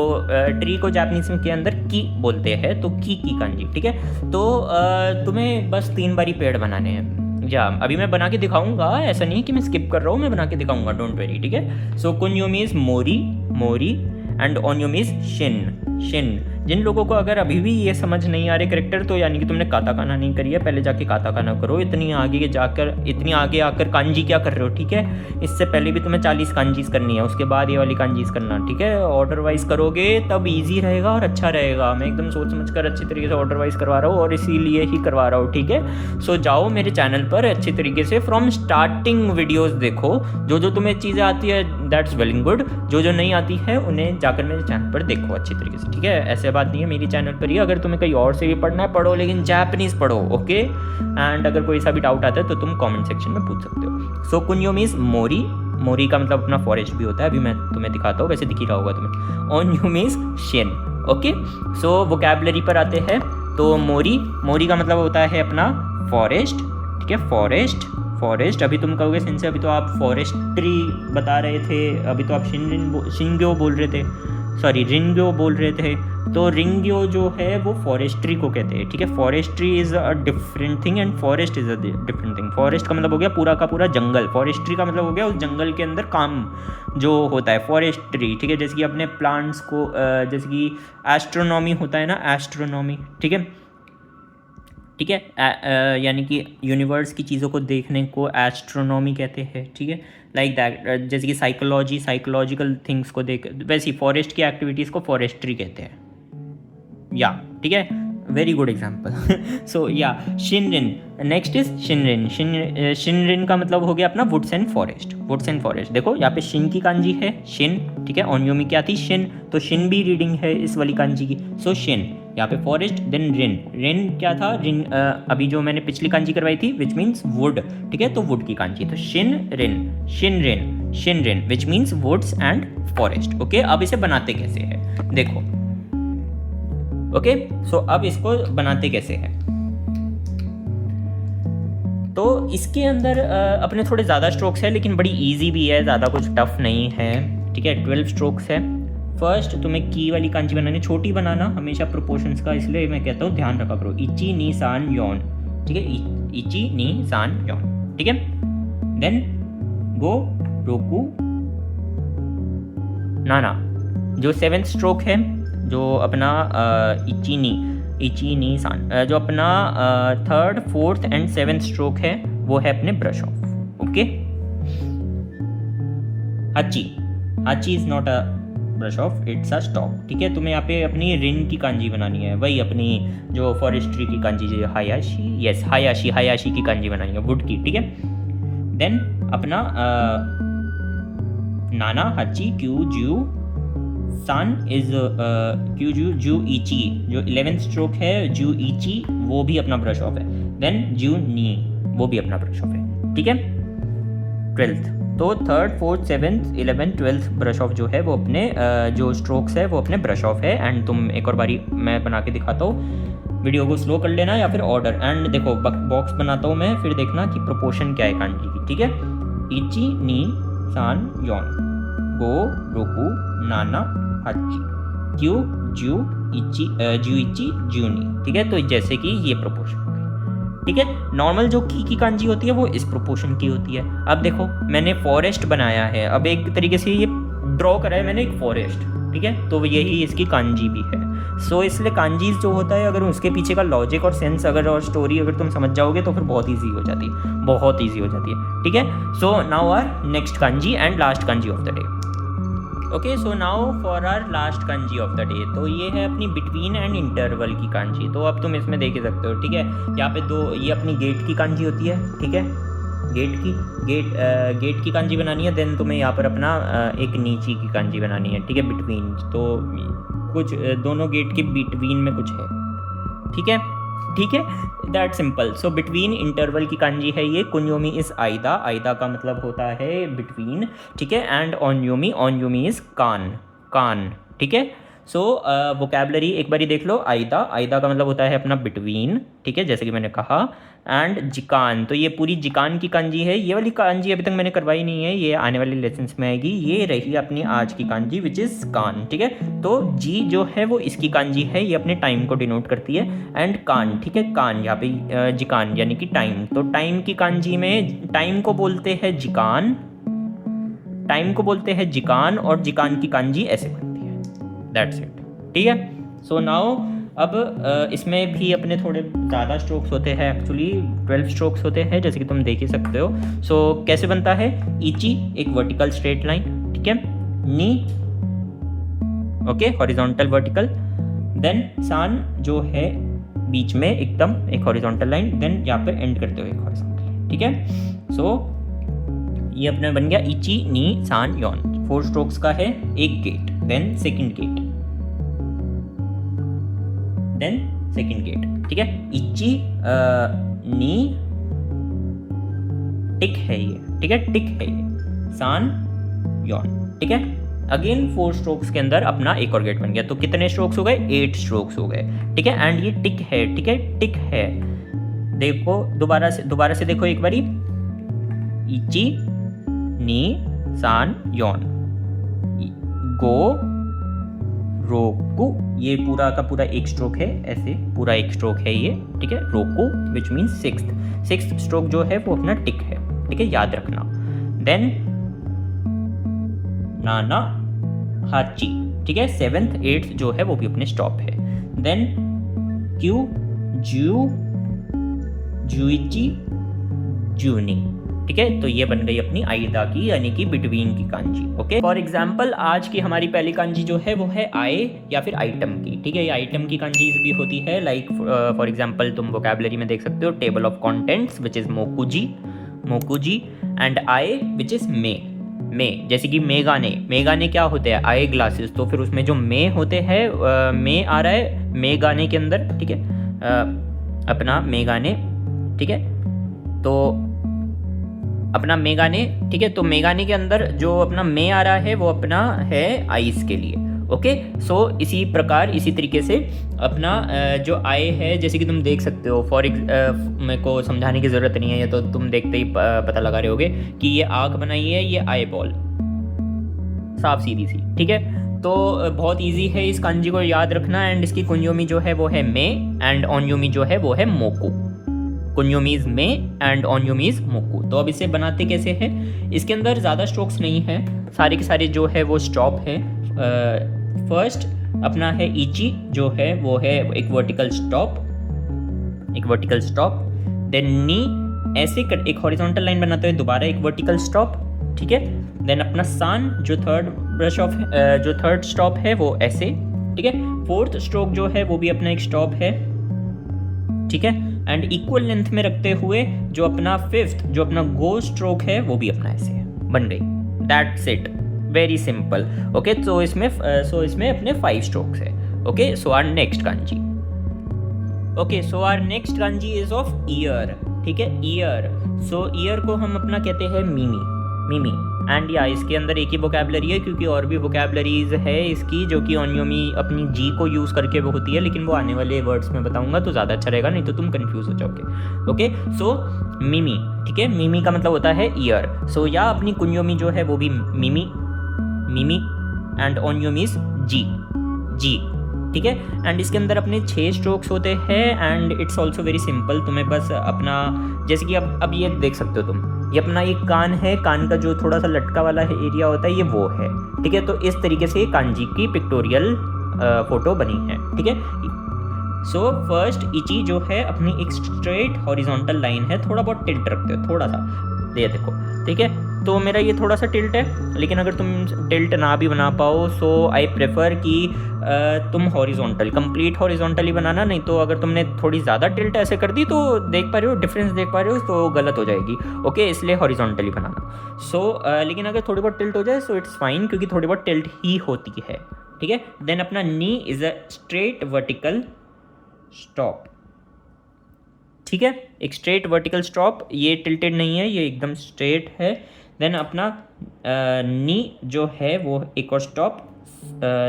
ट्री को जापानीज के अंदर की बोलते हैं, तो की कांजी, ठीक है। तो तुम्हें बस 3 बारी पेड़ बनाने हैं। या अभी मैं बना के दिखाऊंगा, ऐसा नहीं है कि मैं स्किप कर रहा हूँ, मैं बना के दिखाऊंगा, डोंट वेरी, ठीक है। सो कुन्योमी इज मोरी, मोरी एंड ओन्युमी इज शिन, शिन। जिन लोगों को अगर अभी भी ये समझ नहीं आ रहे करेक्टर, तो यानी कि तुमने काताकाना नहीं करी है, पहले जाके काताकाना करो। इतनी आगे आकर कांजी क्या कर रहे हो, ठीक है। इससे पहले भी तुम्हें 40 कांजीज करनी है, उसके बाद ये वाली कांजीज करना, ठीक है। ऑर्डर वाइज करोगे तब ईजी रहेगा और अच्छा रहेगा। मैं एकदम सोच समझ कर अच्छी तरीके से ऑर्डर वाइज करवा रहा हूँ और इसीलिए ही करवा रहा हूँ, ठीक है। सो जाओ मेरे चैनल पर अच्छी तरीके से फ्रॉम स्टार्टिंग वीडियोज़ देखो, जो तुम्हें चीज़ें आती है दैट्स वेल एंड गुड, जो नहीं आती है उन्हें जाकर मेरे चैनल पर देखो अच्छी तरीके से, ठीक है। ऐसे बात नहीं है, मेरी चैनल पर ही, अगर तुम्हें कहीं और से भी पढ़ना है पढ़ो, लेकिन जापानीज पढ़ो, ओके। एंड अगर कोई सा भी डाउट आता है तो तुम कमेंट सेक्शन में पूछ सकते हो। सो कुन्योमी इज मोरी, मोरी का मतलब अपना फॉरेस्ट भी होता है, अभी मैं तुम्हें दिखाता हूँ, वैसे दिख ही रहा होगा तुम्हें। ओन्युमी इज शिन, ओके। सो वोकैबुलरी पर आते हैं, तो मोरी, मोरी का मतलब होता है अपना फॉरेस्ट, ठीक है। फॉरेस्ट, फॉरेस्ट अभी तुम कहोगे सिंसे, अभी तो आप फॉरेस्ट्री बता रहे थे, अभी तो आप शिंग्यो बोल रहे थे, सॉरी रिंग्यो बोल रहे थे, तो रिंग्यो जो है वो फॉरेस्ट्री को कहते हैं, ठीक है। Forestry is a different thing and forest is a different thing. Forest का मतलब हो गया पूरा का पूरा जंगल, फॉरेस्ट्री का मतलब हो गया उस जंगल के अंदर काम जो होता है, फॉरेस्ट्री, ठीक है। जैसे कि अपने प्लांट्स को जैसे कि एस्ट्रोनॉमी होता है ना, एस्ट्रोनॉमी, ठीक है, ठीक है, यानी कि यूनिवर्स की चीज़ों को देखने को एस्ट्रोनॉमी कहते हैं, ठीक है, लाइक दैट। जैसे कि साइकोलॉजी, साइकोलॉजिकल थिंग्स को देख, वैसे ही फॉरेस्ट की एक्टिविटीज़ को फॉरेस्ट्री कहते हैं, या ठीक है, वेरी गुड एग्जाम्पल। सो या शिनरिन, नेक्स्ट इज शिनरिन। शिनरिन का मतलब हो गया अपना woods and forest, woods and forest. देखो यहाँ पे शिन की कांजी है शिन, ठीक है, ओन्योमी क्या थी शिन, तो शिन भी रीडिंग है इस वाली कांजी की, सो शिन। यहाँ पे फॉरेस्ट, देन रिन, रिन क्या था, रिन अभी जो मैंने पिछली कांजी करवाई थी विच मीन्स वुड, ठीक है, तो वुड की कांजी, तो शिन रिन, शिन रिन, शिन रिन which means woods and forest. Okay, अब इसे बनाते कैसे है देखो, ओके, सो अब इसको बनाते कैसे हैं, तो इसके अंदर अपने थोड़े ज़्यादा स्ट्रोक्स है लेकिन बड़ी इजी भी है, ज़्यादा कुछ टफ नहीं है, ठीक है। 12 स्ट्रोक्स है। फर्स्ट तुम्हें की वाली कांजी बनानी, छोटी बनाना हमेशा प्रोपोर्शंस का, इसलिए मैं कहता हूँ ध्यान रखा करो, इची नी सान योन, ठीक है, इची नी सान योन, ठीक है। देन गो रोकू नाना, जो 7th स्ट्रोक है, जो अपना इची नी सान, जो अपना 3rd 4th and 7th stroke है वो है अपने ब्रश ऑफ, ओके। हाची, हाची is not a brush of, it's a stop, ठीक है। तुम्हें यहाँ पे अपनी रिन की कांजी बनानी है, वही अपनी जो फॉरेस्ट्री की कांजी जो हायाशी, यस हायाशी, हायाशी की कांजी बनानी है वुड की, ठीक है। देन अपना नाना हाची क्यू जू सान इज क्यू जू जू इची, जो 11th स्ट्रोक है जू इची वो भी अपना ब्रश ऑफ है। देन जू नी वो भी अपना ब्रश ऑफ है, ठीक है। 12th, तो 3rd 4th 7th 11th 12th brush off जो है वो अपने जो स्ट्रोक्स है वो अपने ब्रश ऑफ है। एंड तुम एक और बारी मैं बना के दिखाता हूँ, वीडियो को स्लो कर लेना या फिर ऑर्डर, एंड देखो बॉक्स बनाता हूँ मैं, फिर देखना कि प्रोपोर्शन क्या है कांजी की, ठीक है। इची नी सान योन, गो रोकू नाना हाची क्यू जू इची जू इची जूनी, ठीक है। तो जैसे कि ये प्रोपोर्शन हो गई, ठीक है। नॉर्मल जो की कांजी होती है वो इस प्रोपोर्शन की होती है। अब देखो मैंने फॉरेस्ट बनाया है, अब एक तरीके से ये ड्रॉ करा है मैंने एक फॉरेस्ट, ठीक है, तो यही इसकी कांजी भी है। सो इसलिए कांजीज जो होता है अगर उसके पीछे का लॉजिक और सेंस अगर और स्टोरी अगर तुम समझ जाओगे तो फिर बहुत ईजी हो जाती है, बहुत ईजी हो जाती है, ठीक है। So now our next kanji and last kanji of the day. Okay, so now for our last kanji of the day, तो ये है अपनी बिटवीन एंड इंटरवल की कांजी। तो अब तुम इसमें देख ही सकते हो, ठीक है, यहाँ पे दो, ये अपनी गेट की कांजी होती है, ठीक है, गेट की कांजी बनानी है। देन तुम्हें यहाँ पर अपना एक नीची की कांजी बनानी है, ठीक है, बिटवीन, तो कुछ दोनों गेट के बिटवीन में कुछ है, ठीक है, ठीक है, that simple. So between interval की कांजी है ये, कुन्योमी इज आइदा, आइदा का मतलब होता है बिटवीन, ठीक है, एंड ओन्योमी, ओन्योमी इज कान, कान, ठीक है। सो वोकैबलरी एक बारी देख लो, आइदा, आइदा का मतलब होता है अपना बिटवीन, ठीक है, जैसे कि मैंने कहा, एंड जिकान, तो ये पूरी जिकान की कांजी है। ये वाली कांजी अभी तक मैंने करवाई नहीं है, ये आने वाले लेसन्स में आएगी। ये रही अपनी आज की कांजी विच इज़ कान, ठीक है। तो जी जो है वो इसकी कांजी है, ये अपने टाइम को डिनोट करती है, एंड कान, ठीक है, कान यहाँ पे जिकान यानी कि टाइम, तो टाइम की कांजी में टाइम को बोलते हैं जिकान, टाइम को बोलते हैं जिकान, और जिकान की कांजी ऐसे बनती है, दैट्स इट, ठीक है। सो नाउ अब इसमें भी अपने थोड़े ज़्यादा स्ट्रोक्स होते हैं, एक्चुअली 12 स्ट्रोक्स होते हैं, जैसे कि तुम देख ही सकते हो। सो कैसे बनता है, इची एक वर्टिकल स्ट्रेट लाइन, ठीक है, नी ओके हॉरिजॉन्टल वर्टिकल, देन सान जो है बीच में एकदम एक हॉरिजॉन्टल लाइन, देन यहाँ पे एंड करते हो एक हॉरिजॉन्टल, ठीक है। सो ये अपना बन गया इची नी सान योन, 4 स्ट्रोक्स का है, एक gate, then second gate, then second gate, ठीक है, इची नी टिक है ये, ठीक है, टिक है ये, सान योन, ठीक है। अगेन 4 स्ट्रोक्स के अंदर अपना एक और गेट बन गया, तो कितने स्ट्रोक्स हो गए, 8 स्ट्रोक्स हो गए, ठीक है। एंड ये टिक है, ठीक है, टिक है, देखो दोबारा से देखो एक बारी, इची नी सान योन, गो रोकू, ये पूरा का पूरा एक स्ट्रोक है, ऐसे पूरा एक स्ट्रोक है ये, ठीक है। रोकू विच मीन्स सिक्स्थ स्ट्रोक जो है वो अपना टिक है, ठीक है, याद रखना। देन नाना हाची, ठीक है, 7th 8th जो है वो भी अपने स्टॉप है। देन क्यू जू जुइची जूनी, ठीक है। तो ये बन गई अपनी आइदा की यानी कि बिटवीन की कांजी। ओके, फॉर एग्जाम्पल आज की हमारी पहली कांजी जो है वो है आए या फिर आइटम की, ठीक है। ये आइटम की कांजीज भी होती है, लाइक फॉर एग्जाम्पल तुम वोकैबुलरी में देख सकते हो table of contents which is मोकुजी एंड आए विच इज मे, जैसे कि मेगाने क्या होते हैं, आए ग्लासेस, तो फिर उसमें जो मे होते हैं, मे आ रहा है मे गाने के अंदर, ठीक है, अपना मेगाने, ठीक है। तो अपना मेगाने, ठीक है, तो मेगाने के अंदर जो अपना मे आ रहा है वो अपना है आइस के लिए। ओके, सो इसी प्रकार इसी तरीके से अपना जो आए है, जैसे कि तुम देख सकते हो, मेरे को समझाने की ज़रूरत नहीं है, ये तो तुम देखते ही पता लगा रहे होगे कि ये आँख बनाई है, ये आई बॉल, साफ सीधी सी, ठीक है। तो बहुत इजी है इस कांजी को याद रखना। एंड इसकी कुंयोमी जो है वो है मे एंड ऑनयोमी जो है वो है मोकू। कुंयोमी इज मे एंड ऑनयोमी इज मोकू। तो अब इसे बनाते कैसे हैं, इसके अंदर ज़्यादा स्ट्रोक्स नहीं है, सारे के सारे जो है वो स्टॉप है। फर्स्ट अपना है इची जो है वो है एक वर्टिकल स्टॉप, देन नी ऐसे एक हॉरिजॉन्टल लाइन बनाते हुए दोबारा एक वर्टिकल स्टॉप, ठीक है। देन अपना सान जो थर्ड स्टॉप है वो ऐसे, ठीक है। फोर्थ स्ट्रोक जो है वो भी अपना एक स्टॉप है, ठीक है। एंड इक्वल लेंथ में रखते हुए जो अपना फिफ्थ जो अपना गो स्ट्रोक है वो भी अपना ऐसे बन गई। That's it, very simple. Okay, तो इसमें अपने 5 स्ट्रोक्स है। Okay, so our next kanji. Okay, so our next kanji is of ear, ठीक है। ईयर, सो ईयर को हम अपना कहते हैं मीमी एंड या इसके अंदर एक ही वोकैबुलरी है, क्योंकि और भी वोकैबुलरीज है इसकी जो कि ऑनयोमी अपनी जी को यूज़ करके वो होती है, लेकिन वो आने वाले वर्ड्स में बताऊंगा तो ज़्यादा अच्छा रहेगा, नहीं तो तुम कंफ्यूज हो जाओगे। ओके, सो मीमी, ठीक है, मीमी का मतलब होता है ईयर। सो या अपनी कुंयोमी जो है वो भी मीमी एंड ऑनयोमी इज जी, ठीक है। एंड इसके अंदर अपने 6 स्ट्रोक्स होते हैं and it's also very simple. तुम्हें बस अपना जैसे कि अब ये देख सकते हो तुम, ये अपना एक कान है, कान का जो थोड़ा सा लटका वाला एरिया होता है ये वो है, ठीक है। तो इस तरीके से कांजी की पिक्टोरियल फोटो बनी है, ठीक है। सो फर्स्ट इची जो है अपनी एक स्ट्रेट हॉरिजॉन्टल लाइन है, थोड़ा बहुत टिल्ट रखते हो, थोड़ा सा, ये देखो, ठीक है। तो मेरा ये थोड़ा सा टिल्ट है, लेकिन अगर तुम टिल्ट ना भी बना पाओ सो आई प्रेफर कि तुम हॉरिजॉन्टल, कंप्लीट हॉरिजॉन्टल ही बनाना, नहीं तो अगर तुमने थोड़ी ज़्यादा टिल्ट ऐसे कर दी तो देख पा रहे हो डिफरेंस, देख पा रहे हो तो गलत हो जाएगी। ओके, इसलिए हॉरिजॉन्टल ही बनाना। सो लेकिन अगर थोड़ी बहुत टिल्ट हो जाए सो इट्स फाइन, क्योंकि थोड़ी बहुत टिल्ट ही होती है, ठीक है। देन अपना नी is a straight vertical stop, ठीक है, एक स्ट्रेट वर्टिकल स्टॉप, ये टिल्टेड नहीं है, ये एकदम स्ट्रेट है। देन अपना नी जो है वो एक और स्टॉप,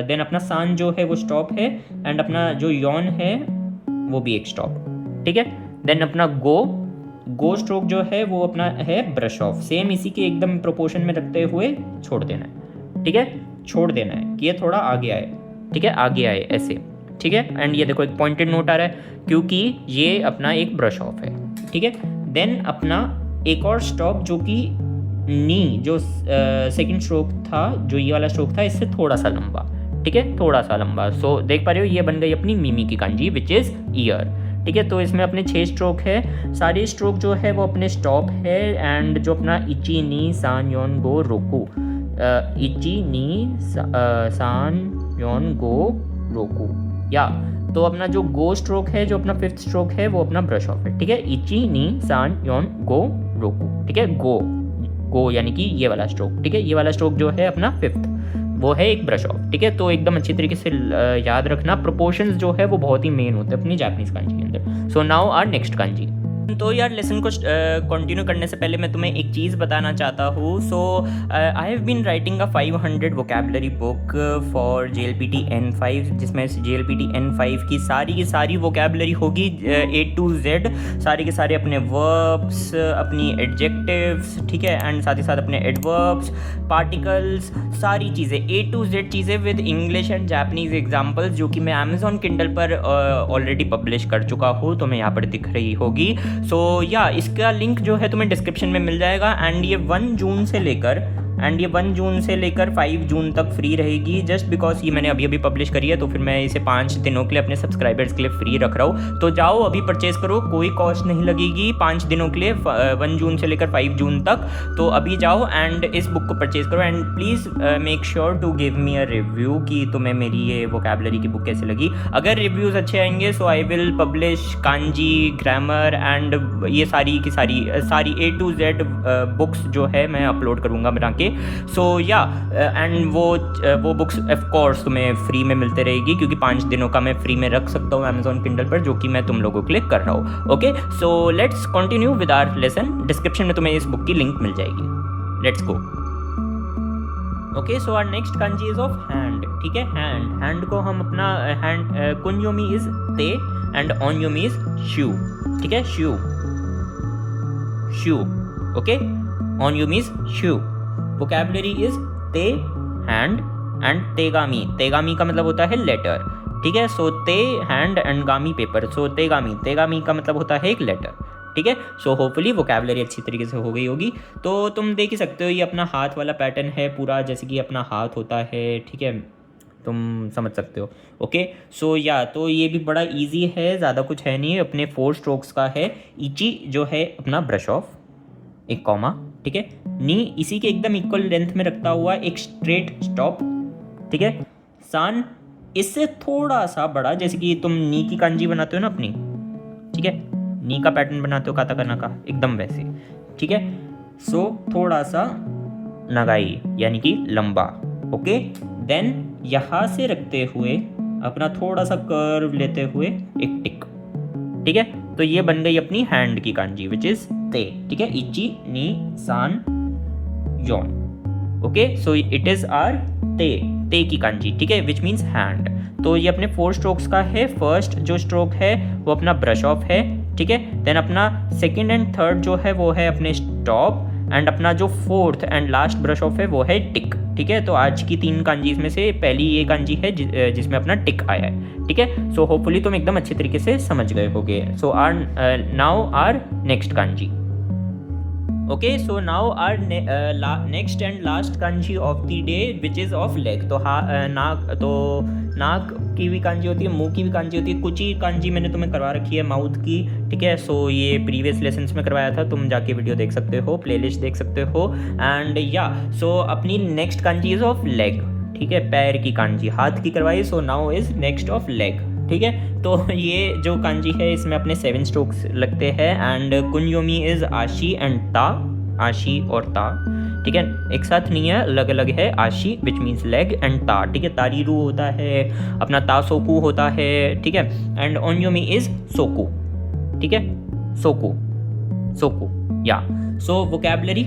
देन अपना सान जो है वो स्टॉप है एंड अपना जो यॉन है वो भी एक स्टॉप, ठीक है। देन अपना गो स्ट्रोक जो है वो अपना है ब्रश ऑफ, सेम इसी के एकदम प्रोपोर्शन में रखते हुए छोड़ देना है, ठीक है, छोड़ देना है कि ये थोड़ा आगे आए, ठीक है, आगे आए ऐसे, ठीक है। एंड ये देखो एक पॉइंटेड नोट आ रहा है क्योंकि ये अपना एक ब्रश ऑफ है, ठीक है। देन अपना एक और स्टॉप जो कि नी जो सेकंड स्ट्रोक था, जो ये वाला स्ट्रोक था इससे थोड़ा सा लंबा, ठीक है, थोड़ा सा लंबा। सो देख पा रहे हो ये बन गई अपनी मीमी की कांजी विच इज़ ईयर, ठीक है। तो इसमें अपने 6 स्ट्रोक है, सारे स्ट्रोक जो है वो अपने स्टॉप है एंड जो अपना इची नी सान योन गो रोकू, इची नी सान योन गो रोकू, या तो अपना जो गो स्ट्रोक है, जो अपना 5th स्ट्रोक है वो अपना ब्रश ऑफ है, ठीक है, इची नी सान योन गो रोकू, ठीक है। गो यानी कि ये वाला स्ट्रोक, ठीक है, ये वाला स्ट्रोक जो है अपना 5th वो है एक ब्रश ऑफ, ठीक है। तो एकदम अच्छी तरीके से याद रखना, प्रोपोर्शंस जो है वो बहुत ही मेन होते हैं अपनी जापानीज कांजी के अंदर। So now our next kanji. तो यार लेसन को कंटिन्यू करने से पहले मैं तुम्हें एक चीज़ बताना चाहता हूँ. So I have been writing a 500 vocabulary book for JLPT N5, जिसमें JLPT N5 की सारी वोकेबलरी होगी A to Z, सारे के सारे अपने वर्ब्स, अपनी एडजेक्टिव्स, ठीक है, एंड साथ ही साथ अपने एडवर्ब्स, पार्टिकल्स, सारी चीज़ें A to Z चीज़ें with English and Japanese examples, जो कि मैं अमेज़ॉन किंडल पर ऑलरेडी पब्लिश कर चुका हूँ, तो मैं यहाँ पर दिख रही होगी. सो या इसका लिंक जो है तुम्हें डिस्क्रिप्शन में मिल जाएगा. एंड ये 1 जून से लेकर 5 जून तक फ्री रहेगी, जस्ट बिकॉज ये मैंने अभी पब्लिश करी है, तो फिर मैं इसे 5 दिनों के लिए अपने सब्सक्राइबर्स के लिए फ्री रख रहा हूँ. तो जाओ अभी परचेज़ करो, कोई कॉस्ट नहीं लगेगी 5 दिनों के लिए, 1 जून से लेकर 5 जून तक. तो अभी जाओ एंड इस बुक को परचेज़ करो. And please make sure to give me a review कि तुम्हें मेरी ये वोकेबलरी की बुक कैसे लगी. अगर रिव्यूज़ अच्छे आएंगे so I will publish kanji, grammar and ये सारी की सारी A to Z बुक्स जो है मैं अपलोड करूँगा बना के. सो या एंड वो बुक्स ऑफ कोर्स तुम्हें फ्री में मिलते रहेगी, क्योंकि 5 दिनों का मैं फ्री में रख सकता हूँ अमेज़ॉन किंडल पर, जो कि मैं तुम लोगों के लिए कर रहा हूँ. Okay, so let's continue with our lesson. Description में तुम्हें इस बुक की लिंक मिल जाएगी. लेट्स गो. Okay, so our next kanji is of hand. ठीक है, हैंड को हम अपना हैंड कुंयोमी इज ते एंड ऑनयोमी इज शू. ठीक है, शू. ओके, ऑनयोमी इज शू. वोकेबलरी इज ते, हैंड एंड तेगामी का मतलब होता है लेटर. ठीक है, सो ते, हैंड एंड गामी पेपर. सो तेगामी का मतलब होता है एक लेटर. ठीक है, सो होपफुली वोकेबलरी अच्छी तरीके से हो गई होगी. तो तुम देख ही सकते हो ये अपना हाथ वाला पैटर्न है पूरा, जैसे कि अपना हाथ होता है. ठीक है, तुम समझ सकते हो. ओके, सो या तो ये भी बड़ा इजी है, ज़्यादा कुछ है नहीं, अपने 4 स्ट्रोक्स का है. इची जो है अपना ब्रश ऑफ, एक कॉमा. ठीक है, नी इसी के एकदम इक्वल लेंथ में रखता हुआ एक स्ट्रेट स्टॉप. ठीक है, सान इससे थोड़ा सा बड़ा, जैसे कि तुम नी की कांजी बनाते हो ना अपनी. ठीक है, नी का पैटर्न बनाते हो काताकाना का, एकदम वैसे. ठीक है, सो थोड़ा सा नगाई यानी कि लंबा. ओके, देन यहाँ से रखते हुए अपना थोड़ा सा कर्व लेते हुए एक टिक. ठीक है, तो ये बन गई अपनी हैंड की कांजी विच इज ते. ठीक है, इची, नी, सान, योन. Okay, so it is our ते की कांजी. ठीक है, विच मीन्स हैंड. तो ये अपने 4 स्ट्रोक्स का है. फर्स्ट जो स्ट्रोक है वो अपना ब्रश ऑफ है. ठीक है, देन अपना सेकेंड एंड थर्ड जो है वो है अपने स्टॉप, एंड अपना जो 4th and last brush off है वो है टिक. ठीक है, तो आज की 3 कांजीज में से पहली ये कांजी है जिसमें अपना टिक आया है. ठीक है, सो होपफुली तुम एकदम अच्छी तरीके से समझ गए होगे. So now our next kanji. Okay, so now our next and last kanji of the day which is of leg. तो नाक की भी कांजी होती है, मुंह की भी कांजी होती है. कुछ ही कांजी मैंने तुम्हें करवा रखी है माउथ की. ठीक है, सो ये प्रीवियस लेसन्स में करवाया था, तुम जाके वीडियो देख सकते हो, प्लेलिस्ट देख सकते हो. एंड या सो अपनी next kanji is of leg. ठीक है, पैर की कांजी हाथ की करवाई, so now is next of leg. ठीक है, तो ये जो कांजी है इसमें अपने 7 स्ट्रोक्स लगते हैं. एंड कुंयोमी इज आशी एंड ता. आशी और ता, ठीक है, एक साथ नहीं है, अलग अलग है. आशी विच मीन्स लेग एंड ता. ठीक है, तारीरू होता है, अपना तासोकू होता है. ठीक है, एंड ओन्योमी इज सोकू. ठीक है, सोकू या. सो वोकेबलरी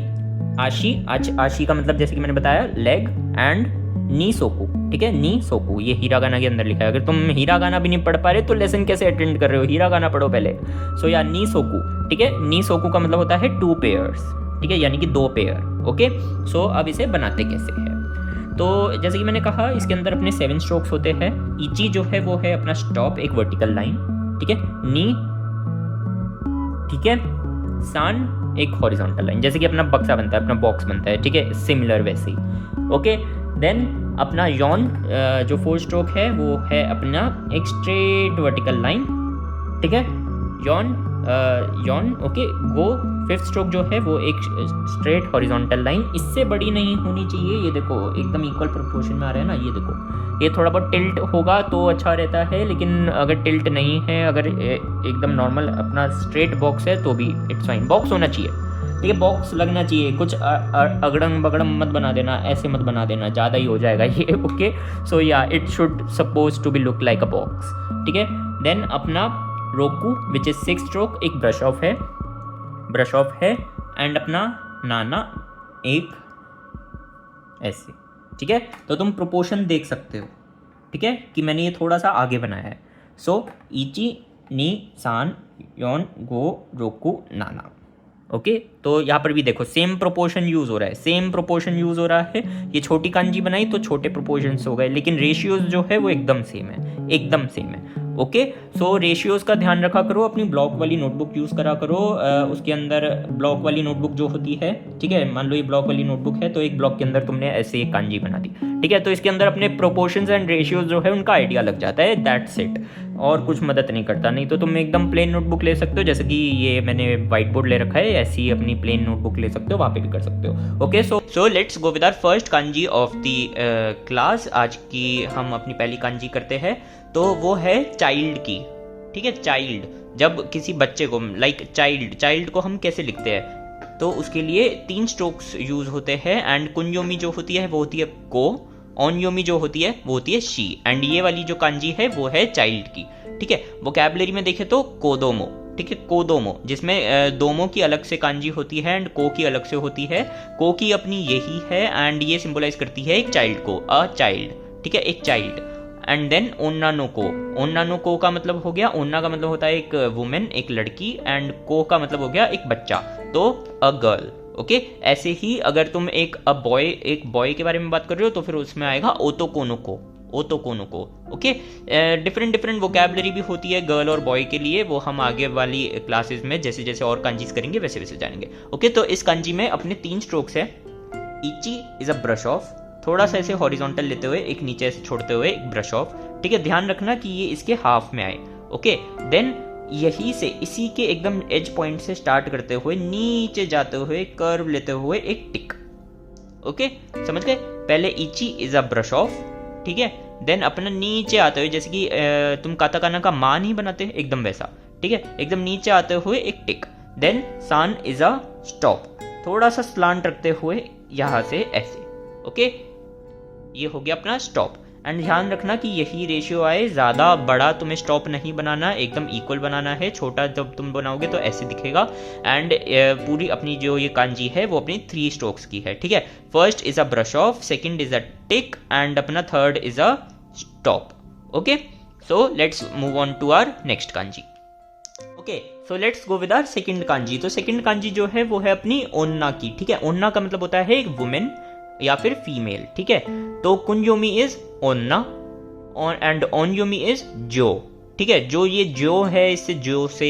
आशी का मतलब जैसे कि मैंने बताया लेग एंड नी सोकू. ठीक है, नी सोकू ये हीरागाना के अंदर लिखा है. अगर तुम हीरागाना भी नहीं पढ़ पा रहे तो लेसन कैसे अटेंड कर रहे हो, हीरागाना पढ़ो पहले. सो या नी सोकू. ठीक है, नी सोकू का मतलब होता है 2 पेयर्स. ठीक है, यानी कि 2 पेयर. ओके, सो अब इसे बनाते कैसे है. तो जैसे कि मैंने कहा इसके अंदर अपने 7 स्ट्रोक्स होते हैं. इची जो है वो है अपना स्टॉप, एक वर्टिकल लाइन. ठीक है, नी. ठीक है, सान एक हॉरिजॉन्टल लाइन, जैसे कि अपना बक्सा बनता है, अपना बॉक्स बनता है. ठीक है, सिमिलर वैसे ही. ओके, देन अपना यॉन जो 4 स्ट्रोक है वो है अपना एक स्ट्रेट वर्टिकल लाइन. ठीक है, यॉन. ओके, गो 5th स्ट्रोक जो है वो एक स्ट्रेट हॉरिजॉन्टल लाइन. इससे बड़ी नहीं होनी चाहिए. ये देखो एकदम इक्वल प्रोपोर्शन में आ रहा है ना, ये देखो. ये थोड़ा बहुत टिल्ट होगा तो अच्छा रहता है, लेकिन अगर टिल्ट नहीं है, अगर एकदम नॉर्मल अपना स्ट्रेट बॉक्स है तो भी इट्स फाइन. बॉक्स होना चाहिए. ठीक है, बॉक्स लगना चाहिए. कुछ अगड़म बगड़म मत बना देना, ऐसे मत बना देना, ज़्यादा ही हो जाएगा ये. Okay, so yeah it should suppose to be look like a box. ठीक है, देन अपना रोकू विच इज 6 स्ट्रोक, एक ब्रश ऑफ है एंड अपना नाना एक ऐसे, ठीक है। तो तुम प्रोपोर्शन देख सकते हो, ठीक है, कि मैंने ये थोड़ा सा आगे बनाया है। सो इची नी सान योन गो रोकू नाना, ओके। तो यहाँ पर भी देखो सेम प्रोपोर्शन यूज़ हो रहा है, ये छोटी कांजी बनाई तो छोटे प्रोपोर्शंस हो गए, लेकिन रेशियोज जो है वो एकदम सेम है, ओके। सो रेशियोज का ध्यान रखा करो, अपनी ब्लॉक वाली नोटबुक यूज़ करा करो। उसके अंदर ब्लॉक वाली नोटबुक जो होती है, ठीक है, मान लो ये ब्लॉक वाली नोटबुक है, तो एक ब्लॉक के अंदर तुमने ऐसे एक कांजी बना दी, ठीक है। तो इसके अंदर अपने प्रोपोर्शंस एंड रेशियोज जो है उनका आइडिया लग जाता है, दैट्स इट, और कुछ मदद नहीं करता। नहीं तो तुम एकदम प्लेन नोटबुक ले सकते हो, जैसे कि ये मैंने व्हाइट बोर्ड ले रखा है, ऐसी ही अपनी प्लेन नोटबुक ले सकते हो, वहाँ पे भी कर सकते हो, okay. So let's go with our first kanji of the class. आज की हम अपनी पहली कांजी करते हैं, तो वो है चाइल्ड की, ठीक है। चाइल्ड, जब किसी बच्चे को, लाइक चाइल्ड को हम कैसे लिखते हैं, तो उसके लिए 3 स्ट्रोक्स यूज होते हैं, एंड कुंजोमी जो होती है वो होती है को, ओनयोमी जो होती है वो होती है शी, एंड ये वाली जो कांजी है वो है चाइल्ड की, ठीक है। वोकैबुलरी में देखें तो कोदोमो, ठीक है, कोदोमो, जिसमें दोमो की अलग से कांजी होती है एंड को की अलग से होती है। को की अपनी यही है एंड ये सिंबलाइज करती है एक चाइल्ड को, अ चाइल्ड, ठीक है, एक चाइल्ड। एंड देन ओन्ना को का मतलब हो गया, ओन्ना का मतलब होता है एक वुमेन, एक लड़की, एंड को का मतलब हो गया एक बच्चा, तो अ गर्ल, ओके। ऐसे ही अगर तुम एक बॉय के बारे में बात कर रहे हो तो फिर उसमें आएगा ओतो कोनो, ओके। डिफरेंट वोकैबुलरी भी होती है गर्ल और बॉय के लिए, वो हम आगे वाली क्लासेस में जैसे जैसे और कांजीज करेंगे वैसे वैसे जानेंगे, ओके। तो इस कांजी में अपने 3 स्ट्रोक्स है। इची इज अ ब्रश ऑफ, थोड़ा सा ऐसे हॉरिजॉन्टल लेते हुए, एक नीचे ऐसे छोड़ते हुए एक ब्रश ऑफ, ठीक है। ध्यान रखना कि ये इसके हाफ में आए, ओके। देन यही से, इसी के एकदम एज पॉइंट से स्टार्ट करते हुए नीचे जाते हुए कर्व लेते हुए एक टिक, ओके, समझ गए। पहले इची इज अ ब्रश ऑफ, ठीक है। देन अपना नीचे आते हुए, जैसे कि तुम काताकाना का मान ही बनाते हैं एकदम वैसा, ठीक है, एकदम नीचे आते हुए एक टिक। देन सान इज अ स्टॉप, थोड़ा सा स्लांट रखते हुए यहां से ऐसे, ओके, ये हो गया अपना स्टॉप। एंड ध्यान रखना कि यही रेशियो आए, ज्यादा बड़ा तुम्हें स्टॉप नहीं बनाना, एकदम इक्वल बनाना है। छोटा जब तुम बनाओगे तो ऐसे दिखेगा। एंड पूरी अपनी जो ये कांजी है वो अपनी 3 स्ट्रोक्स की है, ठीक है। First is a brush off, second is a tick, and अपना third is a stop, okay. So let's move on to our next kanji, okay. So let's go with our second kanji. तो second kanji जो है वो है अपनी ओन्ना की, ठीक है। ओन्ना का मतलब होता है एक वुमेन या फिर फीमेल, ठीक है। तो कुंजोमी इज ओन्ना एंड ओनयोमी इज जो, ठीक है। जो ये जो है, इससे जो से,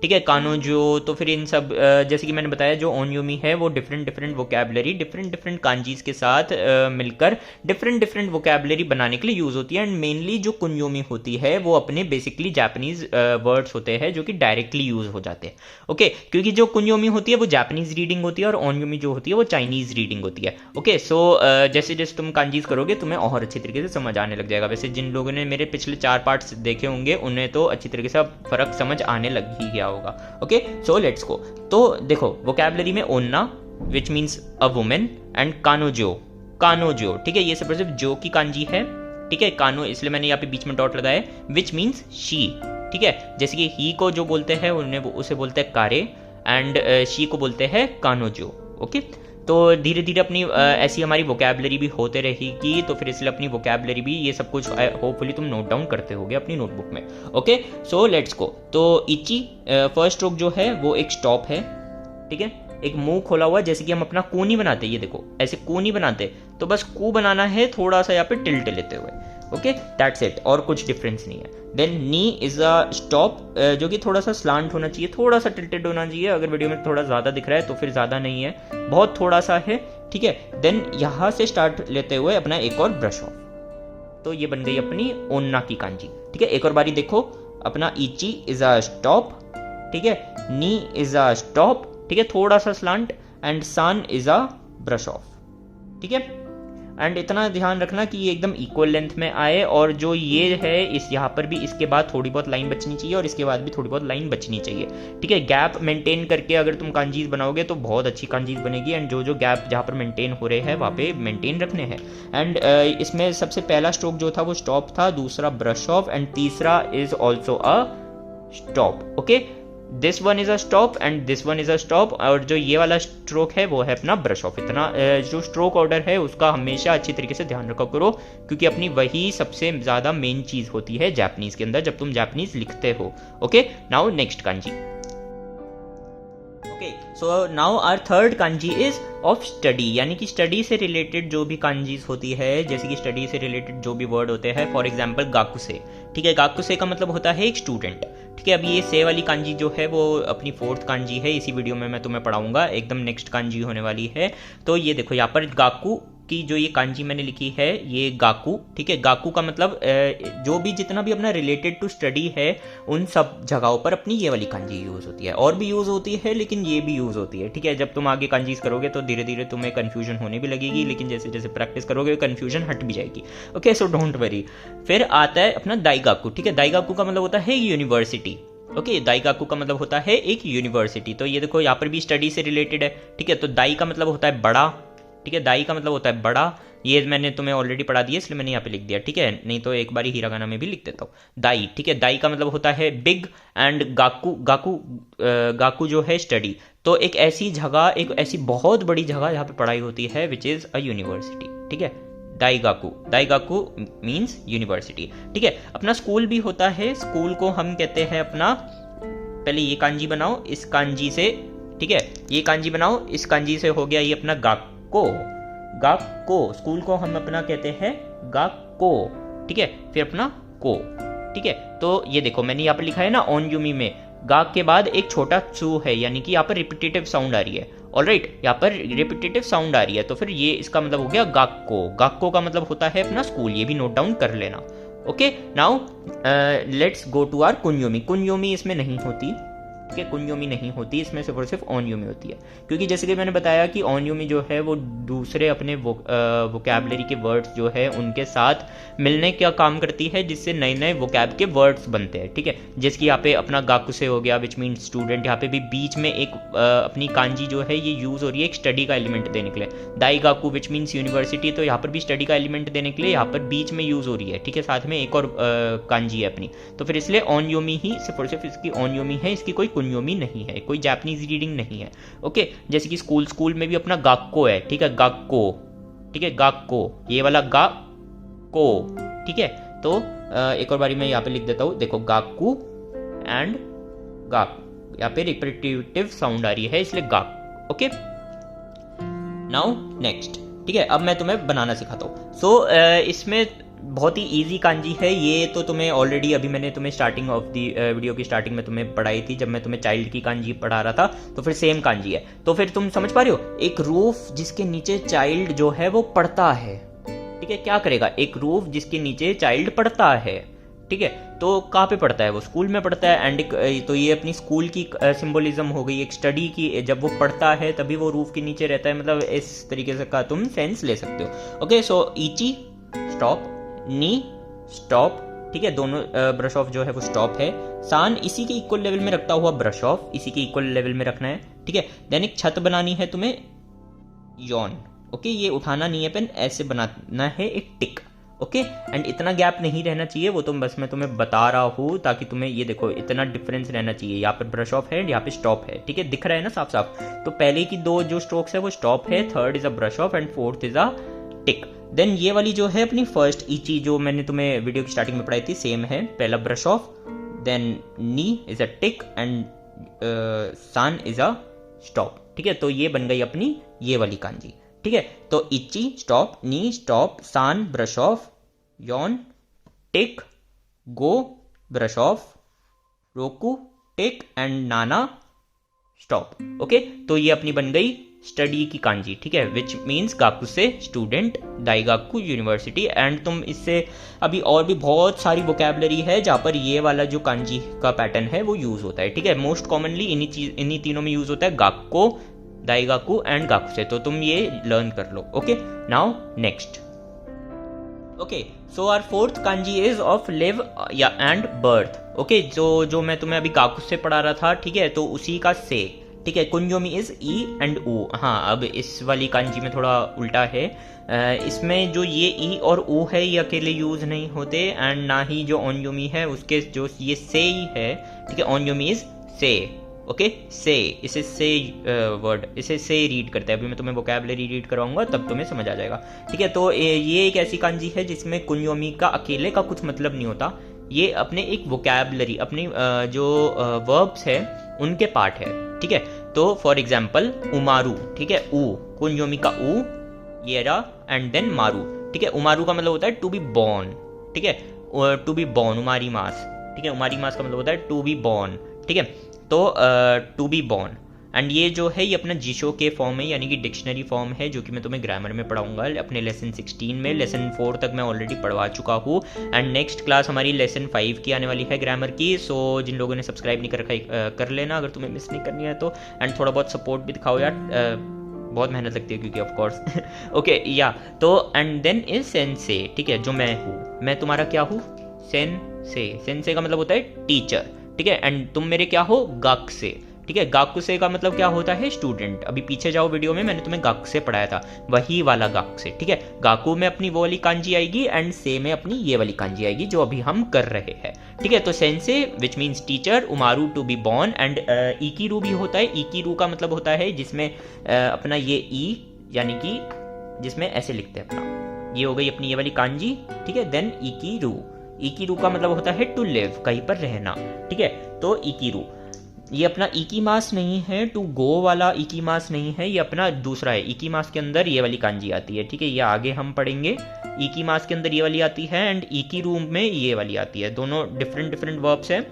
ठीक है, कानो जो, तो फिर इन सब जैसे कि मैंने बताया जो ओनयोमी है वो डिफरेंट वोकैबुलरी, डिफरेंट कांजीज के साथ मिलकर डिफरेंट वोकैबुलरी बनाने के लिए यूज होती है। एंड मेनली जो कुंयोमी होती है वो अपने बेसिकली जापानीज वर्ड्स होते हैं जो कि डायरेक्टली यूज हो जाते हैं, ओके। क्योंकि जो कुंयोमी होती है वो जापानीज रीडिंग होती है और ओनयोमी जो होती है वो चाइनीज रीडिंग होती है, ओके। सो जैसे जैसे तुम कांजीज करोगे तुम्हें और अच्छी तरीके से समझ आने लग जाएगा। वैसे जिन लोगों ने मेरे पिछले 4 पार्ट्स देखे होंगे उन्हें तो अच्छी तरीके से फर्क समझ आने लग ही गया होगा, ओके। So let's go. तो देखो वोकैबुलरी में ओन्ना which means a women, and कानोजो, ठीक है, ये सब सिर्फ जो की कांजी है, ठीक है। कानो इसलिए मैंने यहाँ पे बीच में डॉट लगाया, विच मीन्स शी, ठीक है। जैसे कि ही को जो बोलते हैं उन्हें उसे बोलते हैं कारे, एंड शी को बोलते हैं कानोजो, ओके। तो धीरे धीरे अपनी ऐसी हमारी वोकैबुलरी भी होते रहेगी, तो फिर इसलिए अपनी वोकैबुलरी भी ये सब कुछ होपफुली तुम नोट डाउन करते होगे अपनी नोटबुक में, ओके। So let's go. तो इची फर्स्ट स्ट्रोक जो है वो एक स्टॉप है, ठीक है, एक मुंह खोला हुआ, जैसे कि हम अपना कू नहीं बनाते, ये देखो ऐसे कू नहीं बनाते, तो बस कू बनाना है थोड़ा सा यहाँ पे टिल्ट लेते हुए, ओके, दैट्स इट, और कुछ डिफरेंस नहीं है। Then knee is a stop, जो कि थोड़ा सा स्लांट होना चाहिए, थोड़ा सा टिल्टेड होना चाहिए। अगर वीडियो में थोड़ा ज्यादा दिख रहा है तो फिर ज्यादा नहीं है, बहुत थोड़ा सा है, ठीक है। देन यहां से स्टार्ट लेते हुए अपना एक और ब्रश ऑफ, तो ये बन गई अपनी ओन्ना की कांजी, ठीक है। एक और बारी देखो, अपना इची इज अ स्टॉप, ठीक है, नी इज अ स्टॉप, ठीक है, थोड़ा सा स्लांट, एंड सान इज अ ब्रश ऑफ, ठीक है। एंड इतना ध्यान रखना कि ये एकदम इक्वल लेंथ में आए, और जो ये है इस यहाँ पर भी इसके बाद थोड़ी बहुत लाइन बचनी चाहिए और इसके बाद भी थोड़ी बहुत लाइन बचनी चाहिए, ठीक है। गैप मेंटेन करके अगर तुम कांजीज बनाओगे तो बहुत अच्छी कांजीज बनेगी, एंड जो जो गैप जहाँ पर मेंटेन हो रहे हैं वहाँ पे मेंटेन रखने हैं। एंड इसमें सबसे पहला स्ट्रोक जो था वो स्टॉप था, दूसरा ब्रश ऑफ, एंड तीसरा is also a stop. Okay, this one is a stop and this one is a stop, और जो ये वाला स्ट्रोक है वो है अपना ब्रश ऑफ। इतना जो स्ट्रोक ऑर्डर है उसका हमेशा अच्छी तरीके से ध्यान रखा करो, क्योंकि अपनी वही सबसे ज़्यादा मेन चीज़ होती है जापानीज़ के अंदर जब तुम जापानीज़ लिखते हो। Okay, now next kanji. Okay, so now our third kanji is of study, यानी कि स्टडी से रिलेटेड जो भी कांजीज होती है, जैसे कि स्टडी से रिलेटेड जो भी वर्ड होते हैं, फॉर एग्जांपल गाकुसे। ठीक है, गाकुसे का मतलब होता है एक स्टूडेंट। ठीक है, अभी ये से वाली कांजी जो है वो अपनी फोर्थ कांजी है, इसी वीडियो में मैं तुम्हें पढ़ाऊंगा, एकदम नेक्स्ट कांजी होने वाली है। तो ये देखो यहाँ पर गाकू की जो ये कांजी मैंने लिखी है ये गाकू। ठीक है, गाकू का मतलब जो भी जितना भी अपना रिलेटेड टू स्टडी है उन सब जगहों पर अपनी ये वाली कांजी यूज़ होती है, और भी यूज़ होती है लेकिन ये भी यूज़ होती है। ठीक है, जब तुम आगे कांजीज करोगे तो धीरे धीरे तुम्हें कन्फ्यूजन होने भी लगेगी, लेकिन जैसे जैसे प्रैक्टिस करोगे कन्फ्यूजन हट भी जाएगी। Okay, so don't worry. फिर आता है अपना दाईगाकू। ठीक है, दाईगाकू का मतलब होता है यूनिवर्सिटी। ओके, दाईगाकू का मतलब होता है एक यूनिवर्सिटी। तो ये देखो यहाँ पर भी स्टडी से रिलेटेड है। ठीक है, तो दाई का मतलब होता है बड़ा। ठीक है, दाई का मतलब होता है बड़ा, ये मैंने तुम्हें ऑलरेडी पढ़ा दिया इसलिए मैंने यहाँ पे लिख दिया। ठीक है, नहीं तो एक बार ही हिरागाना में भी लिख देता हूँ दाई। ठीक है, दाई का मतलब होता है बिग, एंड गाकू गाकू गाकू जो है स्टडी। तो एक ऐसी जगह, एक ऐसी बहुत बड़ी जगह जहाँ पे पढ़ाई होती है विच इज़ अ यूनिवर्सिटी। ठीक है, दाईगाकू, दाईगाकू मीन्स यूनिवर्सिटी। ठीक है, अपना स्कूल भी होता है, स्कूल को हम कहते हैं अपना, पहले ये कांजी बनाओ इस कांजी से। ठीक है, ये कांजी बनाओ इस कांजी से, हो गया ये अपना गाक्को। गाक्को, स्कूल को हम अपना कहते हैं गाक्को। ठीक है, फिर अपना को। ठीक है, तो ये देखो मैंने यहाँ पर लिखा है ना ओनयुमी में गाक के बाद एक छोटा चू है, यानी कि यहाँ पर रिपीटेटिव साउंड आ रही है। ऑलराइट, यहाँ पर रिपीटेटिव साउंड आ रही है, तो फिर ये इसका मतलब हो गया गाक्को। गाक्को का मतलब होता है अपना स्कूल, ये भी नोट डाउन कर लेना। Okay, now let's go to our कुन्योमी। कुन्योमी इसमें नहीं होती। ठीक है, कुन्योमी नहीं होती इसमें, सिर्फ और सिर्फ ओनयोमी होती है, क्योंकि जैसे कि मैंने बताया कि ओनयोमी जो है वो दूसरे अपने वोकैबलरी के वर्ड्स जो है उनके साथ मिलने का काम करती है, जिससे नए नए वोकैब के वर्ड्स बनते हैं। ठीक है, जैसे कि यहाँ पे अपना गाकुसे हो गया विच मीन स्टूडेंट, यहाँ पे भी बीच में एक अपनी कांजी जो है ये यूज़ हो रही है एक स्टडी का एलिमेंट देने के लिए। दाई गाकू विच मीन्स यूनिवर्सिटी, तो यहाँ पर भी स्टडी का एलिमेंट देने के लिए यहाँ पर बीच में यूज़ हो रही है। ठीक है, साथ में एक और कांजी है अपनी, तो फिर इसलिए ओनयोमी ही सिर्फ और सिर्फ इसकी ओनयोमी है, इसकी कोई कुन्योमी नहीं है, कोई जापानीज रीडिंग नहीं है। ओके, जैसे कि स्कूल में भी अपना गाक्को है। ठीक है, गाक्को। ठीक है, गाक्को, ये वाला गाक्को। ठीक है, तो एक और बारी मैं यहाँ पे लिख देता हूँ, देखो गाक्कू एंड गाक, यहाँ पे रिपीटेटिव साउंड आ रही है इसलिए गाक। Okay, now next. ठीक है, अब मैं तुम्हें बनाना सिखाता हूँ। सो इसमें बहुत ही इजी कांजी है ये, तो तुम्हें ऑलरेडी अभी मैंने तुम्हें स्टार्टिंग ऑफ दी वीडियो की स्टार्टिंग में तुम्हें पढ़ाई थी, जब मैं तुम्हें चाइल्ड की कांजी पढ़ा रहा था, तो फिर सेम कांजी है। तो फिर तुम समझ पा रहे हो, एक रूफ जिसके नीचे चाइल्ड जो है वो पढ़ता है। ठीक है, क्या करेगा, एक रूफ जिसके नीचे चाइल्ड पढ़ता है। ठीक है, तो कहाँ पे पढ़ता है, वो स्कूल में पढ़ता है। एंड तो ये अपनी स्कूल की सिंबोलिज्म हो गई, एक स्टडी की, जब वो पढ़ता है तभी वो रूफ के नीचे रहता है, मतलब इस तरीके से का तुम सेंस ले सकते हो। ओके, सो इची स्टॉप, नी स्टॉप। ठीक है, दोनों ब्रश ऑफ जो है वो स्टॉप है। सान इसी के इक्वल लेवल में रखता हुआ ब्रश ऑफ, इसी के इक्वल लेवल में रखना है। ठीक है, देन एक छत बनानी है तुम्हें, यॉन। ओके, ये उठाना नहीं है पेन, ऐसे बनाना है एक टिक। ओके, एंड इतना गैप नहीं रहना चाहिए, वो तुम बस मैं तुम्हें बता रहा हूँ ताकि तुम्हें ये देखो इतना डिफरेंस रहना चाहिए। यहाँ पर ब्रश ऑफ है, यहाँ पे स्टॉप है। ठीक है, दिख रहा है ना साफ साफ। तो पहले की दो जो स्ट्रोक्स है वो स्टॉप है, third is a brush off and fourth is a tick. Then ये वाली जो है अपनी फर्स्ट इची जो मैंने तुम्हें वीडियो की स्टार्टिंग में पढ़ाई थी, सेम है, पहला brush off, then knee is a tick and सान इज अ स्टॉप। ठीक है, तो ये बन गई अपनी ये वाली कांजी। ठीक है, तो इची स्टॉप, नी स्टॉप, सान brush off, Yon tick, go brush off, Roku tick and Nana stop. Okay, तो ये अपनी बन गई स्टडी की कांजी। ठीक है, विच मीन्स गाकुसे स्टूडेंट, दाईगाकू यूनिवर्सिटी। एंड तुम इससे अभी और भी बहुत सारी वोकैबलरी है जहाँ पर ये वाला जो कांजी का पैटर्न है वो यूज होता है। ठीक है, मोस्ट कॉमनली इन्हीं तीनों में यूज होता है, गाक्को, दाईगाकू एंड गाकुसे। तो तुम ये लर्न कर लो। Okay, now next. Okay, so our fourth kanji is of live या एंड बर्थ। ओके, जो मैं तुम्हें अभी गाकुसे पढ़ा रहा था, ठीक है, तो उसी का से ठीक है, कुंजोमी इज ई एंड ऊ। हाँ, अब इस वाली कांजी में थोड़ा उल्टा है। इसमें जो ये ई और ऊ है ये अकेले यूज नहीं होते, एंड ना ही जो ओनयोमी है उसके जो ये से ही है। ठीक है, ओनयोमी इज से। ओके, से, इसे से वर्ड, इसे से रीड करते हैं। अभी मैं तुम्हें वोकैबुलरी रीड करवाऊंगा तब तुम्हें समझ आ जाएगा। ठीक है, तो ये एक ऐसी कांजी है जिसमें कुंजोमी का अकेले का कुछ मतलब नहीं होता, ये अपने एक वोकैबुलरी, अपनी जो वर्ब्स है उनके पार्ट है। ठीक है, तो फॉर एग्जाम्पल उमारू, ठीक है, ऊ, कुंजोमी का ऊ, येरा एंड देन मारू। ठीक है, उमारू का मतलब होता है टू बी बॉर्न। ठीक है, टू बी बॉर्न, उमारी मास। ठीक है, उमारी मास का मतलब होता है टू बी बॉर्न। ठीक है, तो टू बी बॉर्न, एंड ये जो है ये अपना जिशो के फॉर्म है, यानी कि डिक्शनरी फॉर्म है, जो कि मैं तुम्हें ग्रामर में पढ़ाऊंगा अपने लेसन 16 में। लेसन 4 तक मैं ऑलरेडी पढ़वा चुका हूँ, एंड नेक्स्ट क्लास हमारी लेसन 5 की आने वाली है ग्रामर की। सो जिन लोगों ने सब्सक्राइब नहीं कर रखा कर लेना अगर तुम्हें मिस नहीं करनी है तो, एंड थोड़ा बहुत सपोर्ट भी दिखाओ यार, बहुत मेहनत लगती है क्योंकि ऑफ कोर्स। ओके, या तो एंड देन इज सेंसे। ठीक है, जो मैं हूँ, मैं तुम्हारा क्या हूँ, सेंसे। सेंसे का मतलब होता है टीचर। ठीक है, एंड तुम मेरे क्या हो, गाकुसे। ठीक है, गाकुसे का मतलब क्या होता है, स्टूडेंट। अभी पीछे जाओ वीडियो में, मैंने तुम्हें गाकुसे पढ़ाया था, वही वाला गाकुसे। ठीक है, गाकू में अपनी वो वाली कांजी आएगी एंड से में अपनी ये वाली कांजी आएगी जो अभी हम कर रहे हैं। ठीक है, तो सेंसे विच मीन्स टीचर, उमारू टू बी बॉर्न, एंड इकीरू भी होता है। इकीरू का मतलब होता है जिसमें अपना ये ई, यानी कि जिसमें ऐसे लिखते हैं अपना, ये हो गई अपनी ये वाली कांजी। ठीक है, देन इकीरू। इकीरू का मतलब होता है टू लिव, कहीं पर रहना। ठीक है, तो इकीरू ये अपना इकीमास नहीं है, टू गो वाला इकीमास नहीं है, ये अपना दूसरा है। इकीमास के अंदर ये वाली कांजी आती है। ठीक है, ये आगे हम पढ़ेंगे। इकीमास के अंदर ये वाली आती है एंड इकीरू में ये वाली आती है, दोनों डिफरेंट डिफरेंट वर्ब्स हैं।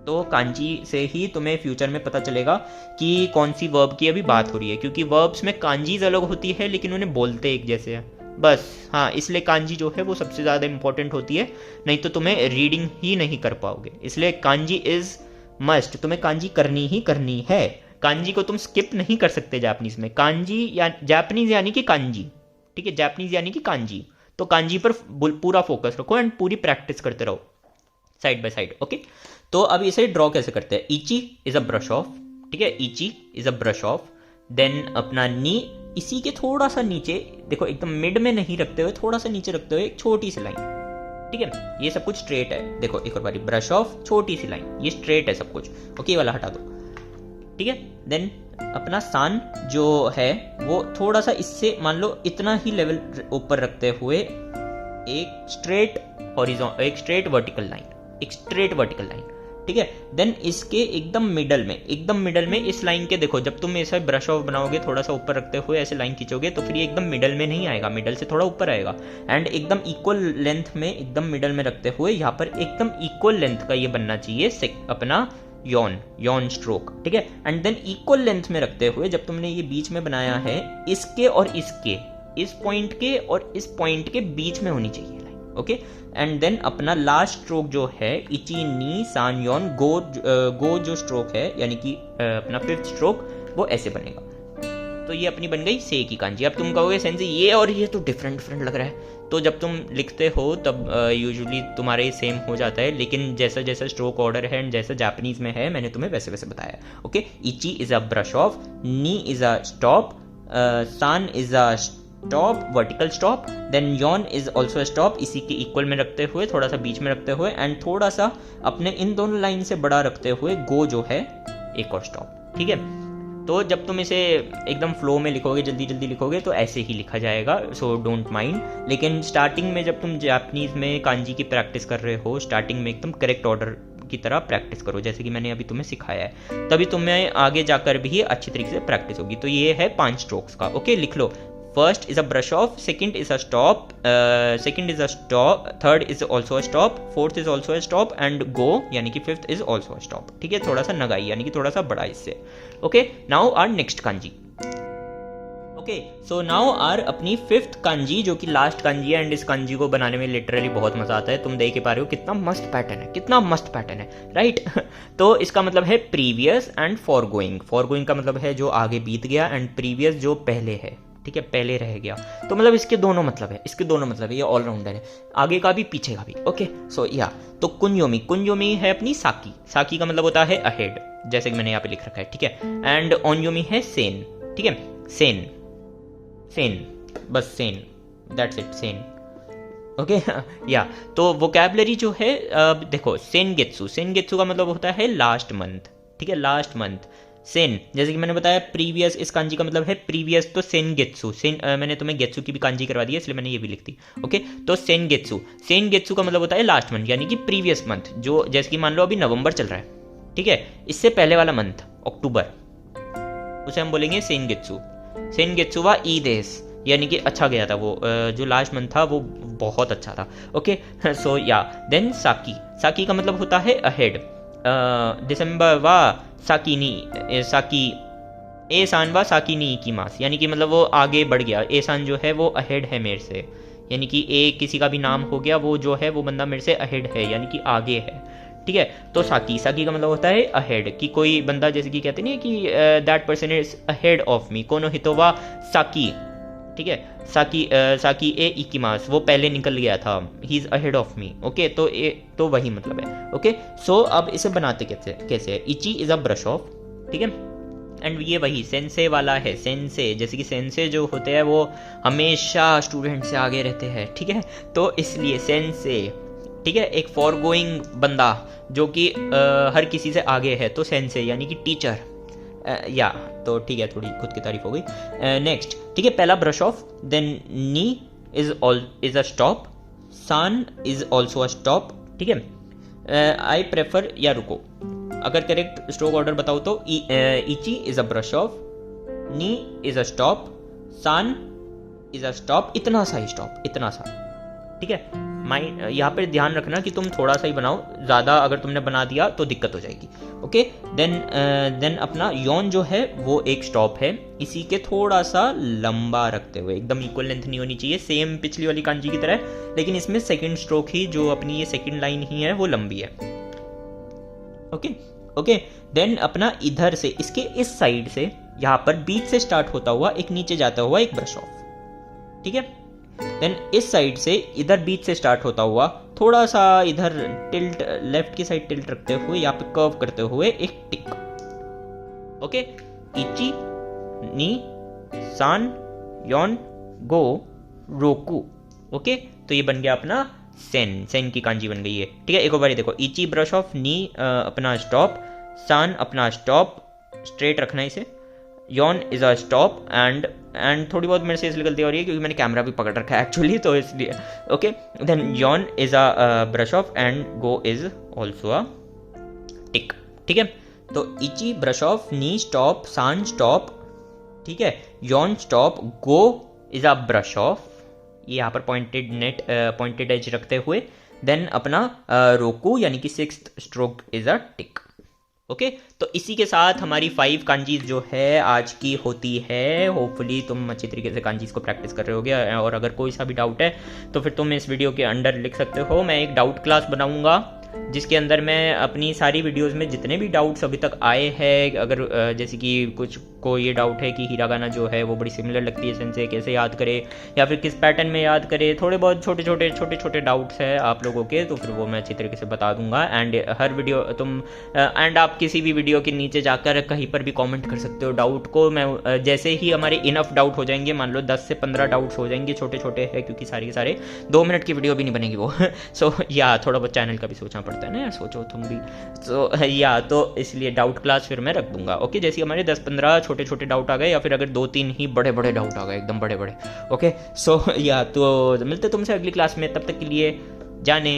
तो कांजी से ही तुम्हें फ्यूचर में पता चलेगा कि कौन सी वर्ब की अभी बात हो रही है, क्योंकि वर्ब्स में कांजीज अलग होती है लेकिन उन्हें बोलते एक जैसे हैं बस। हाँ, इसलिए कांजी जो है वो सबसे ज़्यादा इंपॉर्टेंट होती है, नहीं तो तुम्हें रीडिंग ही नहीं कर पाओगे। इसलिए कांजी इज मस्ट, तुम्हें कांजी करनी ही करनी है। कांजी को तुम स्किप नहीं कर सकते जापानीज में। कांजी या जापानीज यानी कि कांजी, ठीक है, जापानीज यानी कि कांजी। तो कांजी पर पूरा फोकस रखो एंड पूरी प्रैक्टिस करते रहो साइड बाय साइड। ओके, तो अब इसे ड्रॉ कैसे करते हैं। इची इज अ ब्रश ऑफ। ठीक है, इची is a brush off. Then अपना नी, इसी के थोड़ा सा नीचे देखो, एकदम मिड में नहीं रखते हुए, थोड़ा सा नीचे रखते हुए एक छोटी सी लाइन। ठीक है, ये सब कुछ स्ट्रेट है। देखो एक और बारी, ब्रश ऑफ, छोटी सी लाइन, ये स्ट्रेट है सब कुछ। ओके, वाला हटा दो। ठीक है, देन अपना सान जो है वो थोड़ा सा इससे मान लो इतना ही लेवल ऊपर रखते हुए एक स्ट्रेट हॉरिजॉन्टल, एक स्ट्रेट वर्टिकल लाइन, एक स्ट्रेट वर्टिकल लाइन। ठीक है, देन इसके एकदम मिडल में, एकदम मिडल में इस लाइन के देखो, जब तुम ऐसा ब्रश ऑफ बनाओगे थोड़ा सा ऊपर रखते हुए ऐसे लाइन खींचोगे तो फिर ये एकदम मिडल में नहीं आएगा, मिडल से थोड़ा ऊपर आएगा। एंड एकदम इक्वल लेंथ में, एकदम मिडल में रखते हुए यहाँ पर एकदम इक्वल लेंथ का ये बनना चाहिए अपना यॉन स्ट्रोक। ठीक है, एंड देन इक्वल लेंथ में रखते हुए जब तुमने ये बीच में बनाया है, इसके और इसके, इस पॉइंट के और इस पॉइंट के बीच में होनी चाहिए लाइन। ओके, एंड देन अपना लास्ट स्ट्रोक जो है इची नी सान योन गो जो स्ट्रोक है, यानी कि अपना फिफ्थ स्ट्रोक, वो ऐसे बनेगा। तो ये अपनी बन गई से की कांजी। अब तुम कहोगे सेंसे ये और ये तो डिफरेंट लग रहा है, तो जब तुम लिखते हो तब यूजुअली तुम्हारे सेम हो जाता है, लेकिन जैसा जैसा स्ट्रोक ऑर्डर है एंड जैसा जापानीज में है मैंने तुम्हें वैसे वैसे बताया। ओके, इची इज अ ब्रश ऑफ, नी इज अ स्टॉप, सान is a stop, vertical stop, then यॉन इज ऑल्सो स्टॉप, इसी के इक्वल में रखते हुए, थोड़ा सा बीच में रखते हुए, एंड थोड़ा सा अपने इन दोनों लाइन से बड़ा रखते हुए गो जो है एक और स्टॉप। ठीक है, तो जब तुम इसे एकदम फ्लो में लिखोगे, जल्दी जल्दी लिखोगे तो ऐसे ही लिखा जाएगा, सो डोंट माइंड। लेकिन स्टार्टिंग में जब तुम जापानीज में कांजी की प्रैक्टिस कर रहे हो, स्टार्टिंग में एकदम करेक्ट ऑर्डर की तरह प्रैक्टिस करो, जैसे कि मैंने अभी तुम्हें सिखाया है, तभी तुम्हें आगे जाकर भी अच्छी तरीके से प्रैक्टिस होगी। तो ये है 5 स्ट्रोक्स का। ओके, लिख लो। First is a brush off, second is a stop, third is also a stop, fourth is also a stop, and go यानी कि fifth is also a stop। ठीक है, थोड़ा सा नगाई यानी कि थोड़ा सा बड़ा इससे। Okay, now our next kanji। Okay, so now our अपनी 5th कांजी, जो कि लास्ट कांजी है, एंड इस कांजी को बनाने में लिटरली बहुत मजा आता है। तुम देख ही पा रहे हो कितना मस्त पैटर्न है, कितना मस्त पैटर्न है, राइट। तो इसका मतलब है प्रीवियस एंड फॉरगोइंग। फॉरगोइंग का मतलब है जो आगे बीत गया, एंड प्रीवियस जो पहले है। ठीक है, पहले रह गया। तो मतलब इसके दोनों मतलब है, इसके दोनों मतलब है, ये ऑलराउंडर है, आगे का भी पीछे का भी। ओके सो या तो कुंयोमी, कुंयोमी है अपनी साकी, साकी का मतलब होता है अहेड, जैसे कि मैंने यहाँ पे लिख रखा है, ठीक है। एंड ओनयोमी है सेन, ठीक है, सेन, सेन, बस Sen, that's it, Sen. Okay या तो वोकैबलरी जो है देखो, सेनगेत्सु, सेनगेत्सु का मतलब होता है लास्ट मंथ, ठीक है, लास्ट मंथ। सेन, जैसे कि मैंने बताया प्रीवियस, इस कांजी का मतलब है प्रीवियस, तो सेनगेत्सु, सेन मैंने तुम्हें गेत्सु की भी कांजी करवा दी है, इसलिए मैंने ये भी लिख दी। ओके तो सेनगेत्सु, सेनगेत्सु का मतलब होता है लास्ट मंथ, यानी कि प्रीवियस मंथ, जो जैसे कि मान लो अभी नवंबर चल रहा है, ठीक है, इससे पहले वाला मंथ अक्टूबर, उसे हम बोलेंगे सेनगेत्सु। सेनगेत्सु वा ईदेस, यानी कि अच्छा गया था वो, जो लास्ट मंथ था वो बहुत अच्छा था। ओके सो या देन साकी, साकी का मतलब होता है अहेड, दिसंबर वा साकीनी, साकी ए सान वा साकीनी की मास, यानी कि मतलब वो आगे बढ़ गया, ए सान जो है वो अहेड है मेरे से, यानी कि ए किसी का भी नाम हो गया, वो जो है वो बंदा मेरे से अहेड है, यानी कि आगे है, ठीक है। तो साकी, साकी का मतलब होता है अहेड, कि कोई बंदा, जैसे कि कहते नहीं कि that person is ahead of me, कोनो हितोवा साकी, ठीक है, साकी, साकी ए इकिमास, वो पहले निकल गया था, he is ahead of me. Okay तो वही मतलब है। ओके सो अब इसे बनाते कैसे है, इची इज अ ब्रश ऑफ, ठीक है, एंड ये वही सेंसे वाला है, सेंसे, जैसे कि सेंसे जो होते हैं वो हमेशा स्टूडेंट से आगे रहते हैं, ठीक है, तो इसलिए सेंसे, ठीक है, एक फॉरगोइंग बंदा जो कि हर किसी से आगे है, तो सेंसे यानी कि टीचर, या तो ठीक है, थोड़ी खुद की तारीफ हो गई। नेक्स्ट, ठीक है, पहला brush off, then knee is a stop, सान इज ऑल्सो अ स्टॉप, ठीक है। आई प्रेफर, या रुको, अगर करेक्ट स्ट्रोक ऑर्डर बताओ तो इची इज अ ब्रश ऑफ, नी इज अ स्टॉप, सान इज अ स्टॉप, इतना सा ही स्टॉप, इतना सा, ठीक है। माइंड यहाँ पर ध्यान रखना कि तुम थोड़ा सा ही बनाओ, ज़्यादा अगर तुमने बना दिया तो दिक्कत हो जाएगी। ओके देन अपना यौन जो है वो एक स्टॉप है, इसी के थोड़ा सा लंबा रखते हुए, एकदम इक्वल लेंथ नहीं होनी चाहिए, सेम पिछली वाली कांजी की तरह, लेकिन इसमें सेकंड स्ट्रोक ही, जो अपनी ये सेकंड लाइन ही है वो लंबी है। ओके देन अपना इधर से, इसके इस साइड से, यहाँ पर बीच से स्टार्ट होता हुआ एक नीचे जाता हुआ एक ब्रश ऑफ, ठीक है। देन इस साइड से, इधर बीच से स्टार्ट होता हुआ थोड़ा सा इधर टिल्ट, लेफ्ट की साइड टिल्ट रखते हुए, यहाँ पे कर्व करते हुए एक टिक। ओके इची, नी, सान, योन, गो, रोकू। ओके तो ये बन गया अपना सेन, सेन की कांजी बन गई है, ठीक है। एक और बार देखो, इची ब्रश ऑफ, नी अपना स्टॉप, सान अपना स्टॉप, स्ट्रेट रखना इसे, Yon is a stop, and थोड़ी बहुत मेरे से इसलिए गलती हो रही है क्योंकि मैंने कैमरा भी पकड़ रखा है एक्चुअली, तो इसलिए। ओके देन यॉन is a brush off, and गो इज ऑल्सो अ टिक, ठीक है। तो इची ब्रश ऑफ, नी स्टॉप, सान स्टॉप, ठीक है, यॉन स्टॉप, गो इज अ ब्रश ऑफ, ये यहाँ पर पॉइंटेड एज रखते हुए, देन अपना रोकू यानी कि sixth stroke is a tick. Okay तो इसी के साथ हमारी 5 कांजीज जो है आज की होती है। होपफुली तुम अच्छी तरीके से कांजीज को प्रैक्टिस कर रहे होगे, और अगर कोई सा भी डाउट है तो फिर तुम इस वीडियो के अंडर लिख सकते हो। मैं एक डाउट क्लास बनाऊंगा जिसके अंदर मैं अपनी सारी वीडियोस में जितने भी डाउट्स अभी तक आए हैं, अगर जैसे कि कुछ को ये डाउट है कि हिरागाना जो है वो बड़ी सिमिलर लगती है सेन से, कैसे याद करे या फिर किस पैटर्न में याद करे, थोड़े बहुत छोटे छोटे डाउट्स हैं आप लोगों के, तो फिर वो मैं अच्छी तरीके से बता दूंगा। एंड हर वीडियो तुम एंड आप किसी भी वीडियो के नीचे जाकर कहीं पर भी कॉमेंट कर सकते हो डाउट को। मैं जैसे ही हमारे इनफ डाउट हो जाएंगे, मान लो 10 से 15 डाउट्स हो जाएंगे, छोटे छोटे हैं क्योंकि सारे के सारे 2 मिनट की वीडियो भी नहीं बनेगी वो सो या थोड़ा बहुत चैनल का भी सोचना पड़ता है ना यार, सोचो तुम भी। सो या तो इसलिए डाउट क्लास फिर मैं रख दूंगा। ओके जैसे हमारे 10-15 छोटे छोटे डाउट आ गए, या फिर अगर 2-3 ही बड़े बड़े डाउट आ गए, एकदम बड़े बड़े। ओके सो या तो मिलते तुमसे अगली क्लास में, तब तक के लिए जाने।